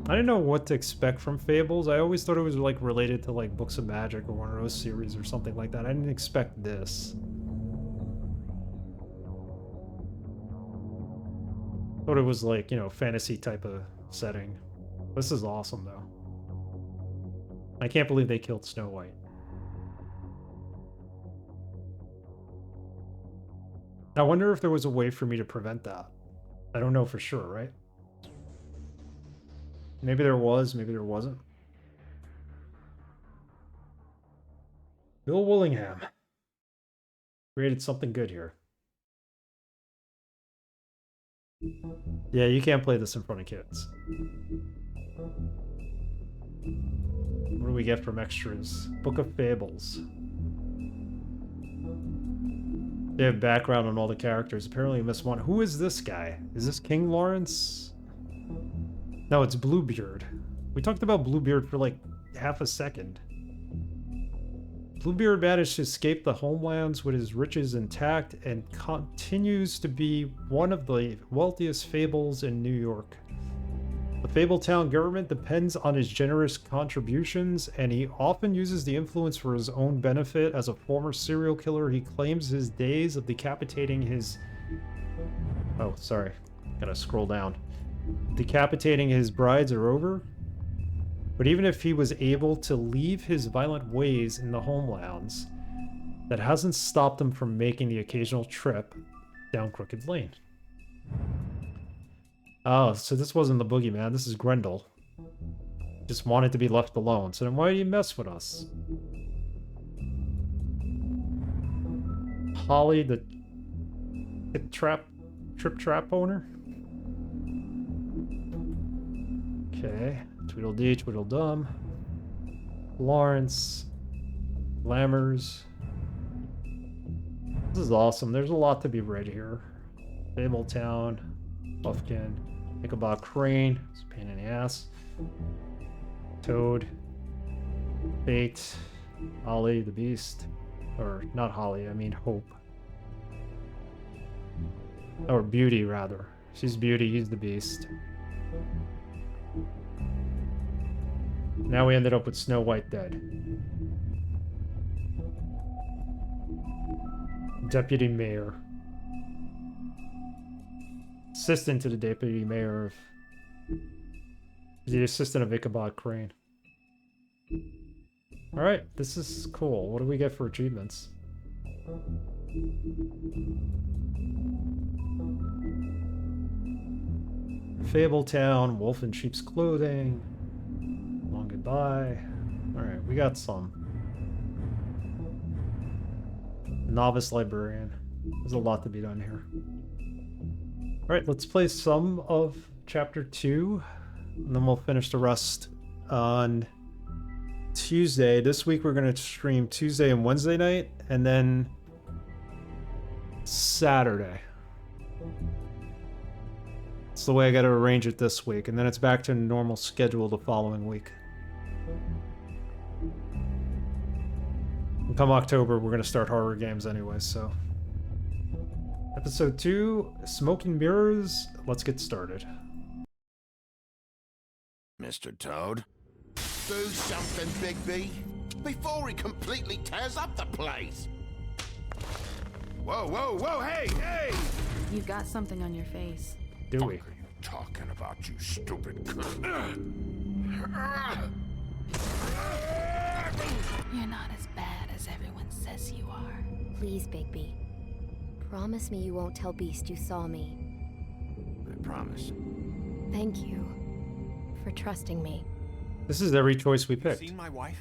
I didn't know what to expect from Fables. I always thought it was like related to like Books of Magic or one of those series or something like that. I didn't expect this. Thought it was like, you know, fantasy type of setting. This is awesome though. I can't believe they killed Snow White. I wonder if there was a way for me to prevent that. I don't know for sure, right? Maybe there was, maybe there wasn't. Bill Willingham created something good here. Yeah, you can't play this in front of kids. What do we get from extras? Book of Fables. They have background on all the characters. Apparently you missed one. Who is this guy? Is this King Lawrence? No, it's Bluebeard. We talked about Bluebeard for like half a second. Bluebeard managed to escape the homelands with his riches intact and continues to be one of the wealthiest fables in New York. The Fabletown government depends on his generous contributions, and he often uses the influence for his own benefit. As a former serial killer, he claims his days of decapitating his... Oh, sorry. Gotta scroll down. Decapitating his brides are over. But even if he was able to leave his violent ways in the homelands, that hasn't stopped him from making the occasional trip down Crooked Lane. Oh, so this wasn't the boogeyman, this is Grendel. Just wanted to be left alone, so then why do you mess with us? Holly, the trip trap owner? Okay, Tweedledee, Tweedledum, Lawrence, Lammers. This is awesome. There's a lot to be read here. Fabletown, Puffkin, Ichabod Crane, it's a pain in the ass. Toad, Fate, Holly the Beast, or not Holly, I mean Hope. Or Beauty, rather. She's Beauty, he's the Beast. Now we ended up with Snow White dead. Deputy Mayor. Assistant to the Deputy Mayor of... The assistant of Ichabod Crane. Alright, this is cool. What do we get for achievements? Fabletown, Wolf in Sheep's Clothing. Long Goodbye. Alright, we got some. Novice Librarian. There's a lot to be done here. Alright, let's play some of Chapter 2. And then we'll finish the rest on Tuesday. This week we're going to stream Tuesday and Wednesday night. And then Saturday. It's the way I got to arrange it this week. And then it's back to normal schedule the following week. And come October, we're going to start horror games anyway, so... Episode 2, Smoke and Mirrors. Let's get started. Mr. Toad? Do something, Bigby, before he completely tears up the place. Whoa, whoa, whoa, hey, hey! You've got something on your face. Do we? What are you talking about, you stupid cunt? You're not as bad as everyone says you are. Please, Bigby. Promise me you won't tell Beast you saw me. I promise. Thank you for trusting me. This is every choice we Have you picked. seen my wife?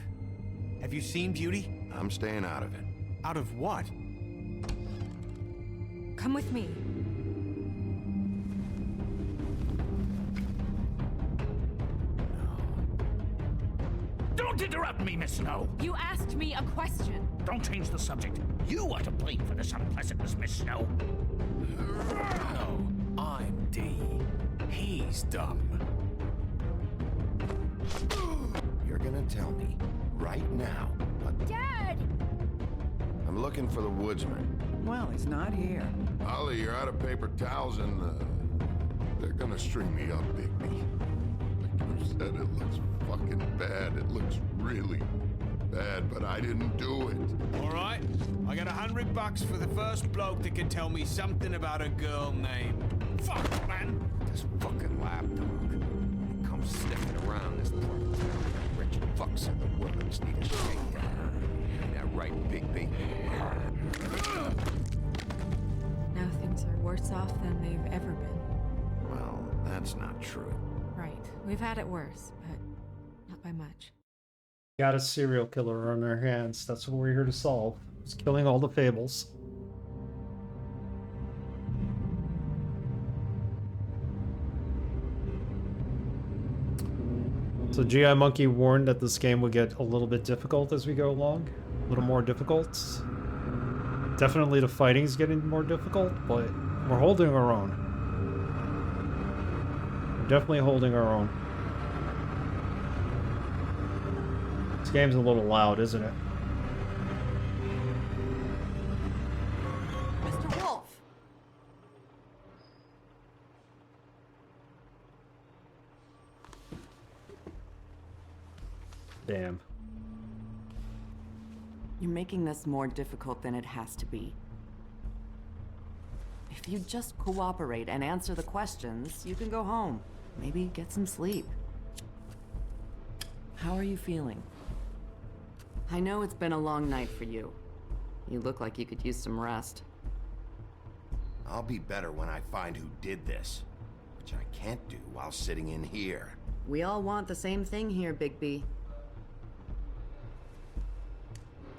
Have you seen Beauty? I'm staying out of it. Out of what? Come with me. Don't interrupt me, Miss Snow. You asked me a question. Don't change the subject. You are to blame for this unpleasantness, Miss Snow. No, I'm D. He's dumb. You're gonna tell me right now what... Dad! I'm looking for the woodsman. Well, he's not here. Holly, you're out of paper towels and they're gonna string me up, Bigby. Like you said, it looks fucking bad. It looks really bad, but I didn't do it. All right, I got $100 for the first bloke that can tell me something about a girl named... Fuck, man! This fucking lapdog. He comes sniffing around this part of town. Rich fucks in the woods need a shakedown. Ain't that right, Bigby? Now things are worse off than they've ever been. Well, that's not true. Right. We've had it worse, but not by much. Got a serial killer on our hands. That's what we're here to solve. It's killing all the fables. So GI Monkey warned that this game would get a little bit difficult as we go along. A little more difficult. Definitely the fighting's getting more difficult, but we're holding our own. We're definitely holding our own. This game's a little loud, isn't it? Mr. Wolf! Damn. You're making this more difficult than it has to be. If you just cooperate and answer the questions, you can go home. Maybe get some sleep. How are you feeling? I know it's been a long night for you. You look like you could use some rest. I'll be better when I find who did this, which I can't do while sitting in here. We all want the same thing here, Bigby.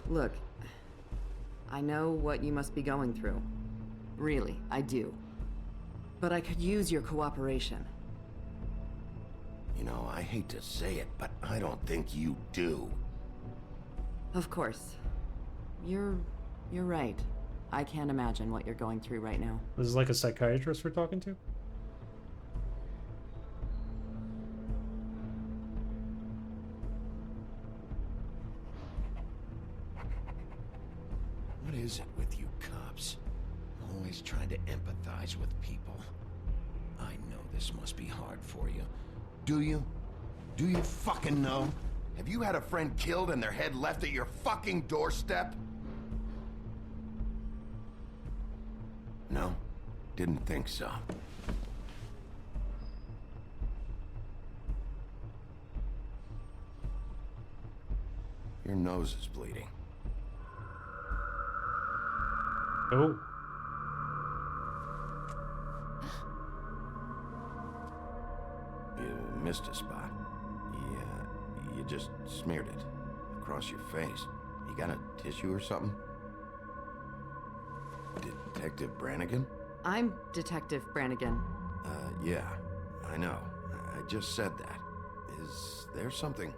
Look, I know what you must be going through. Really, I do. But I could use your cooperation. You know, I hate to say it, but I don't think you do. Of course. You're right. I can't imagine what you're going through right now. This is like a psychiatrist we're talking to? What is it with you cops? Always trying to empathize with people. I know this must be hard for you. Do you? Do you fucking know? Have you had a friend killed and their head left at your fucking doorstep? No, didn't think so. Your nose is bleeding. Oh. You missed a spot. You just smeared it across your face. You got a tissue or something? Detective Brannigan? I'm Detective Brannigan. Yeah, I know. I just said that. Is there something?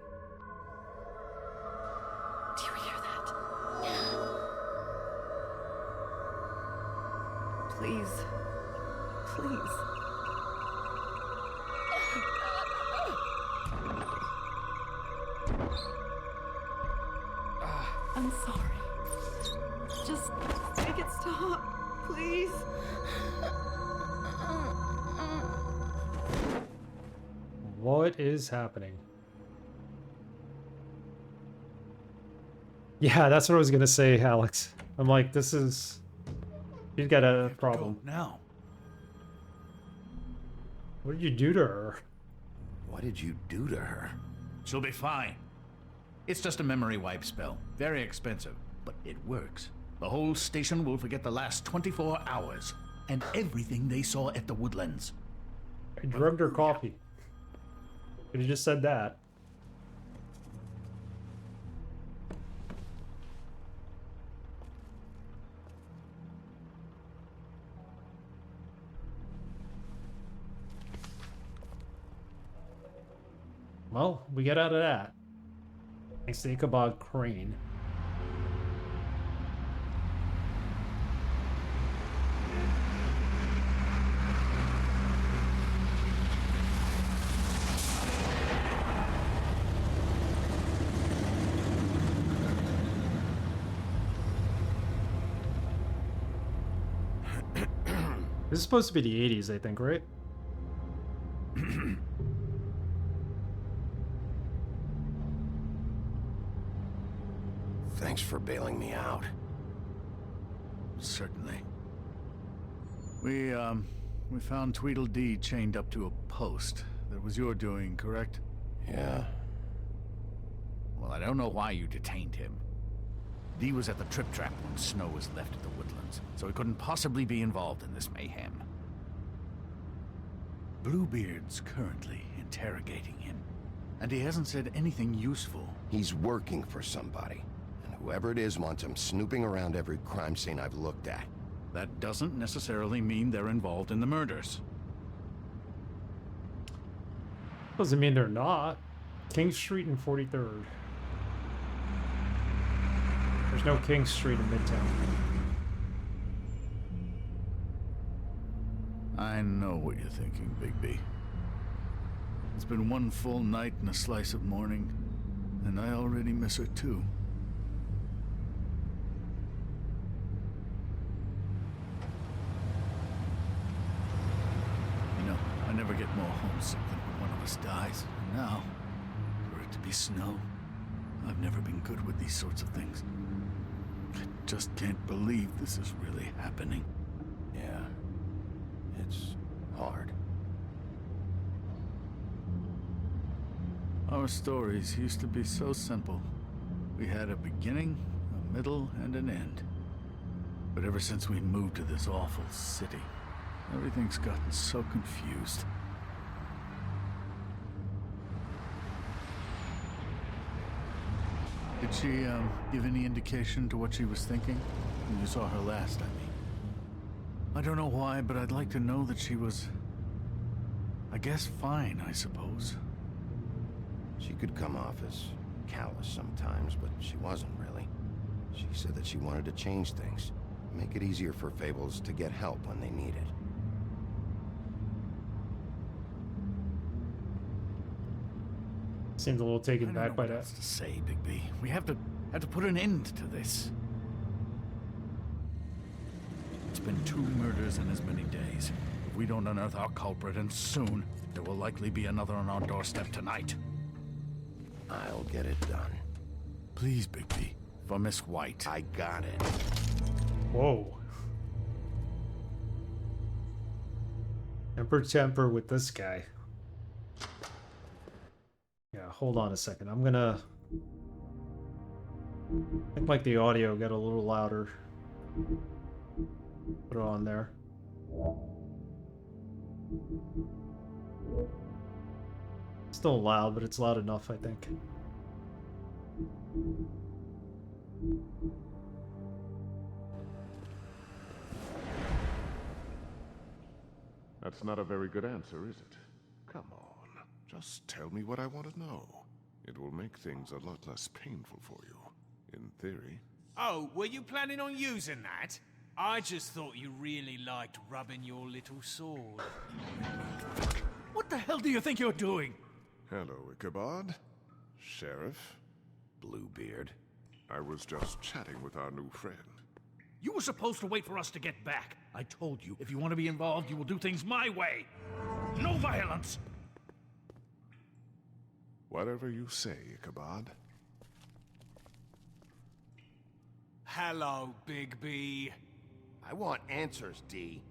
Do you hear that? Please. Please. I'm sorry. Just make it stop, please. What is happening? Yeah, that's what I was gonna say, Alex. I'm like, this is... She's got a problem. Now. What did you do to her? What did you do to her? She'll be fine. It's just a memory wipe spell. Very expensive, but it works. The whole station will forget the last 24 hours and everything they saw at the Woodlands. I drugged her coffee. Could have just said that. Well, we get out of that. Thanks to Ichabod Crane. This is supposed to be the 80s, I think, right? Thanks for bailing me out. Certainly. We found Tweedledee chained up to a post. That was your doing, correct? Yeah. Well, I don't know why you detained him. Dee was at the Trip Trap when Snow was left at the Woodlands, so he couldn't possibly be involved in this mayhem. Bluebeard's currently interrogating him, and he hasn't said anything useful. He's working for somebody, and whoever it is wants him snooping around every crime scene I've looked at. That doesn't necessarily mean they're involved in the murders. Doesn't mean they're not. King Street and 43rd. There's no King Street in Midtown. I know what you're thinking, Bigby. It's been one full night and a slice of morning, and I already miss her too. You know, I never get more homesick than when one of us dies. And now, for it to be Snow, I've never been good with these sorts of things. I just can't believe this is really happening. Yeah. It's hard. Our stories used to be so simple. We had a beginning, a middle, and an end. But ever since we moved to this awful city, everything's gotten so confused. Did she, give any indication to what she was thinking? When you saw her last, I mean. I don't know why, but I'd like to know that she was... I guess fine, I suppose. She could come off as callous sometimes, but she wasn't really. She said that she wanted to change things. Make it easier for Fables to get help when they need it. Seems a little taken back by what that. else to say, Bigby. We have to put an end to this. It's been 2 murders in as many days. If we don't unearth our culprit, and soon, there will likely be another on our doorstep tonight. I'll get it done. Please, Bigby. For Miss White. I got it. Whoa. Temper with this guy. Yeah, hold on a second. I'm gonna... I think like the audio got a little louder. Put it on there. Still loud, but it's loud enough, I think. That's not a very good answer, is it? Come on. Just tell me what I want to know. It will make things a lot less painful for you. In theory. Oh, were you planning on using that? I just thought you really liked rubbing your little sword. What the hell do you think you're doing? Hello, Ichabod. Sheriff. Bluebeard. I was just chatting with our new friend. You were supposed to wait for us to get back. I told you, if you want to be involved, you will do things my way. No violence! Whatever you say, Ichabod. Hello, Bigby. I want answers, D.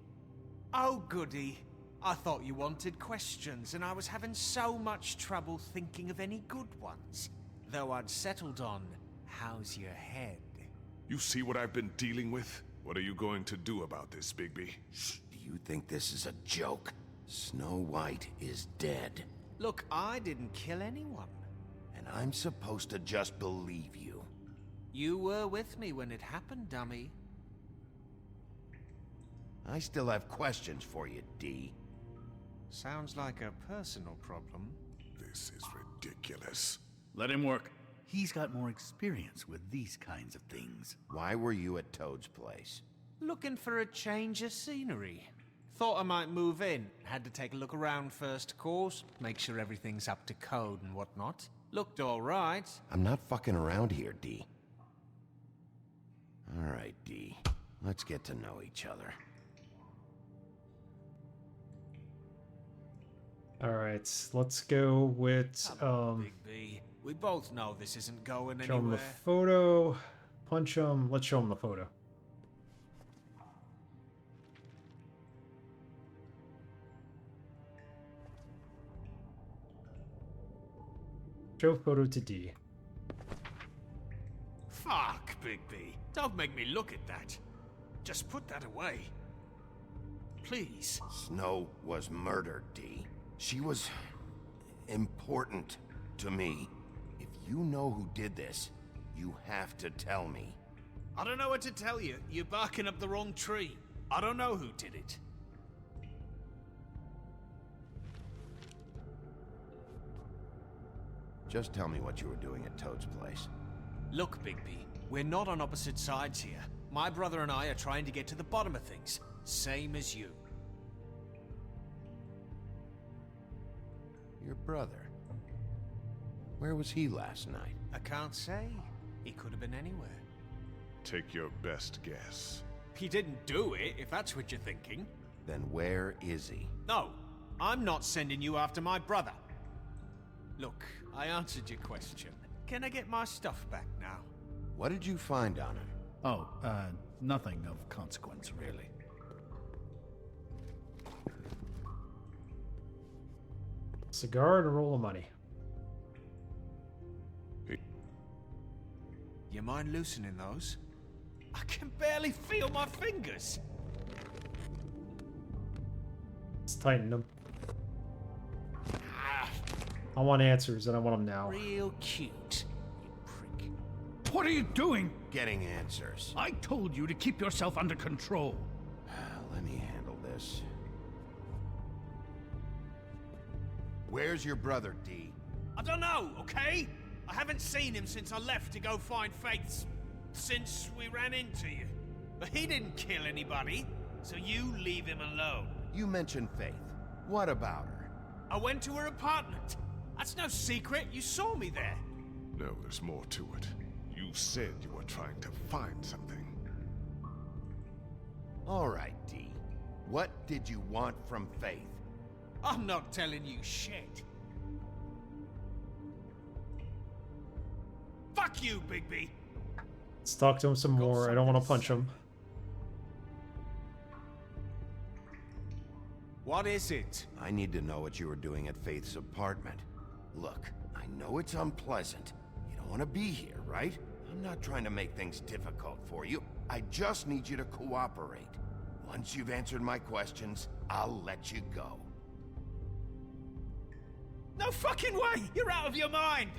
Oh, goody. I thought you wanted questions, and I was having so much trouble thinking of any good ones. Though I'd settled on, how's your head? You see what I've been dealing with? What are you going to do about this, Bigby? Do you think this is a joke? Snow White is dead. Look, I didn't kill anyone. And I'm supposed to just believe you. You were with me when it happened, dummy. I still have questions for you, D. Sounds like a personal problem. This is ridiculous. Let him work. He's got more experience with these kinds of things. Why were you at Toad's place? Looking for a change of scenery. Thought I might move in. Had to take a look around first, of course. Make sure everything's up to code and whatnot. Looked alright. I'm not fucking around here, D. Alright, D. Let's get to know each other. Alright, let's go with, Bigby. We both know this isn't going show him the anywhere. photo, punch him, let's show him the photo. Show photo to D. Fuck, Bigby. Don't make me look at that. Just put that away. Please. Snow was murdered, D. She was important to me. If you know who did this, you have to tell me. I don't know what to tell you. You're barking up the wrong tree. I don't know who did it. Just tell me what you were doing at Toad's place. Look, Bigby, we're not on opposite sides here. My brother and I are trying to get to the bottom of things. Same as you. Your brother? Where was he last night? I can't say. He could have been anywhere. Take your best guess. He didn't do it, if that's what you're thinking. Then where is he? No, I'm not sending you after my brother. Look, I answered your question. Can I get my stuff back now? What did you find on him? Oh, nothing of consequence, really. Cigar and a roll of money. You mind loosening those? I can barely feel my fingers. Let's tighten them. I want answers, and I want them now. Real cute, you prick. What are you doing? Getting answers. I told you to keep yourself under control. Let me handle this. Where's your brother, D? I don't know, okay? I haven't seen him since I left to go find Faith's. Since we ran into you. But he didn't kill anybody, so you leave him alone. You mentioned Faith. What about her? I went to her apartment. That's no secret. You saw me there. No, there's more to it. You said you were trying to find something. All right, D. What did you want from Faith? I'm not telling you shit. Fuck you, Bigby. Let's talk to him some more. I don't want to punch him. What is it? I need to know what you were doing at Faith's apartment. Look, I know it's unpleasant. You don't want to be here, right? I'm not trying to make things difficult for you. I just need you to cooperate. Once you've answered my questions, I'll let you go. No fucking way! You're out of your mind!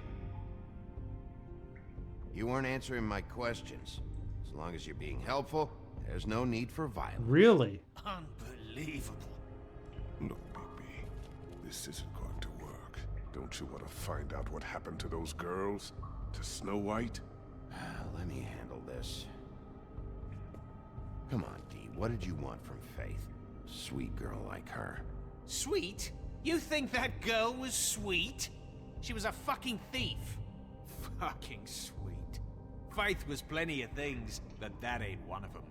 You weren't answering my questions. As long as you're being helpful, there's no need for violence. Really? Unbelievable. Look, Bigby, this isn't going to work. Don't you want to find out what happened to those girls? To Snow White? Let me handle this. Come on, D. What did you want from Faith? Sweet girl like her. Sweet? You think that girl was sweet? She was a fucking thief. Fucking sweet. Faith was plenty of things, but that ain't one of them.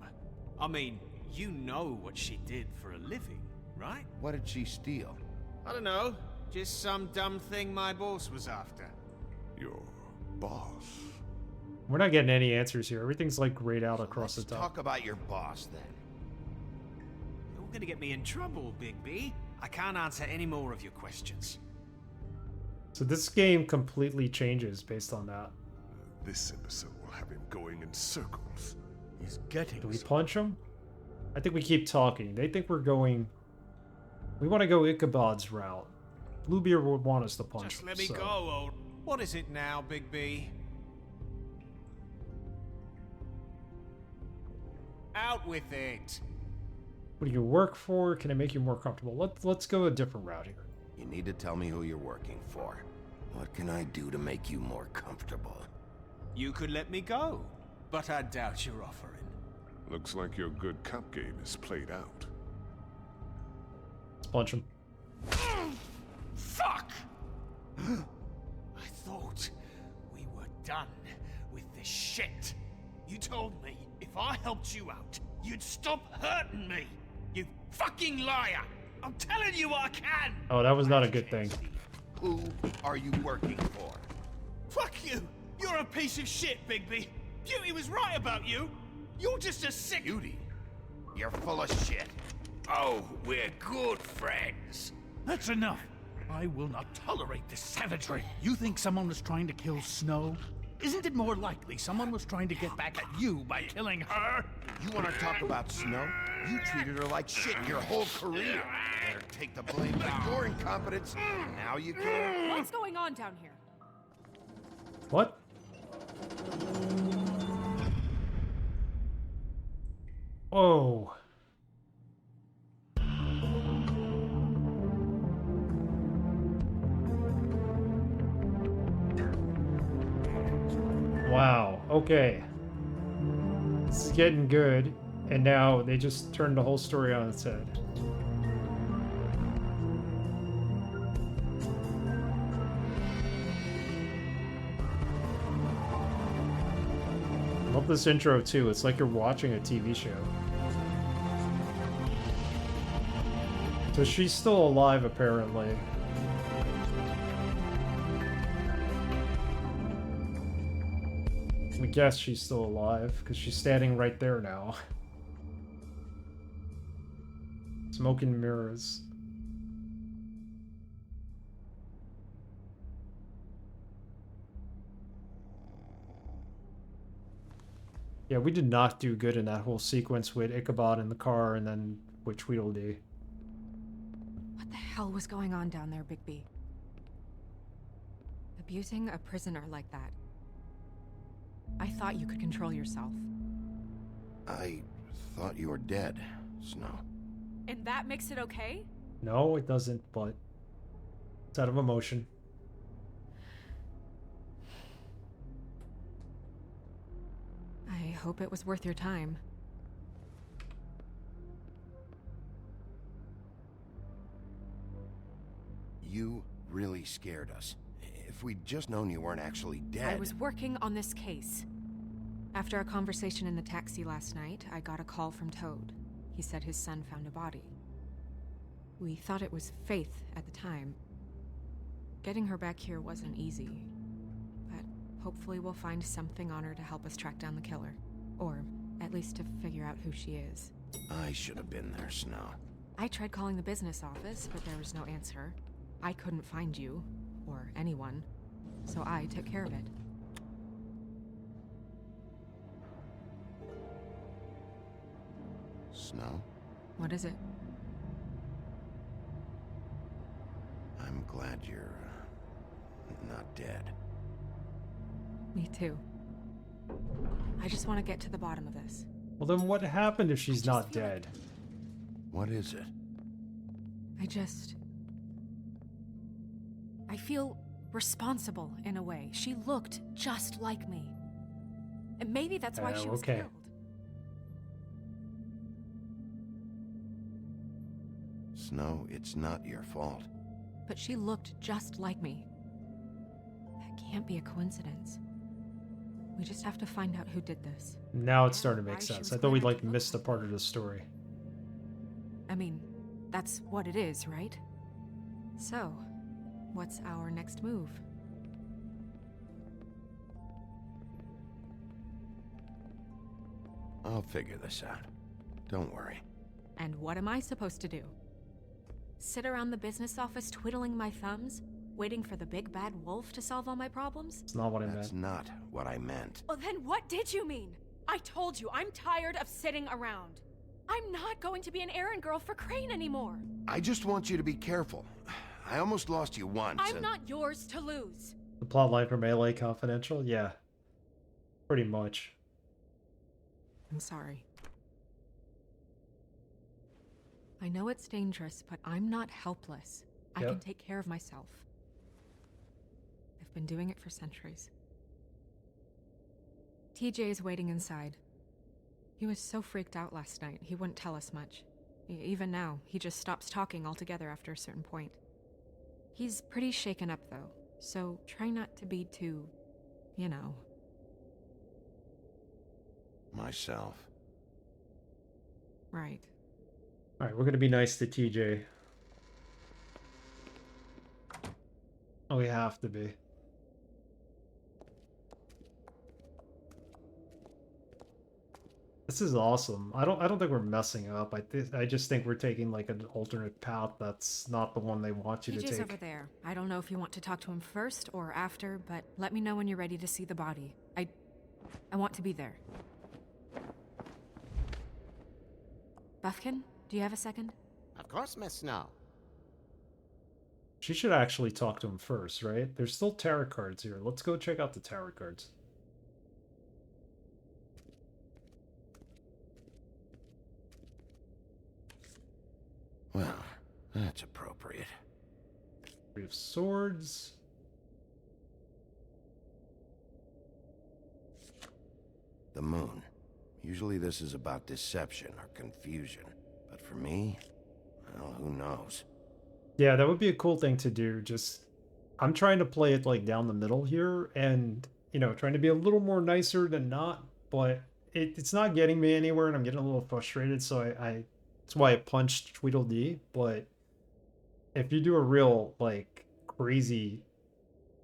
I mean, you know what she did for a living, right? What did she steal? I don't know. Just some dumb thing my boss was after. Your boss? We're not getting any answers here. Everything's like grayed out across the top. Talk about your boss then. You're gonna get me in trouble, Bigby. I can't answer any more of your questions. So this game completely changes based on that. This episode will have him going in circles. He's getting. Do we punch him? I think we keep talking. They think we're going. We want to go Ichabod's route. Bluebeard would want us to punch Just him. let me so. go, old. What is it now, Bigby? Out with it. What do you work for? Can I make you more comfortable? Let's go a different route here. You need to tell me who you're working for. What can I do to make you more comfortable? You could let me go, but I doubt you're offering. Looks like your good cop game is played out. Let's punch him. Fuck! I thought we were done with this shit. You told me if I helped you out, you'd stop hurting me. You fucking liar! I'm telling you I can! Oh, that was not a good thing. Who are you working for? Fuck you! You're a piece of shit, Bigby. Beauty was right about you. You're just a sick... Beauty? You're full of shit. Oh, we're good friends. That's enough. I will not tolerate this savagery. You think someone was trying to kill Snow? Isn't it more likely someone was trying to get back at you by killing her? You want to talk about Snow? You treated her like shit your whole career. Let her take the blame for your incompetence. Now you care? What's going on down here? What? Oh. Wow. Okay. This is getting good. And now they just turned the whole story on its head. Love this intro too. It's like you're watching a TV show. So she's still alive apparently. We guess she's still alive because she's standing right there now. Smoke and mirrors. Yeah, we did not do good in that whole sequence with Ichabod in the car and then with Tweedledee. What the hell was going on down there, Bigby? Abusing a prisoner like that. I thought you could control yourself. I thought you were dead, Snow. And that makes it okay? No, it doesn't, but it's out of emotion. I hope it was worth your time. You really scared us. If we'd just known you weren't actually dead... I was working on this case. After our conversation in the taxi last night, I got a call from Toad. He said his son found a body. We thought it was Faith at the time. Getting her back here wasn't easy. But hopefully we'll find something on her to help us track down the killer. Or at least to figure out who she is. I should have been there, Snow. I tried calling the business office, but there was no answer. I couldn't find you, or anyone, so I took care of it. Snow? What is it? I'm glad you're... not dead. Me too. I just want to get to the bottom of this. Well, then what happened if she's not dead? What is it? I feel responsible in a way. She looked just like me. And maybe that's why she was killed. Snow, it's not your fault. But she looked just like me. That can't be a coincidence. We just have to find out who did this. Now it's starting to make sense. I thought we'd like missed a part of the story. I mean, that's what it is, right? So, what's our next move? I'll figure this out. Don't worry. And what am I supposed to do? Sit around the business office twiddling my thumbs, waiting for the big bad wolf to solve all my problems? It's not what I meant. That's not what I meant. Well, then what did you mean? I told you, I'm tired of sitting around. I'm not going to be an errand girl for Crane anymore. I just want you to be careful. I almost lost you once. I'm not yours to lose. The plotline for Melee Confidential? Yeah. Pretty much. I'm sorry. I know it's dangerous, but I'm not helpless. I can take care of myself. I've been doing it for centuries. TJ is waiting inside. He was so freaked out last night, he wouldn't tell us much. Even now, he just stops talking altogether after a certain point. He's pretty shaken up, though, so try not to be too, you know. Myself. Right. Alright, we're gonna be nice to TJ. Oh, we have to be. This is awesome. I don't think we're messing up. I just think we're taking like an alternate path that's not the one they want you to TJ's take. over there. I don't know if you want to talk to him first or after, but let me know when you're ready to see the body. I want to be there. Buffkin, do you have a second? Of course, Miss Snow. She should actually talk to him first, right? There's still tarot cards here. Let's go check out the tarot cards. Well, that's appropriate. We have swords. The moon. Usually this is about deception or confusion. But for me, well, who knows? Yeah, that would be a cool thing to do. Just, I'm trying to play it like down the middle here and, you know, trying to be a little more nicer than not, but it's not getting me anywhere and I'm getting a little frustrated. So that's why I punched Tweedledee. But if you do a real, like, crazy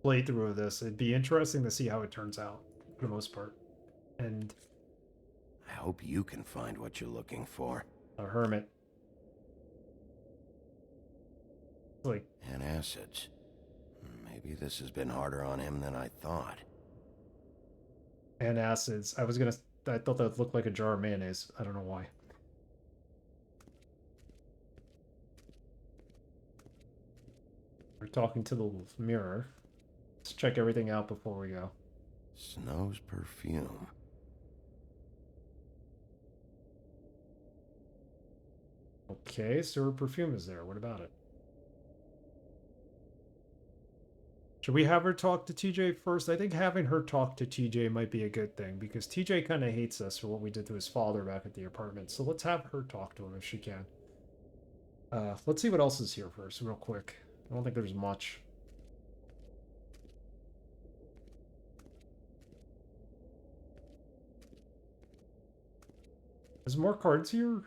playthrough of this, it'd be interesting to see how it turns out for the most part. And I hope you can find what you're looking for. A hermit. Like, Antacids. Maybe this has been harder on him than I thought. Antacids. I thought that looked like a jar of mayonnaise. I don't know why. We're talking to the mirror. Let's check everything out before we go. Snow's perfume. Okay, so her perfume is there. What about it? Should we have her talk to TJ first? I think having her talk to TJ might be a good thing because TJ kind of hates us for what we did to his father back at the apartment. So let's have her talk to him if she can. Let's see what else is here first, real quick. I don't think there's much. Is more cards here?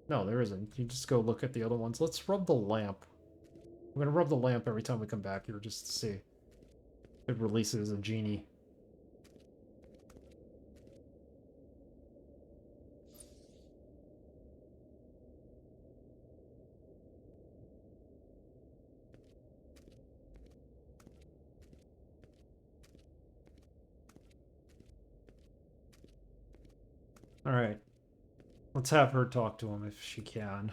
No, there isn't. You just go look at the other ones. Let's rub the lamp. I'm gonna rub the lamp every time we come back here just to see. It releases a genie. Alright. Let's have her talk to him if she can.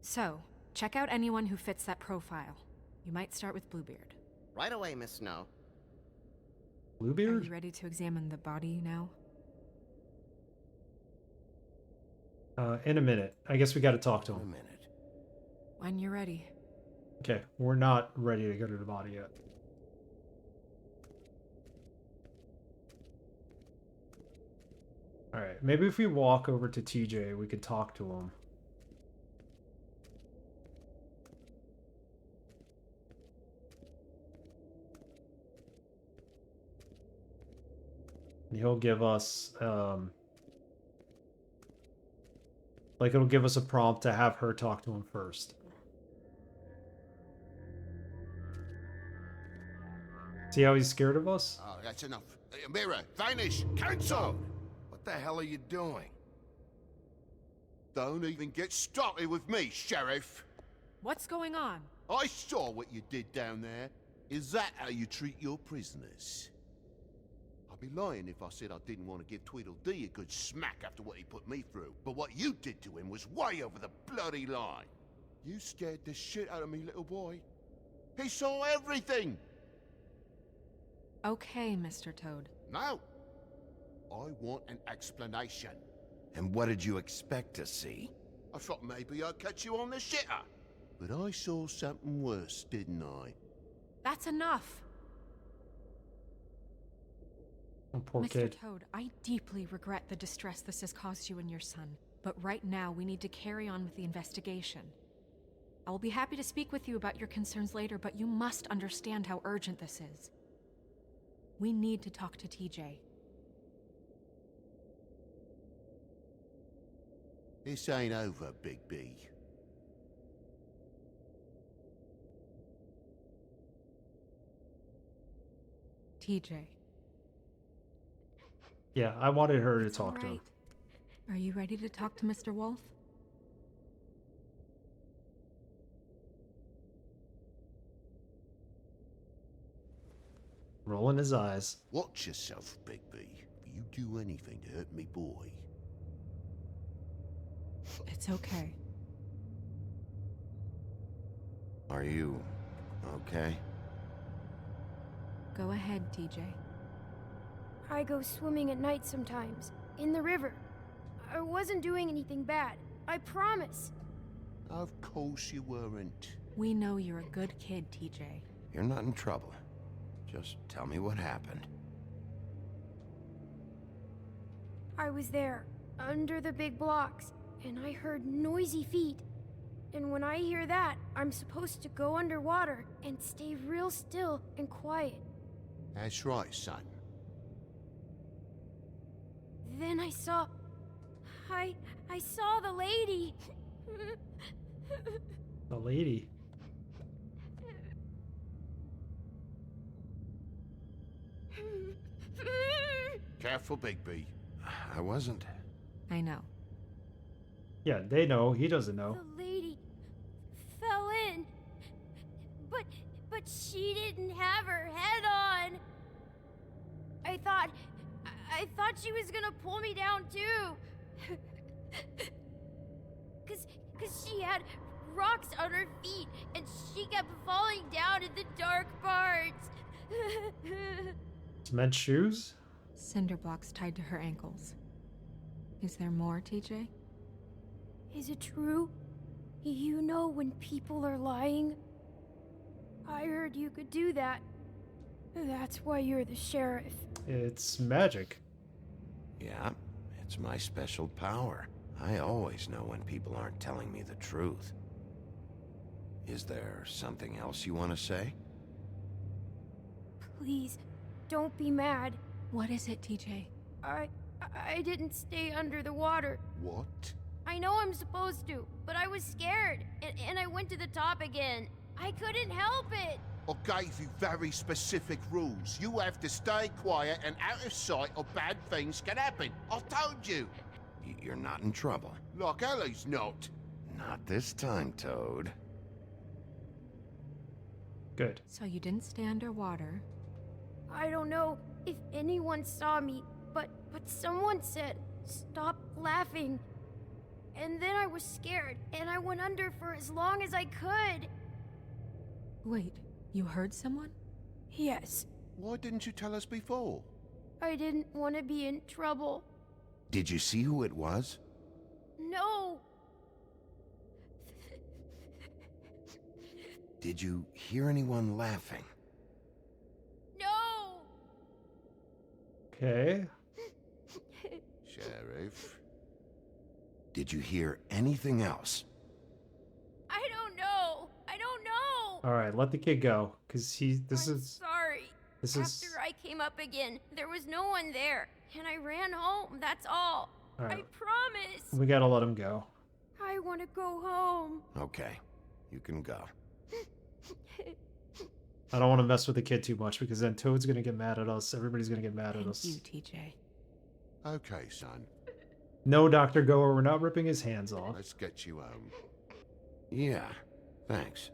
So, check out anyone who fits that profile. You might start with Bluebeard. Right away, Miss Snow. Bluebeard? Are you ready to examine the body now? In a minute. I guess we gotta talk to him. A minute. When you're ready. Okay, we're not ready to go to the body yet. Alright, maybe if we walk over to TJ, we could talk to him. And he'll give us, like, it'll give us a prompt to have her talk to him first. See how he's scared of us? Oh, that's enough. Mira, vanish! Cancel! What the hell are you doing? Don't even get started with me, Sheriff. What's going on? I saw what you did down there. Is that how you treat your prisoners? I'd be lying if I said I didn't want to give Tweedledee a good smack after what he put me through. But what you did to him was way over the bloody line. You scared the shit out of me, little boy. He saw everything. Okay, Mr. Toad. No. I want an explanation. And what did you expect to see? I thought maybe I'd catch you on the shitter. But I saw something worse, didn't I? That's enough. Oh, poor Mr. kid. Toad, I deeply regret the distress this has caused you and your son. But right now, we need to carry on with the investigation. I will be happy to speak with you about your concerns later, but you must understand how urgent this is. We need to talk to TJ. This ain't over, Bigby. TJ. Yeah, I wanted her to talk to him. Are you ready to talk to Mr. Wolf? Rolling his eyes. Watch yourself, Bigby. You do anything to hurt me, boy. It's okay. Are you okay? Go ahead, TJ. I go swimming at night sometimes, in the river. I wasn't doing anything bad, I promise. Of course you weren't. We know you're a good kid, TJ. You're not in trouble. Just tell me what happened. I was there, under the big blocks, and I heard noisy feet. And when I hear that, I'm supposed to go underwater and stay real still and quiet. That's right, son. Then I saw the lady. The lady. Careful, Bigby. I wasn't. I know. Yeah, they know. He doesn't know. The lady fell in. But she didn't have her head on. I thought she was gonna pull me down too. Cause she had rocks on her feet and she kept falling down in the dark parts. Cement shoes? Cinder blocks tied to her ankles. Is there more, TJ? Is it true? You know when people are lying? I heard you could do that. That's why you're the sheriff. It's magic. Yeah, it's my special power. I always know when people aren't telling me the truth. Is there something else you want to say? Please, don't be mad. What is it, TJ? I didn't stay under the water. What? I know I'm supposed to, but I was scared, and I went to the top again. I couldn't help it. I gave you very specific rules. You have to stay quiet and out of sight or bad things can happen. I told you. You're not in trouble. Like Ellie's not. Not this time, Toad. Good. So you didn't stay underwater. I don't know if anyone saw me, but someone said, "Stop laughing." And then I was scared, and I went under for as long as I could. Wait, you heard someone? Yes. Why didn't you tell us before? I didn't want to be in trouble. Did you see who it was? No. Did you hear anyone laughing? No. Okay. Sheriff. Did you hear anything else? I don't know. I don't know. All right, let the kid go, cause I'm sorry. After I came up again, there was no one there, and I ran home. That's all. All right. I promise. We gotta let him go. I want to go home. Okay, you can go. I don't want to mess with the kid too much because then Toad's gonna get mad at us. Everybody's gonna get mad at us. You, TJ. Okay, son. No, Dr. Goer, we're not ripping his hands off. Let's get you home. Yeah, thanks.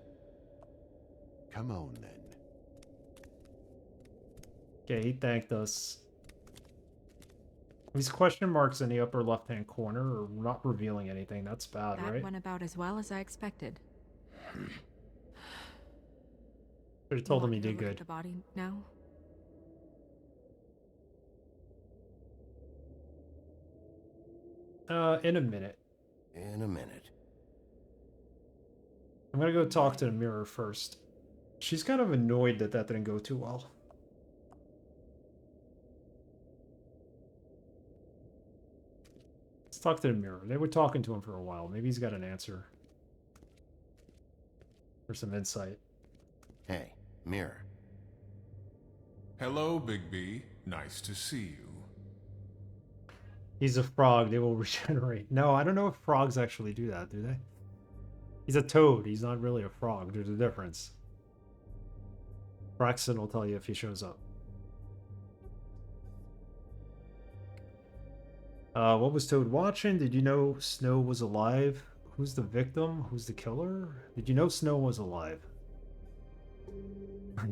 Come on, then. Okay, he thanked us. These question marks in the upper left-hand corner are not revealing anything. That's bad, That right? went about as well as I expected. Should have told him he Want to did look at good. the body now? In a minute. In a minute. I'm gonna go talk to the mirror first. She's kind of annoyed that that didn't go too well. Let's talk to the mirror. They were talking to him for a while. Maybe he's got an answer. Or some insight. Hey, mirror. Hello, Bigby. Nice to see you. He's a frog. They will regenerate. No, I don't know if frogs actually do that, do they? He's a toad. He's not really a frog. There's a difference. Braxton will tell you if he shows up. What was Toad watching? Did you know Snow was alive? Who's the victim? Who's the killer? Did you know Snow was alive?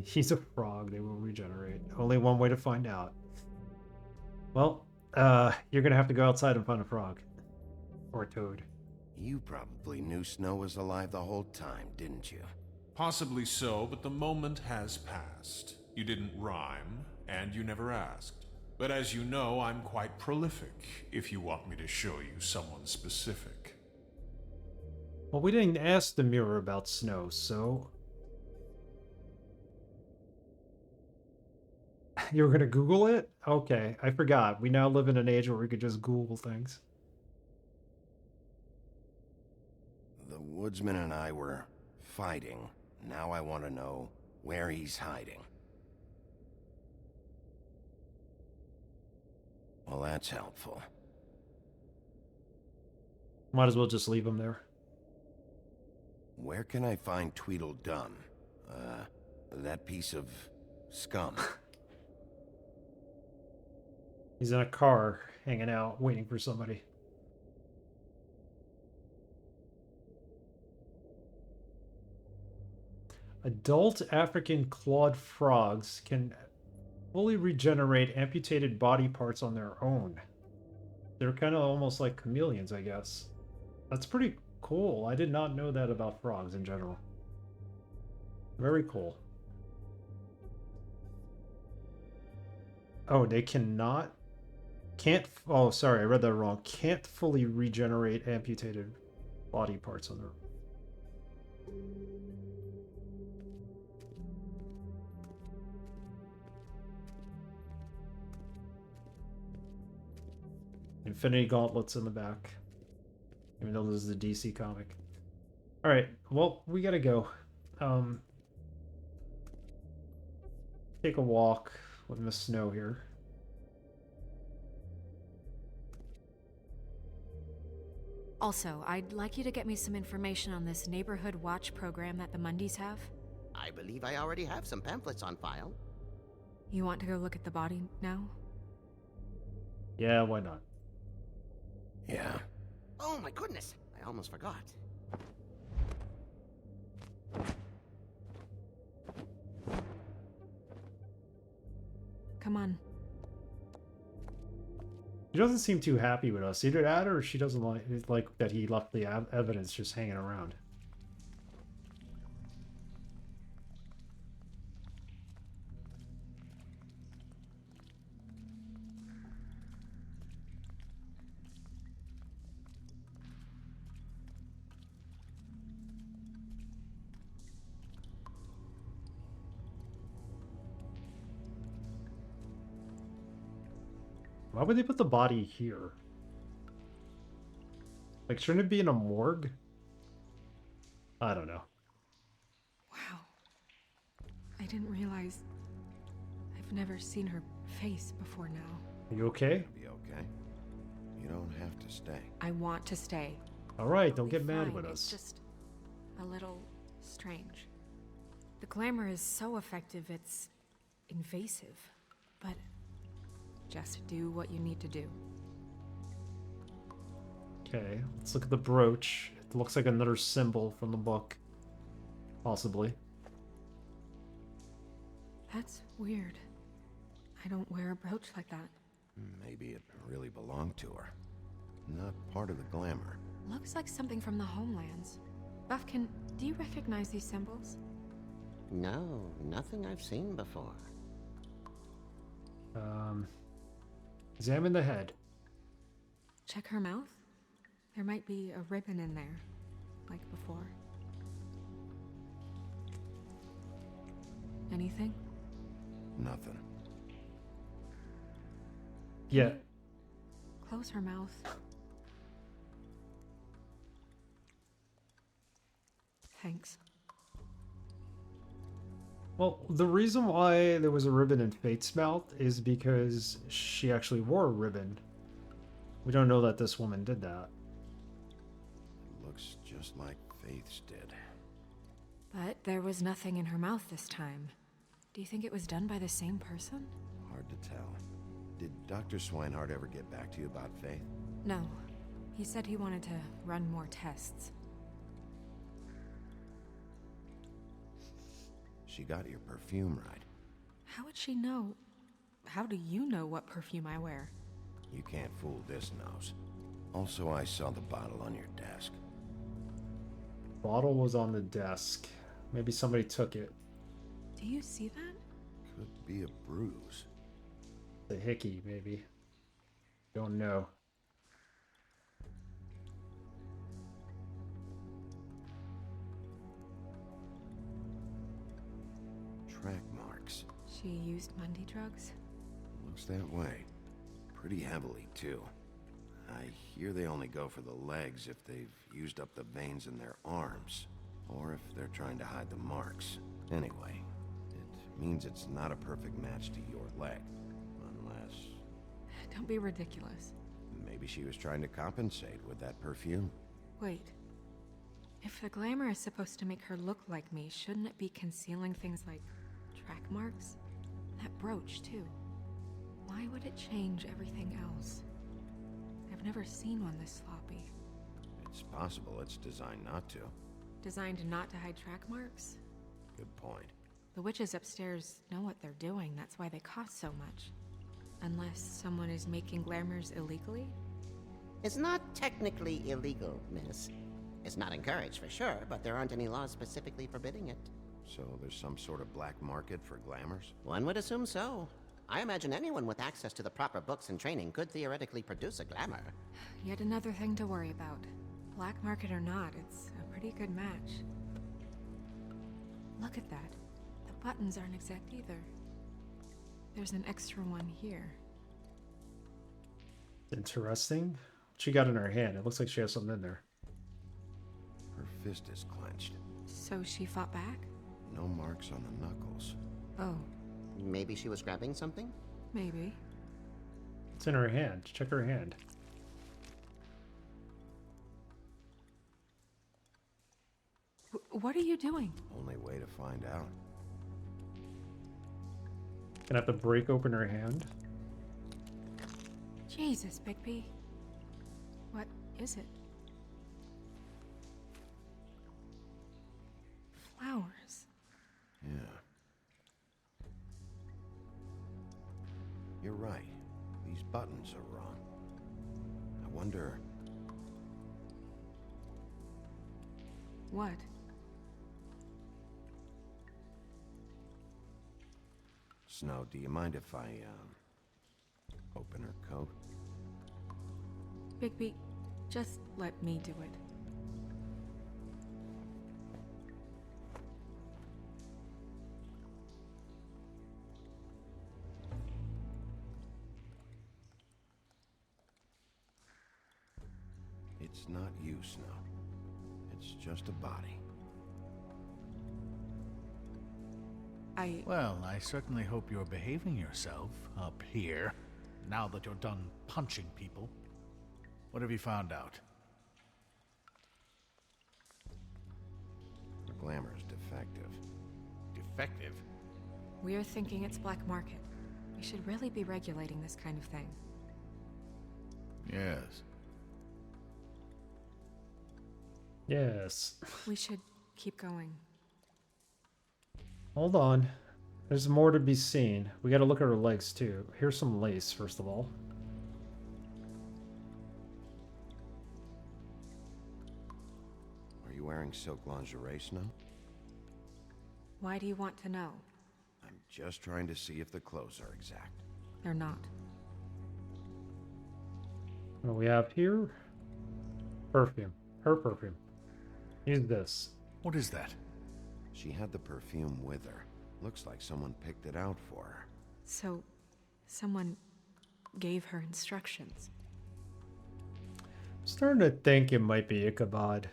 He's a frog. They will regenerate. Only one way to find out. Well, you're gonna have to go outside and find a frog. Or a toad. You probably knew Snow was alive the whole time, didn't you? Possibly so, but the moment has passed. You didn't rhyme, and you never asked. But as you know, I'm quite prolific, if you want me to show you someone specific. Well, we didn't ask the mirror about Snow, so... You were gonna Google it? Okay, I forgot. We now live in an age where we could just Google things. The woodsman and I were fighting. Now I want to know where he's hiding. Well, that's helpful. Might as well just leave him there. Where can I find Tweedledum? That piece of scum. He's in a car, hanging out, waiting for somebody. Adult African clawed frogs can fully regenerate amputated body parts on their own. They're kind of almost like chameleons, I guess. That's pretty cool. I did not know that about frogs in general. Very cool. Oh, they oh, sorry, I read that wrong. Can't fully regenerate amputated body parts on their own. Infinity Gauntlets in the back. Even though this is a DC comic. All right. Well, we gotta go. Take a walk in the snow here. Also, I'd like you to get me some information on this neighborhood watch program that the Mundys have. I believe I already have some pamphlets on file. You want to go look at the body now? Yeah, why not? Yeah. Oh my goodness, I almost forgot. Come on. She doesn't seem too happy with us. Either that or she doesn't like that he left the evidence just hanging around. Why would they put the body here? Like, shouldn't it be in a morgue? I don't know. Wow. I didn't realize... I've never seen her face before now. Are you okay? Be okay. You don't have to stay. I want to stay. Alright, don't get mad Fine, with it's us. just a little strange. The glamour is so effective, it's invasive. But just do what you need to do. Okay, let's look at the brooch. It looks like another symbol from the book. Possibly. That's weird. I don't wear a brooch like that. Maybe it really belonged to her. Not part of the glamour. Looks like something from the homelands. Buffkin, do you recognize these symbols? No, nothing I've seen before. Examine the head. Check her mouth. There might be a ribbon in there, like before. Anything? Nothing. Yeah. Close her mouth. Thanks. Well, the reason why there was a ribbon in Fate's mouth is because she actually wore a ribbon. We don't know that this woman did that. Looks just like Faith's did. But there was nothing in her mouth this time. Do you think it was done by the same person? Hard to tell. Did Dr. Swinehart ever get back to you about Faith? No. He said he wanted to run more tests. She got your perfume right. How would she know? How do you know what perfume I wear? You can't fool this nose. Also, I saw the bottle on your desk. Bottle was on the desk. Maybe somebody took it. Do you see that? Could be a bruise. The hickey, maybe. Don't know. Track marks. She used Mundy drugs? Looks that way. Pretty heavily, too. I hear they only go for the legs if they've used up the veins in their arms, or if they're trying to hide the marks. Anyway, it means it's not a perfect match to your leg, unless... Don't be ridiculous. Maybe she was trying to compensate with that perfume. Wait. If the glamour is supposed to make her look like me, shouldn't it be concealing things like track marks? That brooch, too. Why would it change everything else? I've never seen one this sloppy. It's possible it's designed not to. Designed not to hide track marks? Good point. The witches upstairs know what they're doing, that's why they cost so much. Unless someone is making glamours illegally? It's not technically illegal, miss. It's not encouraged for sure, but there aren't any laws specifically forbidding it. So there's some sort of black market for glamours? One would assume so. I imagine anyone with access to the proper books and training could theoretically produce a glamour. Yet another thing to worry about. Black market or not, it's a pretty good match. Look at that. The buttons aren't exact either. There's an extra one here. Interesting. What she got in her hand? It looks like she has something in there. Her fist is clenched. So she fought back? No marks on the knuckles. Oh. Maybe she was grabbing something? Maybe. It's in her hand. Check her hand. What are you doing? Only way to find out. Gonna have to break open her hand. Jesus, Bigby. What is it? Flowers. Yeah. You're right. These buttons are wrong. I wonder... What? Snow, do you mind if I, open her coat? Bigby, just let me do it. It's not you, Snow. It's just a body. Well, I certainly hope you're behaving yourself up here, now that you're done punching people. What have you found out? The glamour's defective. Defective? We're thinking it's black market. We should really be regulating this kind of thing. Yes. Yes. We should keep going. Hold on. There's more to be seen. We gotta look at her legs too. Here's some lace, first of all. Are you wearing silk lingerie, Snow? Why do you want to know? I'm just trying to see if the clothes are exact. They're not. What do we have here? Perfume. Her perfume. Use this. What is that? She had the perfume with her. Looks like someone picked it out for her. So, someone gave her instructions. I'm starting to think it might be Ichabod.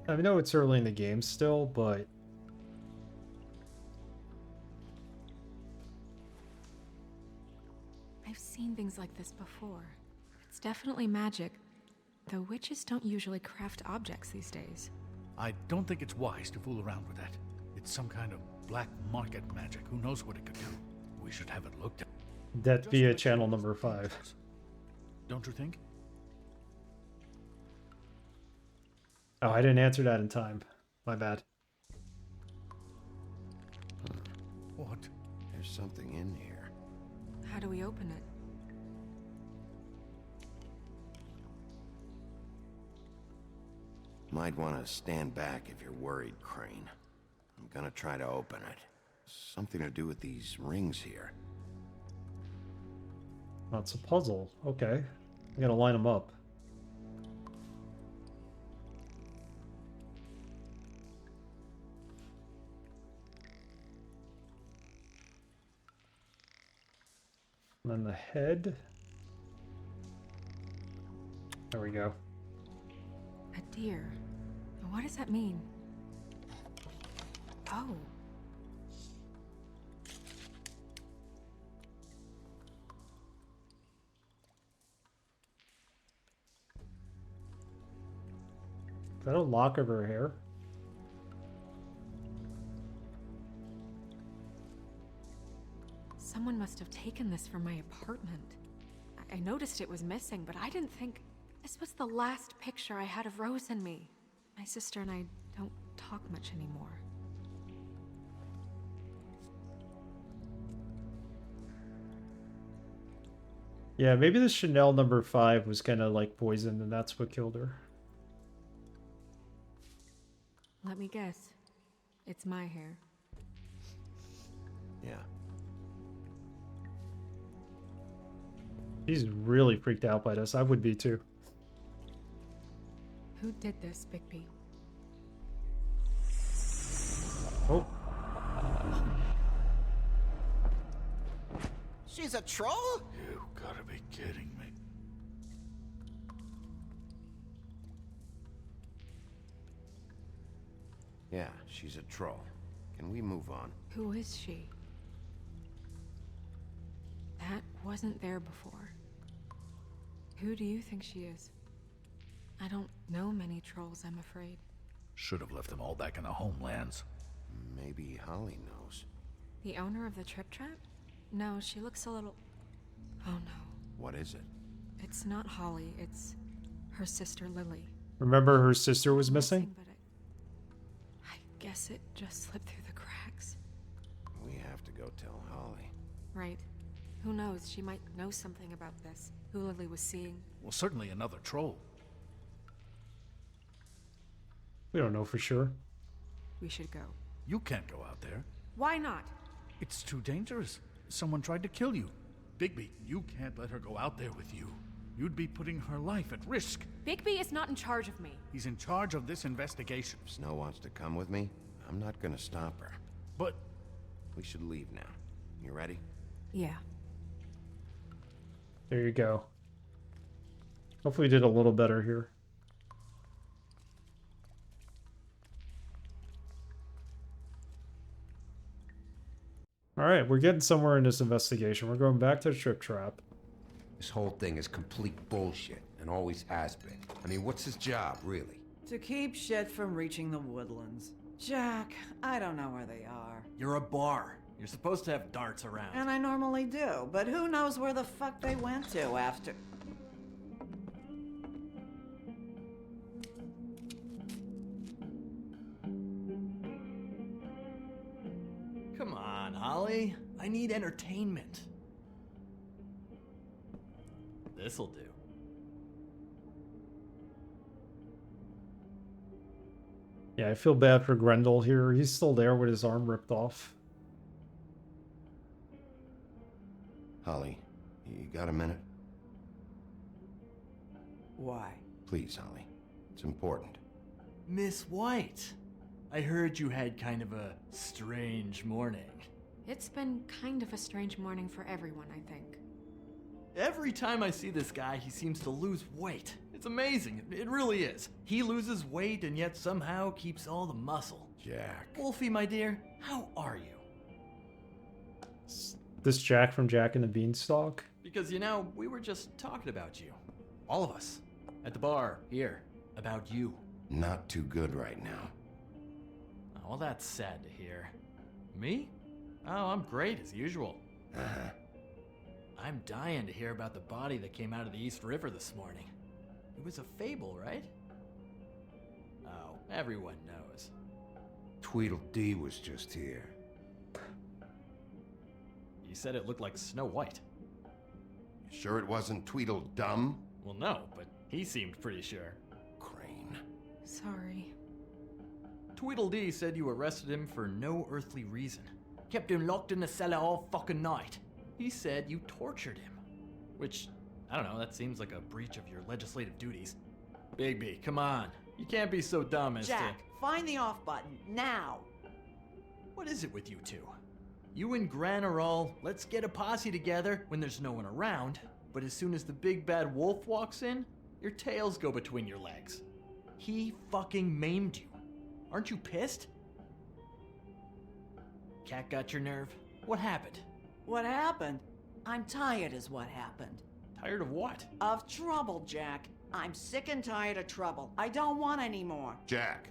I know it's early in the game still, but... I've seen things like this before. It's definitely magic, though witches don't usually craft objects these days. I don't think it's wise to fool around with that. It's some kind of black market magic. Who knows what it could do? We should have it looked at. That via channel number 5. Don't you think? Oh, I didn't answer that in time. My bad. What? There's something in here. How do we open it? Might want to stand back if you're worried, Crane. I'm gonna try to open it. Something to do with these rings here. That's a puzzle. Okay. I gotta line them up. And then the head. There we go. A deer. What does that mean? Oh. Is that a lock of her hair? Someone must have taken this from my apartment. I noticed it was missing, but I didn't think this was the last picture I had of Rose and me. My sister and I don't talk much anymore. Yeah, maybe the Chanel number 5 was kind of like poisoned and that's what killed her. Let me guess. It's my hair. Yeah. He's really freaked out by this. I would be too. Who did this, Bigby? Oh. She's a troll? You gotta be kidding me. Yeah, she's a troll. Can we move on? Who is she? That wasn't there before. Who do you think she is? I don't know many trolls, I'm afraid. Should have left them all back in the homelands. Maybe Holly knows. The owner of the Trip Trap? No, she looks a little... Oh no. What is it? It's not Holly, it's her sister Lily. Remember her sister was missing? But I guess it just slipped through the cracks. We have to go tell Holly. Right. Who knows, she might know something about this. Who Lily was seeing. Well, certainly another troll. We don't know for sure. We should go. You can't go out there. Why not? It's too dangerous. Someone tried to kill you. Bigby, you can't let her go out there with you. You'd be putting her life at risk. Bigby is not in charge of me. He's in charge of this investigation. If Snow wants to come with me, I'm not gonna stop her. But... We should leave now. You ready? Yeah. There you go. Hopefully we did a little better here. Alright, we're getting somewhere in this investigation. We're going back to the Trip Trap. This whole thing is complete bullshit, and always has been. I mean, what's his job, really? To keep shit from reaching the woodlands. Jack, I don't know where they are. You're a bar. You're supposed to have darts around. And I normally do, but who knows where the fuck they went to after... Come on, Holly. I need entertainment. This'll do. Yeah, I feel bad for Grendel here. He's still there with his arm ripped off. Holly, you got a minute? Why? Please, Holly. It's important. Miss White, I heard you had kind of a strange morning. It's been kind of a strange morning for everyone, I think. Every time I see this guy, he seems to lose weight. It's amazing. It really is. He loses weight and yet somehow keeps all the muscle. Jack. Wolfie, my dear, how are you? This Jack from Jack and the Beanstalk? Because, you know, we were just talking about you. All of us. At the bar, here. About you. Not too good right now. Oh, well, that's sad to hear. Me? Oh, I'm great as usual. Uh-huh. I'm dying to hear about the body that came out of the East River this morning. It was a fable, right? Oh, everyone knows. Tweedledee was just here. You said it looked like Snow White. You sure it wasn't Tweedledum? Well, no, but he seemed pretty sure. Crane. Sorry. Tweedledee said you arrested him for no earthly reason. Kept him locked in the cellar all fucking night. He said you tortured him. Which, I don't know, that seems like a breach of your legislative duties. Bigby, come on. You can't be so dumb as Jack, find the off button, now! What is it with you two? You and Gran are all, let's get a posse together when there's no one around, but as soon as the big bad wolf walks in, your tails go between your legs. He fucking maimed you. Aren't you pissed? Cat got your nerve? What happened? What happened? I'm tired is what happened. Tired of what? Of trouble, Jack. I'm sick and tired of trouble. I don't want any more. Jack.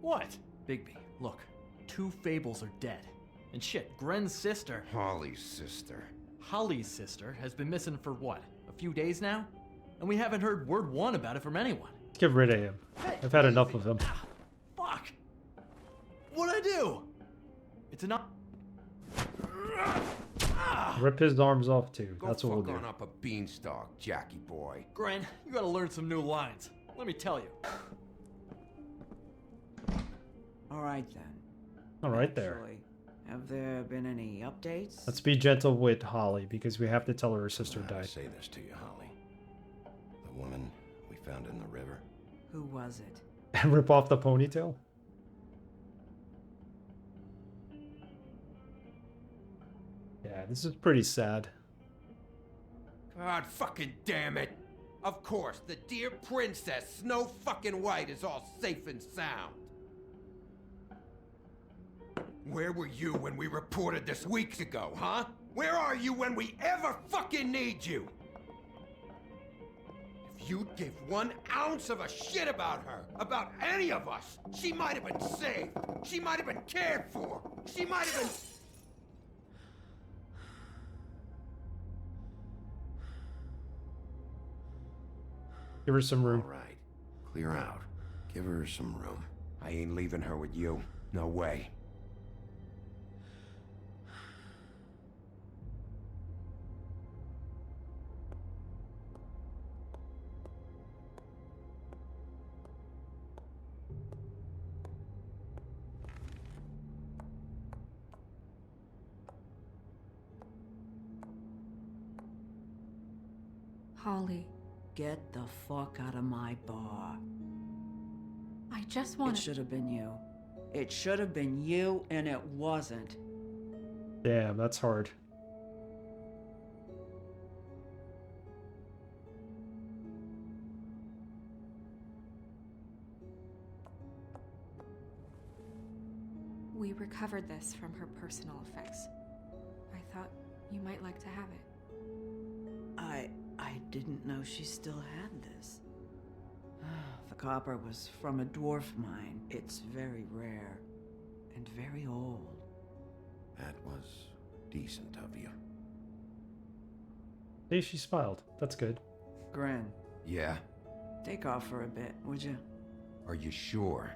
What? Bigby, look. 2 fables are dead. And shit, Gren's sister... Holly's sister. Holly's sister has been missing for what? A few days now? And we haven't heard word one about it from anyone. Let's get rid of him. I've had enough of him. Fuck! What'd I do? It's enough. Rip his arms off too. Go That's what we'll fuck do. on up a beanstalk, Jackie boy. Gren, you gotta learn some new lines. Let me tell you. All right, then. All right there. Actually, have there been any updates? Let's be gentle with Holly because we have to tell her sister I died. say this to you, Holly. The woman we found in the river. Who was it? And rip off the ponytail? Yeah, this is pretty sad. God fucking damn it. Of course, the dear princess, Snow fucking White, is all safe and sound. Where were you when we reported this weeks ago, huh? Where are you when we ever fucking need you? If you'd give 1 ounce of a shit about her, about any of us, she might have been saved. She might have been cared for. She might have been... Give her some room. All right. Clear out. Give her some room. I ain't leaving her with you. No way. Holly, Get the fuck out of my bar. I just want It should have been you. It should have been you, and it wasn't. Damn, that's hard. We recovered this from her personal effects. I thought you might like to have it. I didn't know she still had this. The copper was from a dwarf mine. It's very rare and very old. That was decent of you. Hey, she smiled. That's good. Gren, Yeah? take off for a bit, would you? Are you sure?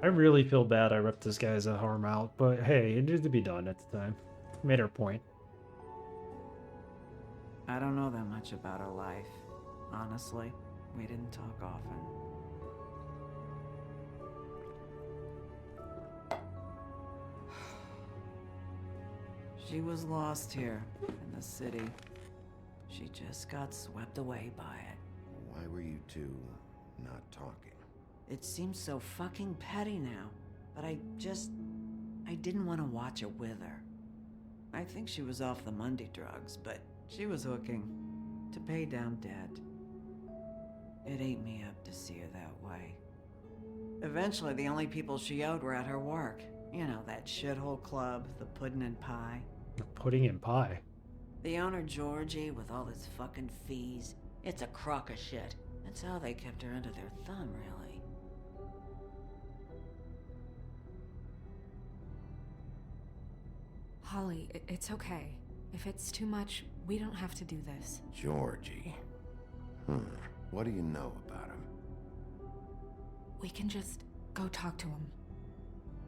I really feel bad I ripped this guy's arm out, but hey, it needed to be done at the time. Made her point. I don't know that much about her life. Honestly, we didn't talk often. She was lost here in the city. She just got swept away by it. Why were you two not talking? It seems so fucking petty now, but I didn't want to watch it with her. I think she was off the Monday drugs, but she was hooking to pay down debt. It ate me up to see her that way. Eventually, the only people she owed were at her work. You know, that shithole club, the Puddin' and Pie. The pudding and pie. The owner, Georgie, with all his fucking fees. It's a crock of shit. That's how they kept her under their thumb, really. Holly, it's okay. If it's too much, we don't have to do this. Georgie. What do you know about him? We can just go talk to him.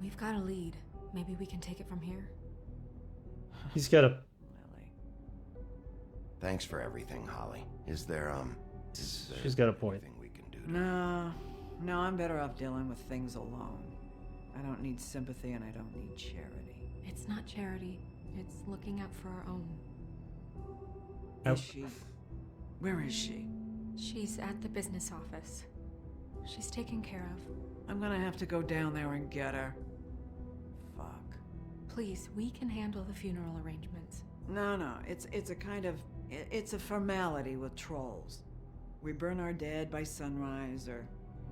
We've got a lead. Maybe we can take it from here. He's got a... Lily. Thanks for everything, Holly. Is there, She's got a point. anything we can do? No, I'm better off dealing with things alone. I don't need sympathy and I don't need charity. It's not charity. It's looking out for our own. Is she? Where is she? She's at the business office. She's taken care of. I'm gonna have to go down there and get her. Fuck. Please, we can handle the funeral arrangements. No, it's a kind of... It's a formality with trolls. We burn our dead by sunrise, or...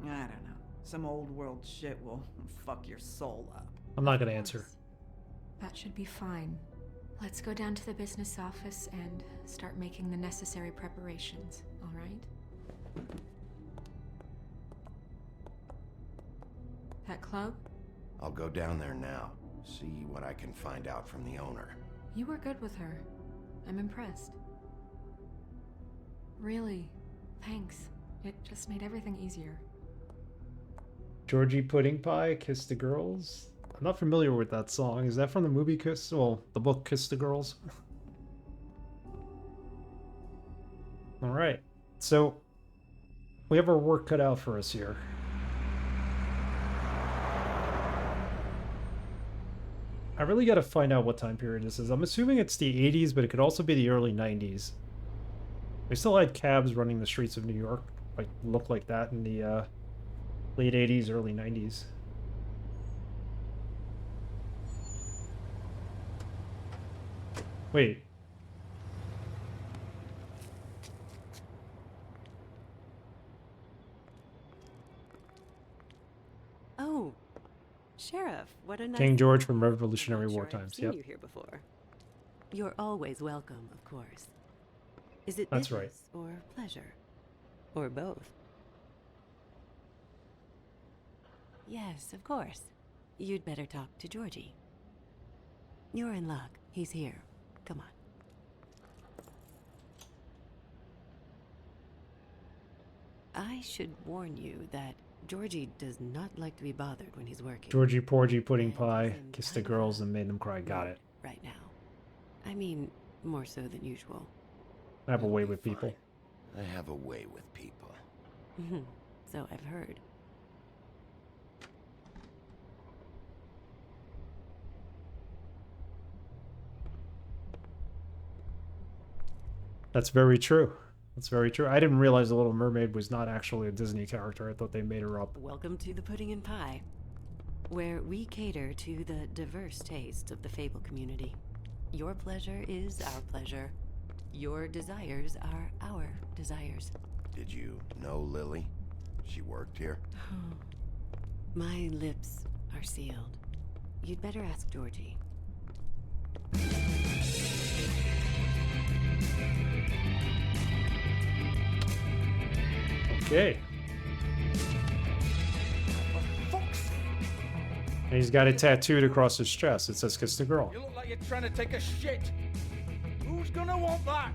I don't know. Some old world shit will fuck your soul up. I'm not gonna answer. That should be fine. Let's go down to the business office and start making the necessary preparations, all right? That club? I'll go down there now. See what I can find out from the owner. You were good with her. I'm impressed. Really, thanks. It just made everything easier. Georgie Pudding Pie, Kiss the Girls? I'm not familiar with that song. Is that from the movie Kiss? Well, the book Kiss the Girls? Alright. So, we have our work cut out for us here. I really gotta find out what time period this is. I'm assuming it's the 80s, but it could also be the early 90s. They still had cabs running the streets of New York. Like, looked like that in the late 80s, early 90s. Wait. What a nice King George town. from Revolutionary I'm not War sure I've times. seen Yep. you here before. You're always welcome, of course. Is it That's right. business or pleasure? Or both? Yes, of course. You'd better talk to Georgie. You're in luck. He's here. Come on. I should warn you that Georgie does not like to be bothered when he's working. Georgie Porgy Pudding Pie kissed the girls and made them cry. Got it. Right now. I mean, more so than usual. I have a way with people. I have a way with people. So I've heard. That's very true. That's very true. I didn't realize the Little Mermaid was not actually a Disney character. I thought they made her up. Welcome to the Pudding and Pie, where we cater to the diverse tastes of the Fable community. Your pleasure is our pleasure. Your desires are our desires. Did you know Lily? She worked here? My lips are sealed. You'd better ask Georgie. Okay. And he's got it tattooed across his chest. It says "Kiss the Girl." You look like you're trying to take a shit. Who's gonna want that?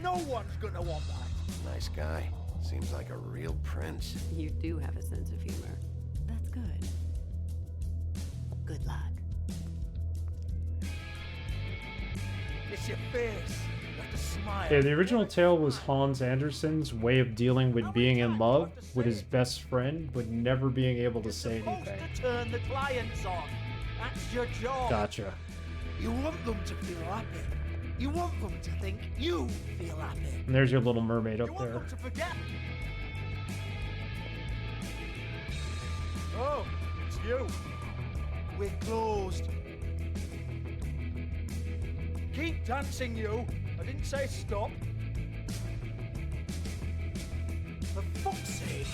No one's gonna want that. Nice guy. Seems like a real prince. You do have a sense of humor. That's good. Good luck. It's your face. You have to smile. Yeah, the original tale was Hans Andersen's way of dealing with being in love with his best friend, but never being able to say anything. To turn the clients on. That's your job. Gotcha. You want them to feel happy. You want them to think you feel happy. And there's your Little Mermaid up You want there. them to forget. Oh, it's you. We're closed. Keep dancing, you. I didn't say stop. For fuck's sake.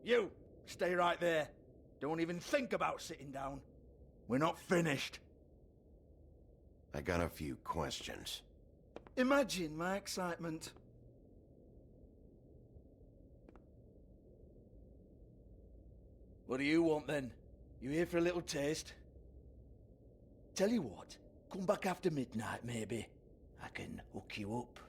You, stay right there. Don't even think about sitting down. We're not finished. I got a few questions. Imagine my excitement. What do you want then? You here for a little taste? Tell you what, come back after midnight maybe. I can hook you up.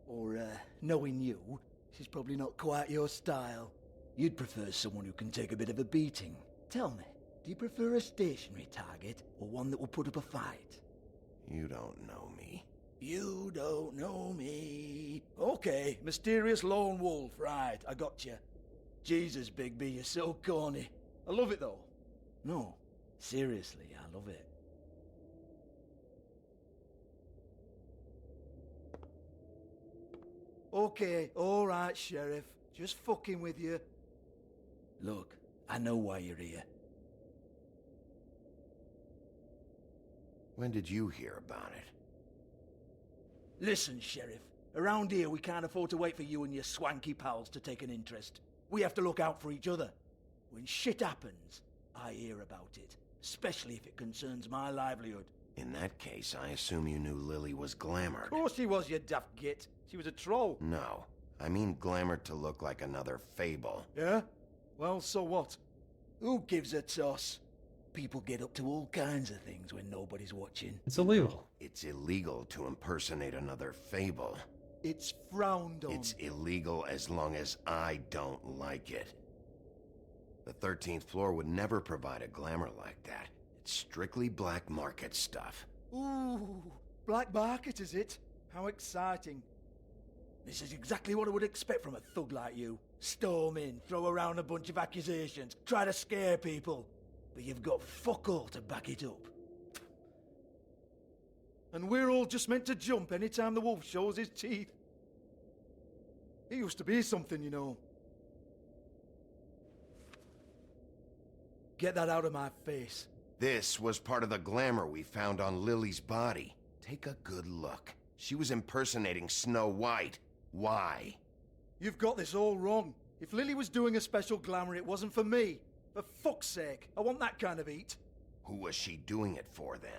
Or, knowing you, this is probably not quite your style. You'd prefer someone who can take a bit of a beating. Tell me, do you prefer a stationary target or one that will put up a fight? You don't know me. You don't know me. Okay, mysterious lone wolf, right, I got you. Jesus, Bigby, you're so corny. I love it though. No, seriously, I love it. Okay, alright, Sheriff. Just fucking with you. Look, I know why you're here. When did you hear about it? Listen, Sheriff. Around here, we can't afford to wait for you and your swanky pals to take an interest. We have to look out for each other. When shit happens, I hear about it. Especially if it concerns my livelihood. In that case, I assume you knew Lily was glamored. Of course she was, you daft git. She was a troll. No, I mean glamored to look like another fable. Yeah? Well, so what? Who gives a toss? People get up to all kinds of things when nobody's watching. It's illegal. It's illegal to impersonate another fable. It's frowned on. It's illegal as long as I don't like it. The 13th floor would never provide a glamour like that. It's strictly black market stuff. Ooh, black market is it? How exciting. This is exactly what I would expect from a thug like you. Storm in, throw around a bunch of accusations, try to scare people. But you've got fuck all to back it up. And we're all just meant to jump anytime the wolf shows his teeth. It used to be something, you know. Get that out of my face. This was part of the glamour we found on Lily's body. Take a good look. She was impersonating Snow White. Why? You've got this all wrong. If Lily was doing a special glamour, it wasn't for me. For fuck's sake, I want that kind of eat. Who was she doing it for, then?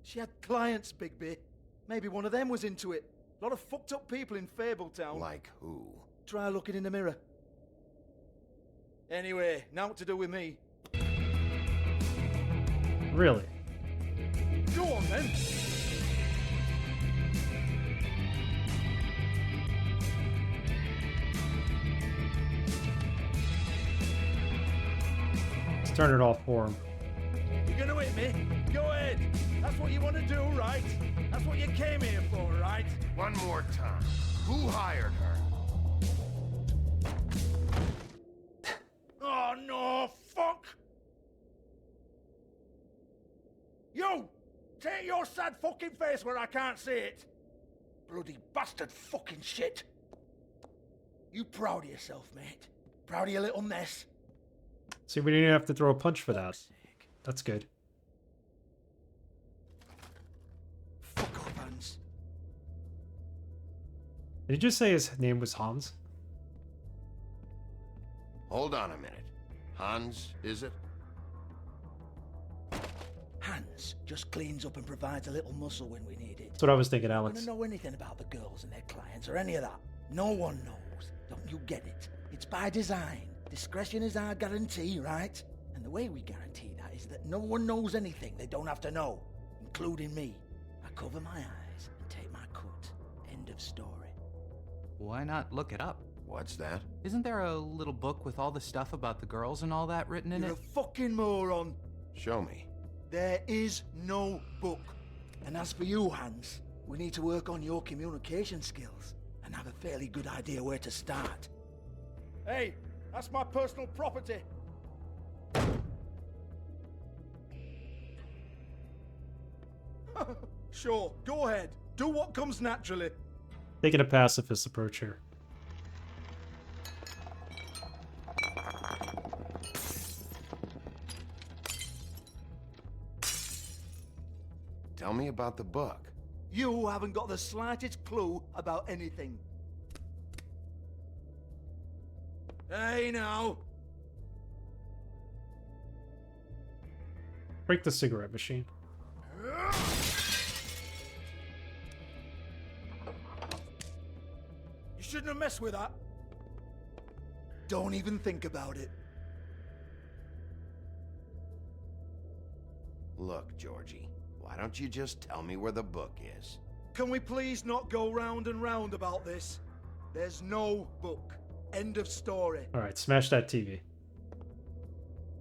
She had clients, Bigby. Maybe one of them was into it. A lot of fucked up people in Fabletown. Like who? Try looking in the mirror. Anyway, now what to do with me? Really? Go on, then. Let's turn it off for him. You're gonna hit me? Go ahead. That's what you want to do, right? That's what you came here for, right? One more time. Who hired her? Oh, no, fuck! You! Take your sad fucking face where I can't see it! Bloody bastard fucking shit! You proud of yourself, mate? Proud of your little mess? See, we didn't have to throw a punch for that. That's good. Fuck off, Hans. Did you just say his name was Hans? Hold on a minute. Hans, is it? Hans just cleans up and provides a little muscle when we need it. That's what I was thinking, Alex. Don't know anything about the girls and their clients or any of that. No one knows. Don't you get it? It's by design. Discretion is our guarantee, right? And the way we guarantee that is that no one knows anything they don't have to know, including me. I cover my eyes and take my cut. End of story. Why not look it up? What's that? Isn't there a little book with all the stuff about the girls and all that written in You're it? a fucking moron. Show me. There is no book. And as for you, Hans, we need to work on your communication skills and have a fairly good idea where to start. Hey, that's my personal property. Sure, go ahead. Do what comes naturally. Taking a pacifist approach here. Tell me about the book. You haven't got the slightest clue about anything. Hey, now. Break the cigarette machine. You shouldn't have messed with that. Don't even think about it. Look, Georgie, why don't you just tell me where the book is? Can we please not go round and round about this? There's no book. End of story. Alright, smash that TV.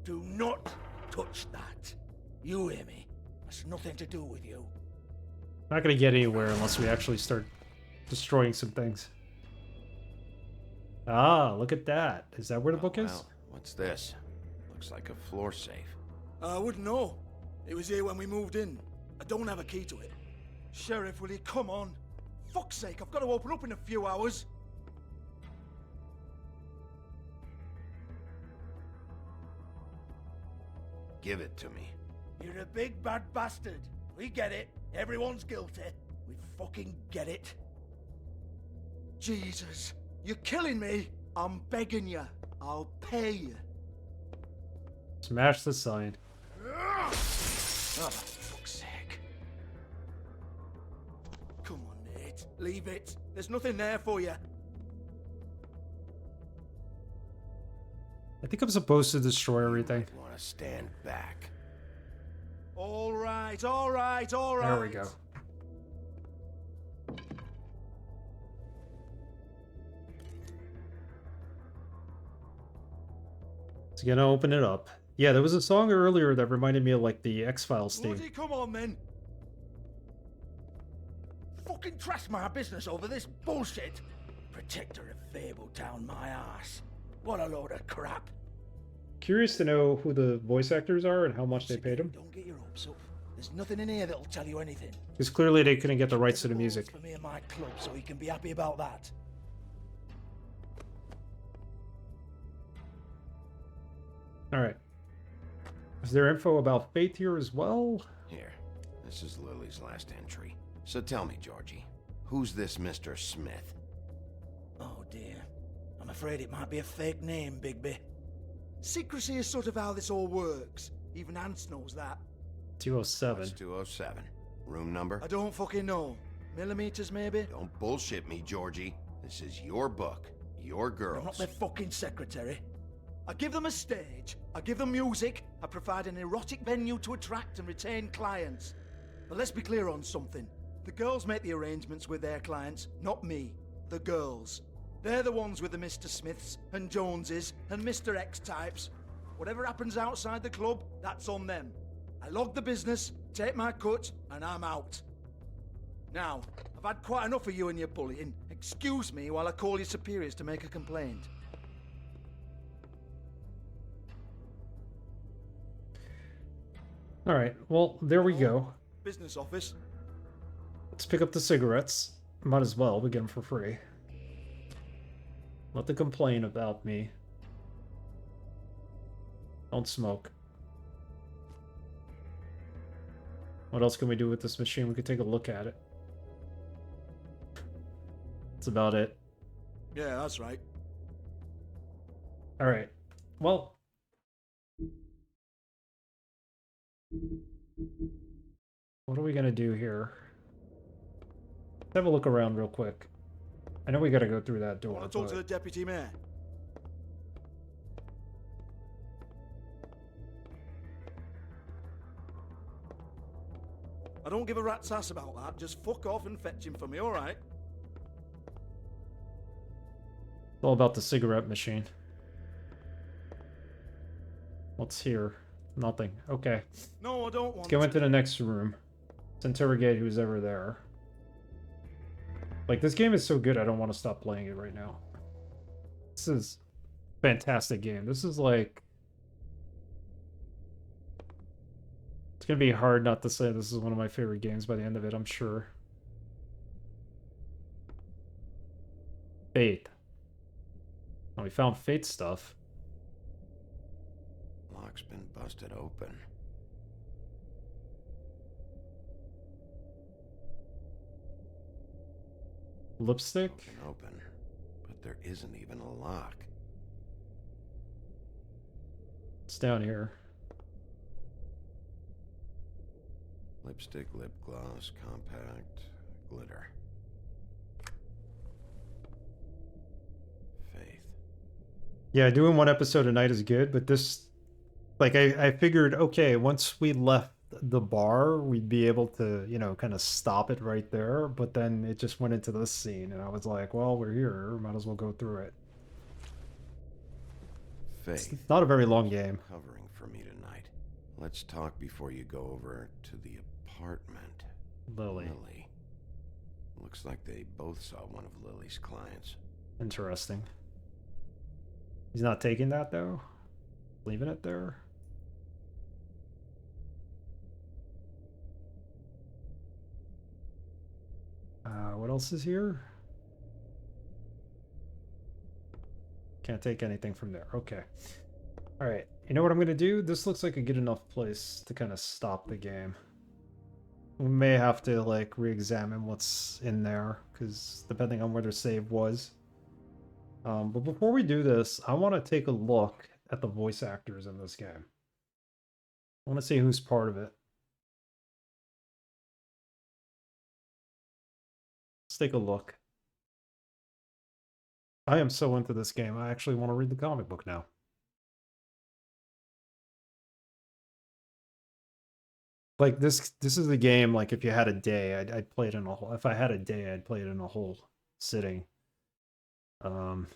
Do not touch that. You hear me? That's nothing to do with you. Not gonna get anywhere unless we actually start destroying some things. Ah, look at that. Is that where the book is? Well, what's this? Looks like a floor safe. I wouldn't know. It was here when we moved in. I don't have a key to it. Sheriff, will you come on? Fuck's sake, I've got to open up in a few hours. Give it to me. You're a big bad bastard. We get it. Everyone's guilty. We fucking get it. Jesus, you're killing me. I'm begging you. I'll pay you. Smash the sign. Oh, for fuck's sake. Come on, Nate. Leave it. There's nothing there for you. I think I'm supposed to destroy everything. You want to stand back. All right, all right, all right. There we go. So gonna open it up. Yeah, there was a song earlier that reminded me of like the X-Files theme. Woody, come on then. Fucking trash my business over this bullshit. Protector of Fabletown, my ass. What a load of crap. Curious to know who the voice actors are and how much they paid them. Don't get your hopes up. There's nothing in here that'll tell you anything. Because clearly they couldn't get the rights to the music. For me and my club, so he can be happy about that. Alright. Is there info about Faith here as well? Here, this is Lily's last entry. So tell me, Georgie, who's this Mr. Smith? Oh dear. I'm afraid it might be a fake name, Bigby. Secrecy is sort of how this all works. Even Ants knows that. 207. What's 207? Room number? I don't fucking know. Millimeters, maybe? Don't bullshit me, Georgie. This is your book. Your girls. I'm not their fucking secretary. I give them a stage. I give them music. I provide an erotic venue to attract and retain clients. But let's be clear on something. The girls make the arrangements with their clients, not me. The girls. They're the ones with the Mr. Smiths and Joneses and Mr. X types. Whatever happens outside the club, that's on them. I log the business, take my cut, and I'm out. Now, I've had quite enough of you and your bullying. Excuse me while I call your superiors to make a complaint. Alright, well, there we go. Business office. Let's pick up the cigarettes. Might as well, we get them for free. Let them complain about me. Don't smoke. What else can we do with this machine? We could take a look at it. That's about it. Yeah, that's right. Alright. Well. What are we gonna do here? Let's have a look around real quick. I know we gotta go through that door. I want to talk to the deputy mayor. I don't give a rat's ass about that. Just fuck off and fetch him for me, alright? It's all about the cigarette machine. What's here? Nothing. Okay. No, I don't want Let's go into the next room. Let's interrogate who's ever there. Like, this game is so good, I don't want to stop playing it right now. This is a fantastic game. This is like... It's going to be hard not to say this is one of my favorite games by the end of it, I'm sure. Faith. Oh, we found Faith stuff. Lock's been busted open. Lipstick? Open, but there isn't even a lock. It's down here. Lipstick, lip gloss, compact, glitter. Faith. Yeah, doing one episode a night is good, but this... Like, I figured, okay, once we left the bar, we'd be able to, you know, kind of stop it right there, but then it just went into this scene, and I was like, well, we're here, might as well go through it. Faith. It's not a very long game. Covering for me tonight. Let's talk before you go over to the apartment. Lily. Looks like they both saw one of Lily's clients. Interesting. He's not taking that, though? Leaving it there? What else is here? Can't take anything from there. Okay. Alright. You know what I'm going to do? This looks like a good enough place to kind of stop the game. We may have to, like, re-examine what's in there, because depending on where their save was. But before we do this, I want to take a look at the voice actors in this game. I want to see who's part of it. Let's take a look. I am so into this game, I actually want to read the comic book now. Like, this is a game, like, if you had a day, I'd play it in a whole... If I had a day, I'd play it in a whole sitting. Adam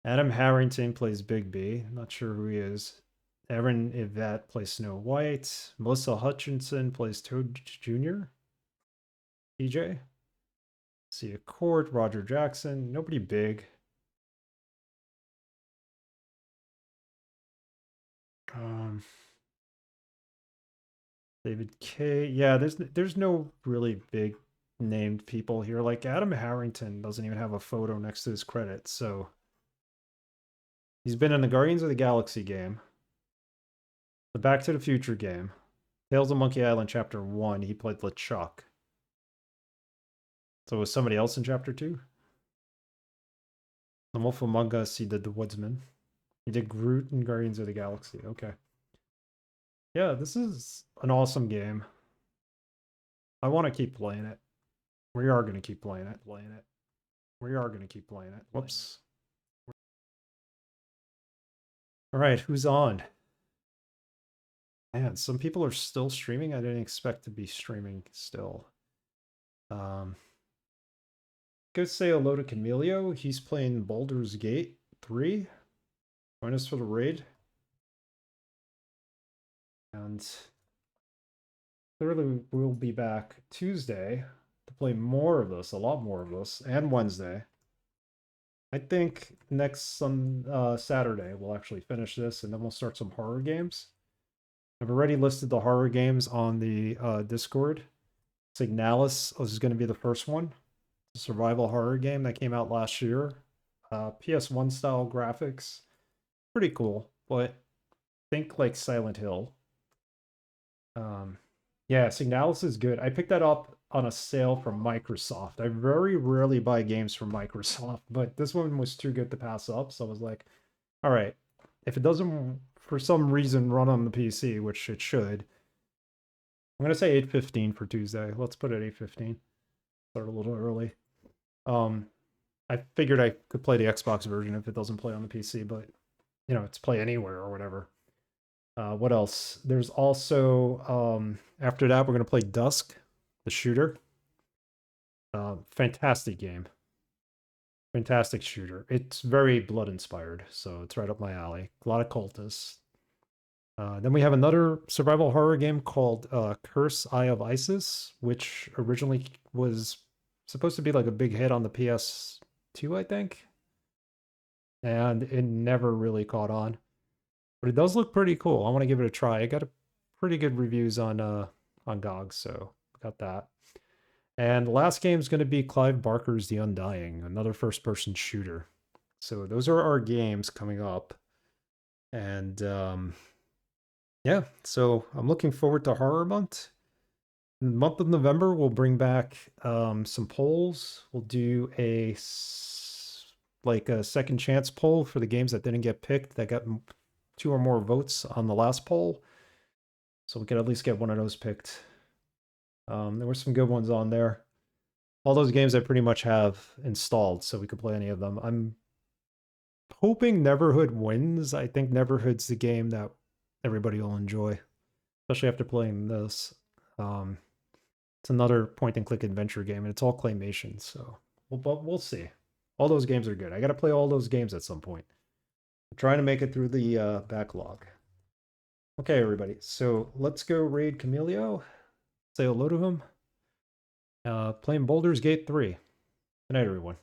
Harrington plays Bigby. Not sure who he is. Erin Yvette plays Snow White. Melissa Hutchinson plays Toad Jr. TJ. Sia Court, Roger Jackson. Nobody big. David K. Yeah, there's no really big named people here. Like, Adam Harrington doesn't even have a photo next to his credits, so... He's been in the Guardians of the Galaxy game, the Back to the Future game, Tales of Monkey Island Chapter 1, he played LeChuck. So was somebody else in Chapter 2? The Wolf Among Us, he did the Woodsman. You did Groot and Guardians of the Galaxy. Okay. Yeah, this is an awesome game. I want to keep playing it. We are going to keep playing it. We are going to keep playing it. Whoops. All right, who's on? Man, some people are still streaming. I didn't expect to be streaming still. Go say hello to Camilio. He's playing Baldur's Gate 3. Join us for the raid. And clearly we'll be back Tuesday to play more of this, a lot more of this, and Wednesday. I think next Saturday we'll actually finish this, and then we'll start some horror games. I've already listed the horror games on the Discord. Signalis is going to be the first one. It's a survival horror game that came out last year. PS1 style graphics. Pretty cool, but think like Silent Hill. Yeah, Signalis is good. I picked that up on a sale from Microsoft. I very rarely buy games from Microsoft, but this one was too good to pass up, so I was like, all right, if it doesn't for some reason run on the PC, which it should, I'm going to say 8:15 for Tuesday. Let's put it 8:15. Start a little early. I figured I could play the Xbox version if it doesn't play on the PC, but, you know, it's play anywhere or whatever. What else? There's also, after that, we're going to play Dusk, the shooter. Fantastic game. Fantastic shooter. It's very blood-inspired, so it's right up my alley. A lot of cultists. Then we have another survival horror game called Curse Eye of Isis, which originally was supposed to be like a big hit on the PS2, I think. And it never really caught on. But it does look pretty cool. I want to give it a try. I got a pretty good reviews on GOG, so got that. And the last game is going to be Clive Barker's The Undying, another first-person shooter. So those are our games coming up. And yeah, so I'm looking forward to Horror Month. In the month of November, we'll bring back some polls. We'll do a second chance poll for the games that didn't get picked, that got 2 or more votes on the last poll. So we could at least get one of those picked. There were some good ones on there. All those games I pretty much have installed, so we could play any of them. I'm hoping Neverhood wins. I think Neverhood's the game that everybody will enjoy, especially after playing this. It's another point-and-click adventure game, and it's all claymation, so we'll see. All those games are good. I got to play all those games at some point. I'm trying to make it through the backlog. Okay, everybody, so let's go raid Camilio. Say hello to him. Playing Baldur's Gate 3. Good night, everyone.